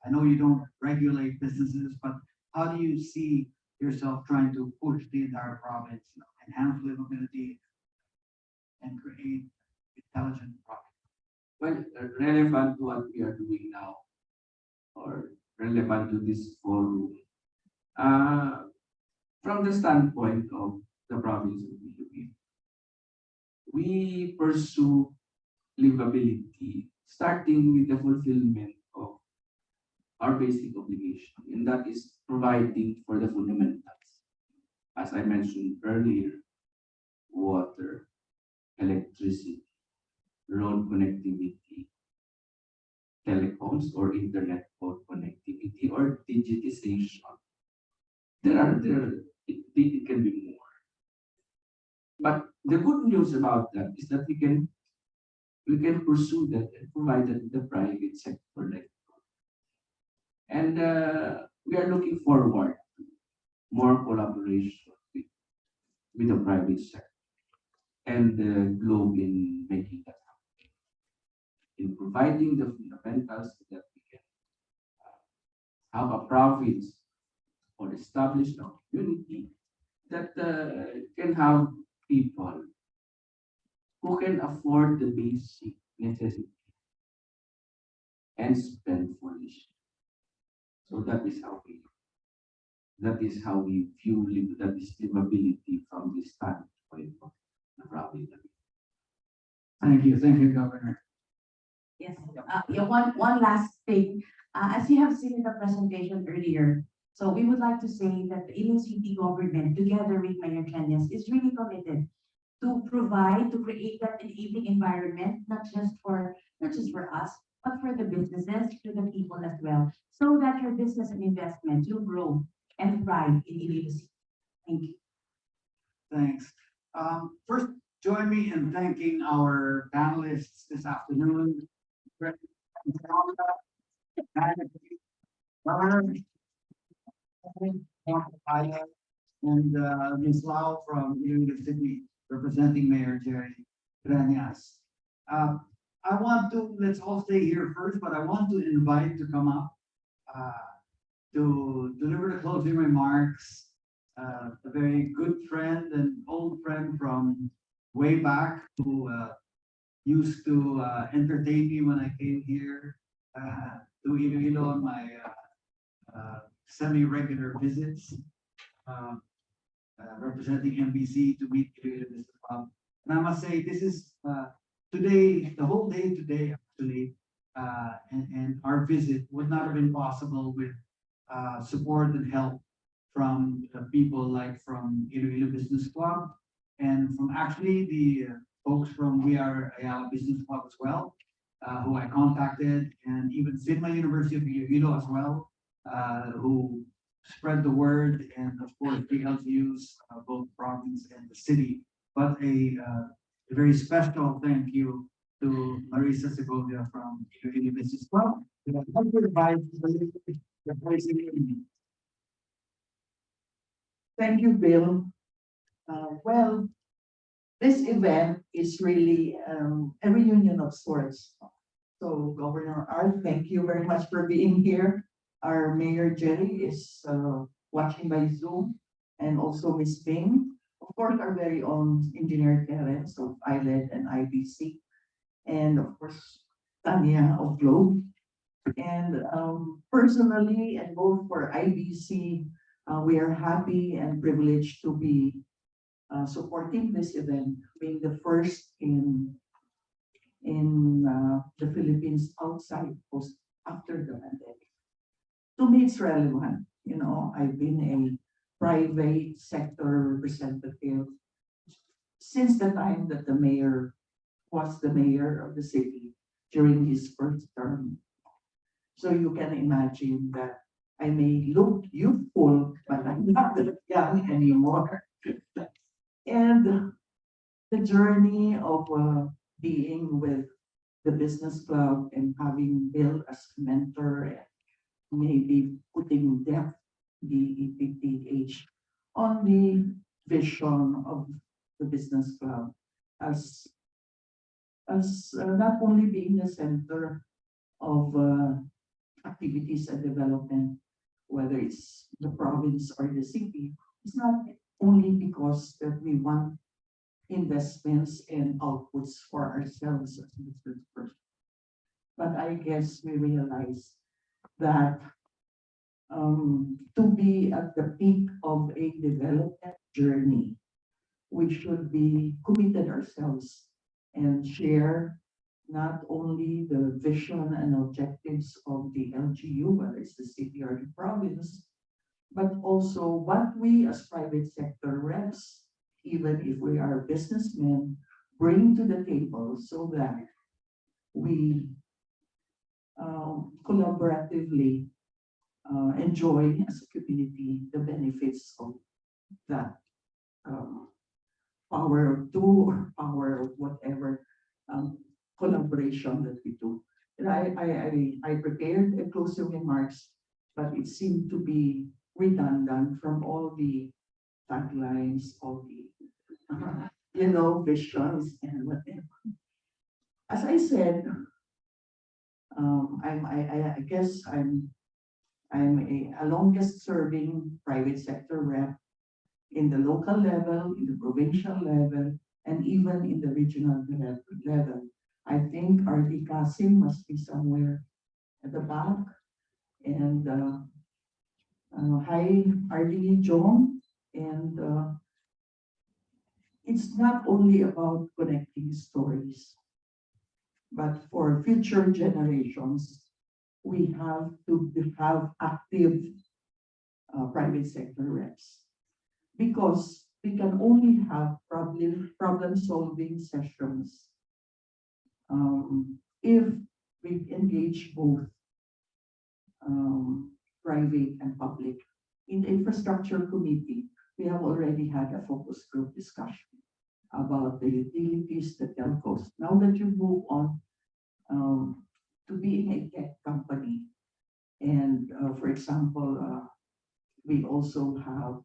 Speaker 4: I know you don't regulate businesses, but how do you see yourself trying to push the entire province, enhance livability and create intelligent products?
Speaker 7: Well, relevant to what we are doing now, or relevant to this forum, from the standpoint of the province of Philippines, we pursue livability, starting with the fulfillment of our basic obligation, and that is providing for the fundamentals. As I mentioned earlier, water, electricity, road connectivity, telecoms or internet connectivity or digitization. It can be more. But the good news about that is that we can pursue that and provide that to the private sector. And we are looking forward to more collaboration with the private sector and the globe in making that happen, in providing the fundamentals so that we can have a province or establish a community that can have people who can afford the basic necessities and spend foolishly. So that is how we view that is livability from the standpoint of the province.
Speaker 4: Thank you, Governor.
Speaker 6: Yes, yeah, one last thing. As you have seen in the presentation earlier, so we would like to say that the Ilo City government, together with Mayor Kanyas, is really committed to provide, to create that enabling environment, not just for us, but for the businesses, to the people as well, so that your business and investment will grow and thrive in Ilo City. Thank you.
Speaker 4: Thanks. First, join me in thanking our panelists this afternoon. And Ms. Lau from Iloilo City, representing Mayor Jerry Granias. I want to, let's all stay here first, but I want to invite to come up to deliver the closing remarks, a very good friend and old friend from way back who used to entertain me when I came here to Iloilo on my semi-regular visits, representing MBC to meet Iloilo Business Club. And I must say, this is today, the whole day today, actually, and our visit would not have been possible with support and help from people like from Iloilo Business Club and from actually the folks from We Are Ayala Business Club as well, who I contacted, and even Sigma University of Iloilo as well, who spread the word, and of course the LGUs, both province and the city. But a very special thank you to Marisa Segovia from Iloilo Business Club.
Speaker 10: Thank you, Bill. Well, this event is really a reunion of sorts. So Governor Art, thank you very much for being here. Our Mayor Jerry is watching by Zoom, and also Ms. Ping. Of course, our very own Engineer Terence of ILED and IBC, and of course, Tanya of Globe. And personally, and both for IBC, we are happy and privileged to be supporting this event, being the first in the Philippines outside post after the pandemic. To me, it's relevant. You know, I've been a private sector representative since the time that the mayor was the mayor of the city during his first term. So you can imagine that I may look youthful, but I'm not that young anymore. And the journey of being with the business club and having Bill as mentor, and maybe putting depth, DEPTH, on the vision of the business club as not only being the center of activities and development, whether it's the province or the city. It's not only because that we want investments and outputs for ourselves as business person, but I guess we realize that to be at the peak of a development journey, we should be committed ourselves and share not only the vision and objectives of the LGU, whether it's the city or the province, but also what we as private sector reps, even if we are businessmen, bring to the table so that we collaboratively enjoy as a community the benefits of that power of two or power of whatever collaboration that we do. And I prepared a closing remarks, but it seemed to be redundant from all the taglines, all the visions and whatever. As I said, I guess I'm a longest serving private sector rep in the local level, in the provincial level, and even in the regional level. I think RD Kasim must be somewhere at the back. And hi, RD Jong. And it's not only about connecting stories, but for future generations, we have to have active private sector reps, because we can only have problem solving sessions if we engage both private and public. In the infrastructure committee, we have already had a focus group discussion about the utilities, the telcos. Now that you move on to being a tech company, and for example, we also have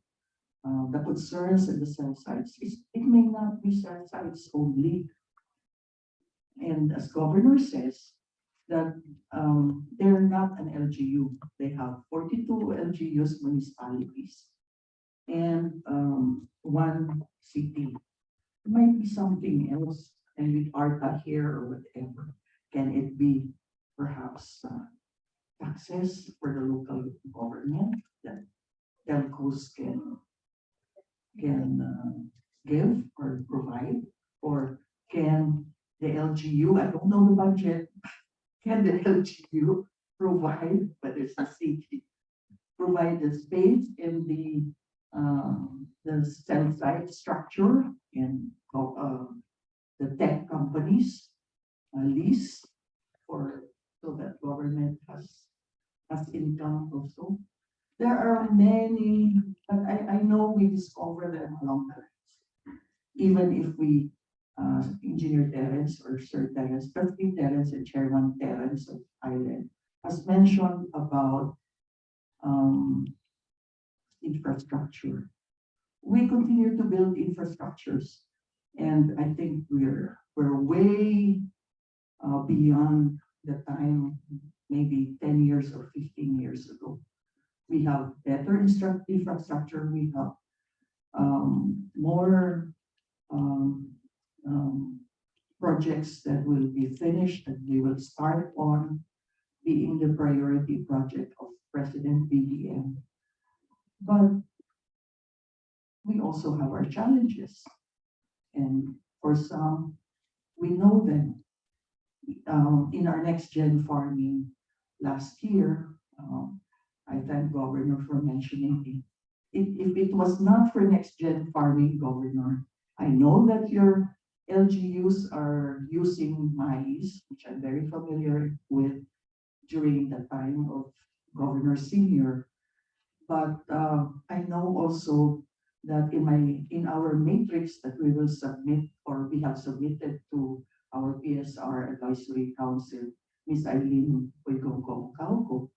Speaker 10: the concerns and the cell sites. It may not be cell sites only. And as governor says, that they're not an LGU. They have 42 LGUs, municipalities, and one city. It might be something else, and with ARTA here or whatever, can it be perhaps taxes for the local government that telcos can give or provide, or can the LGU, I don't know the budget, can the LGU provide, but it's a city, provide the space in the cell site structure and the tech companies lease, or so that government has income also. There are many, but I know we discover them along the lines. Even if we, Engineer Terence or Sir Terence, Trustee Terence and Chairman Terence of Island has mentioned about infrastructure. We continue to build infrastructures, and I think we're way beyond the time, maybe 10 years or 15 years ago. We have better infrastructure. We have more projects that will be finished, that they will start on being the priority project of President BBM. But we also have our challenges, and for some, we know them. In our next gen farming last year, I thank Governor for mentioning it. If it was not for next gen farming, Governor, I know that your LGUs are using maize, which I'm very familiar with, during the time of Governor Senior. But I know also that in our matrix that we will submit or we have submitted to our PSR Advisory Council, Ms. Eileen Oigongong,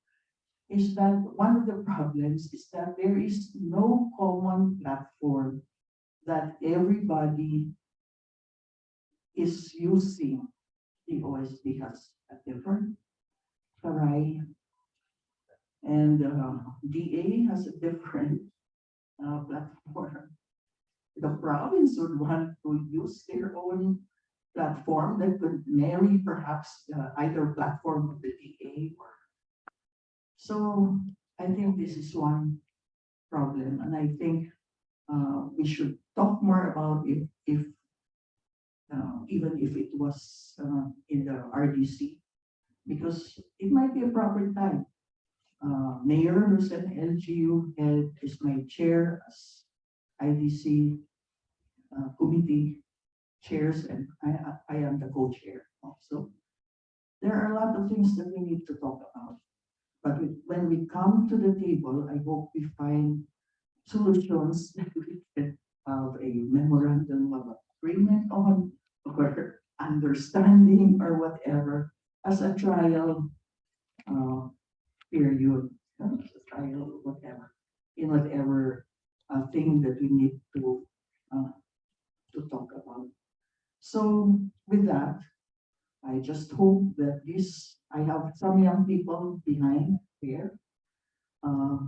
Speaker 10: is that one of the problems is that there is no common platform that everybody is using. The OSD has a different Karai, and DA has a different platform. The province would want to use their own platform that could marry perhaps either platform of the DA or. So I think this is one problem, and I think we should talk more about it if even if it was in the RDC, because it might be a proper time. Mayor who's an LGU head is my chair as IDC committee chairs, and I am the co-chair. So there are a lot of things that we need to talk about. But when we come to the table, I hope we find solutions that we can have a memorandum of agreement on, or understanding, or whatever, as a trial period, as a trial, whatever, in whatever thing that we need to talk about. So with that, I just hope that I have some young people behind here,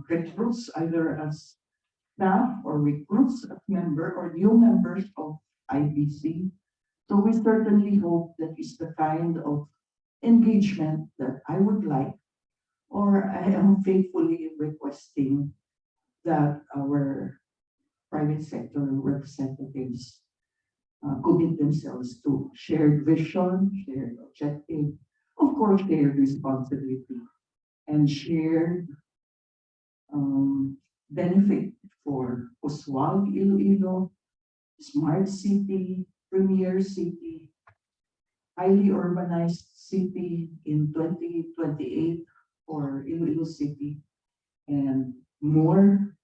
Speaker 10: recruits either as staff or recruits as member or new members of IBC. So we certainly hope that is the kind of engagement that I would like, or I am faithfully requesting that our private sector representatives commit themselves to shared vision, shared objective, of course, shared responsibility, and shared benefit for Oswald Iloilo, smart city, premier city, highly urbanized city in 2028 for Iloilo City, and more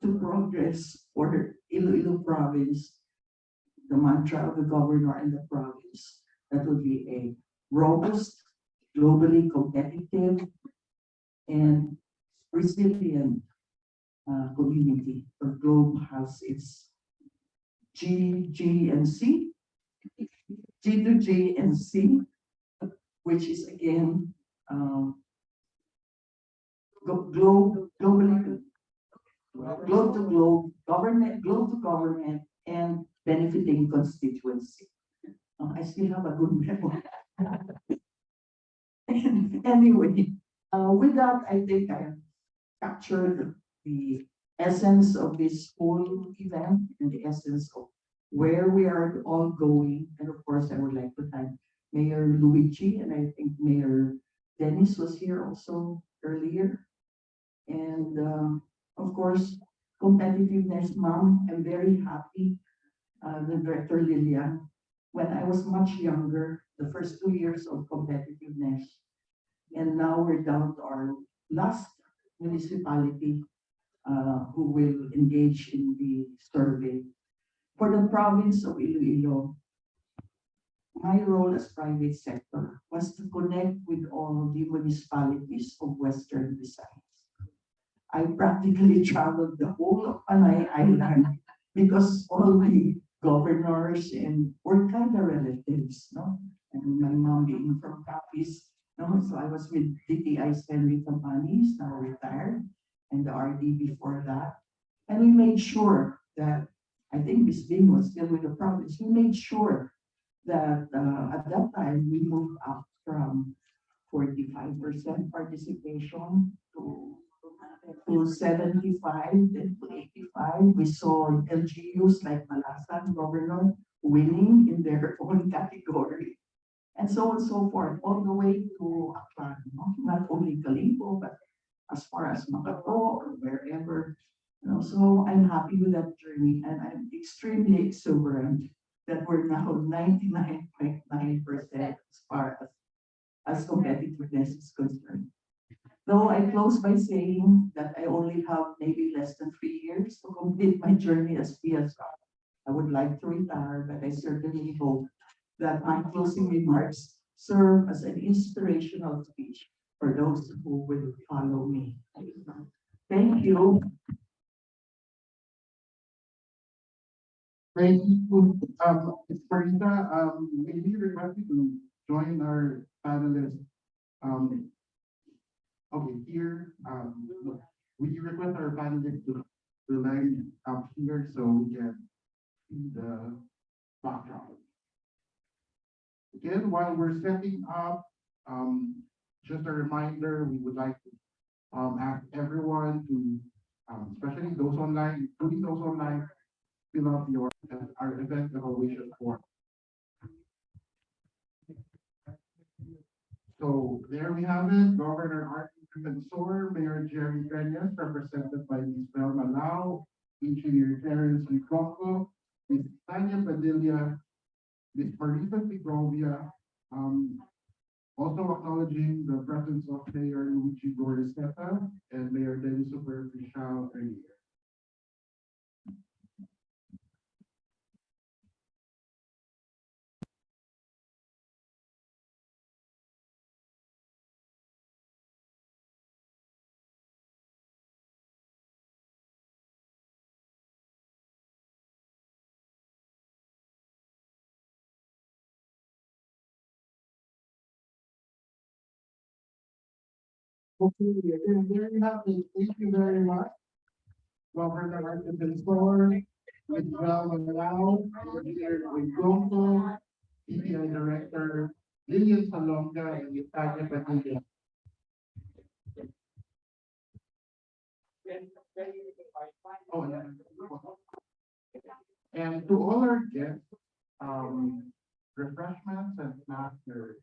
Speaker 10: to progress for Iloilo province. The mantra of the governor and the province, that would be a robust, globally competitive, and resilient community. The globe has its G and C, G to G and C, which is again globally, globe to globe, globe to government, and benefiting constituency. I still have a good memory. Anyway, with that, I think I have captured the essence of this whole event and the essence of where we are all going. And of course, I would like to thank Mayor Luigi, and I think Mayor Dennis was here also earlier. And of course, competitiveness, Mom, I'm very happy. The Director Lilian, when I was much younger, the first 2 years of competitiveness, and now we're down to our last municipality who will engage in the survey. For the province of Iloilo, my role as private sector was to connect with all the municipalities of Western Visayas. I practically traveled the whole of Panay Island because all the governors and were kind of relatives, no? And my mom being from Capiz, no? So I was with DTI's Henry Campanis, now retired, and the RD before that. And we made sure that, I think Miss Bing was still with the province, we made sure that at that time we moved up from 45% participation to 75 and to 85. We saw LGUs like Malasan, Governor, winning in their own category, and so on and so forth, all the way to Aklan, no? Not only Kalimpo, but as far as Makato or wherever. So I'm happy with that journey, and I'm extremely exuberant that we're now 99.9% as far as as competitiveness is concerned. Though I close by saying that I only have maybe less than 3 years to complete my journey as PSR. I would like to retire, but I certainly hope that my closing remarks serve as an inspirational speech for those who will follow me. Thank you.
Speaker 1: Thank you, Ms. Marita. May we request you to join our panelists, okay, here, we request our panelists to line up here so we can see the background. Again, while we're setting up, just a reminder, we would like to ask everyone to, especially those online, including those online, fill out our event evaluation form. So there we have it, Governor Arthur Defensor, Mayor Jerry Peñas, represented by Ms. Velma Lau, Engineer Terrence Licronco, Ms. Tanya Padilla, Ms. Marisa Segovia, also acknowledging the presence of Mayor Luigi Goriseta and Mayor Dennis Superficial earlier. Okay, again, there you have it. Thank you very much. Governor Arthur Defensor, Ms. Velma Lau, Engineer Licronco, EPI Director Lillian Salonga, and Ms. Tanya Padilla. Oh, yeah. And to all our guests, refreshments and snacks are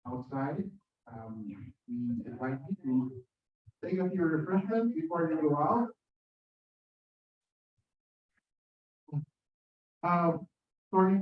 Speaker 1: outside. We invite you to take a few refreshments before you go out. Sorry,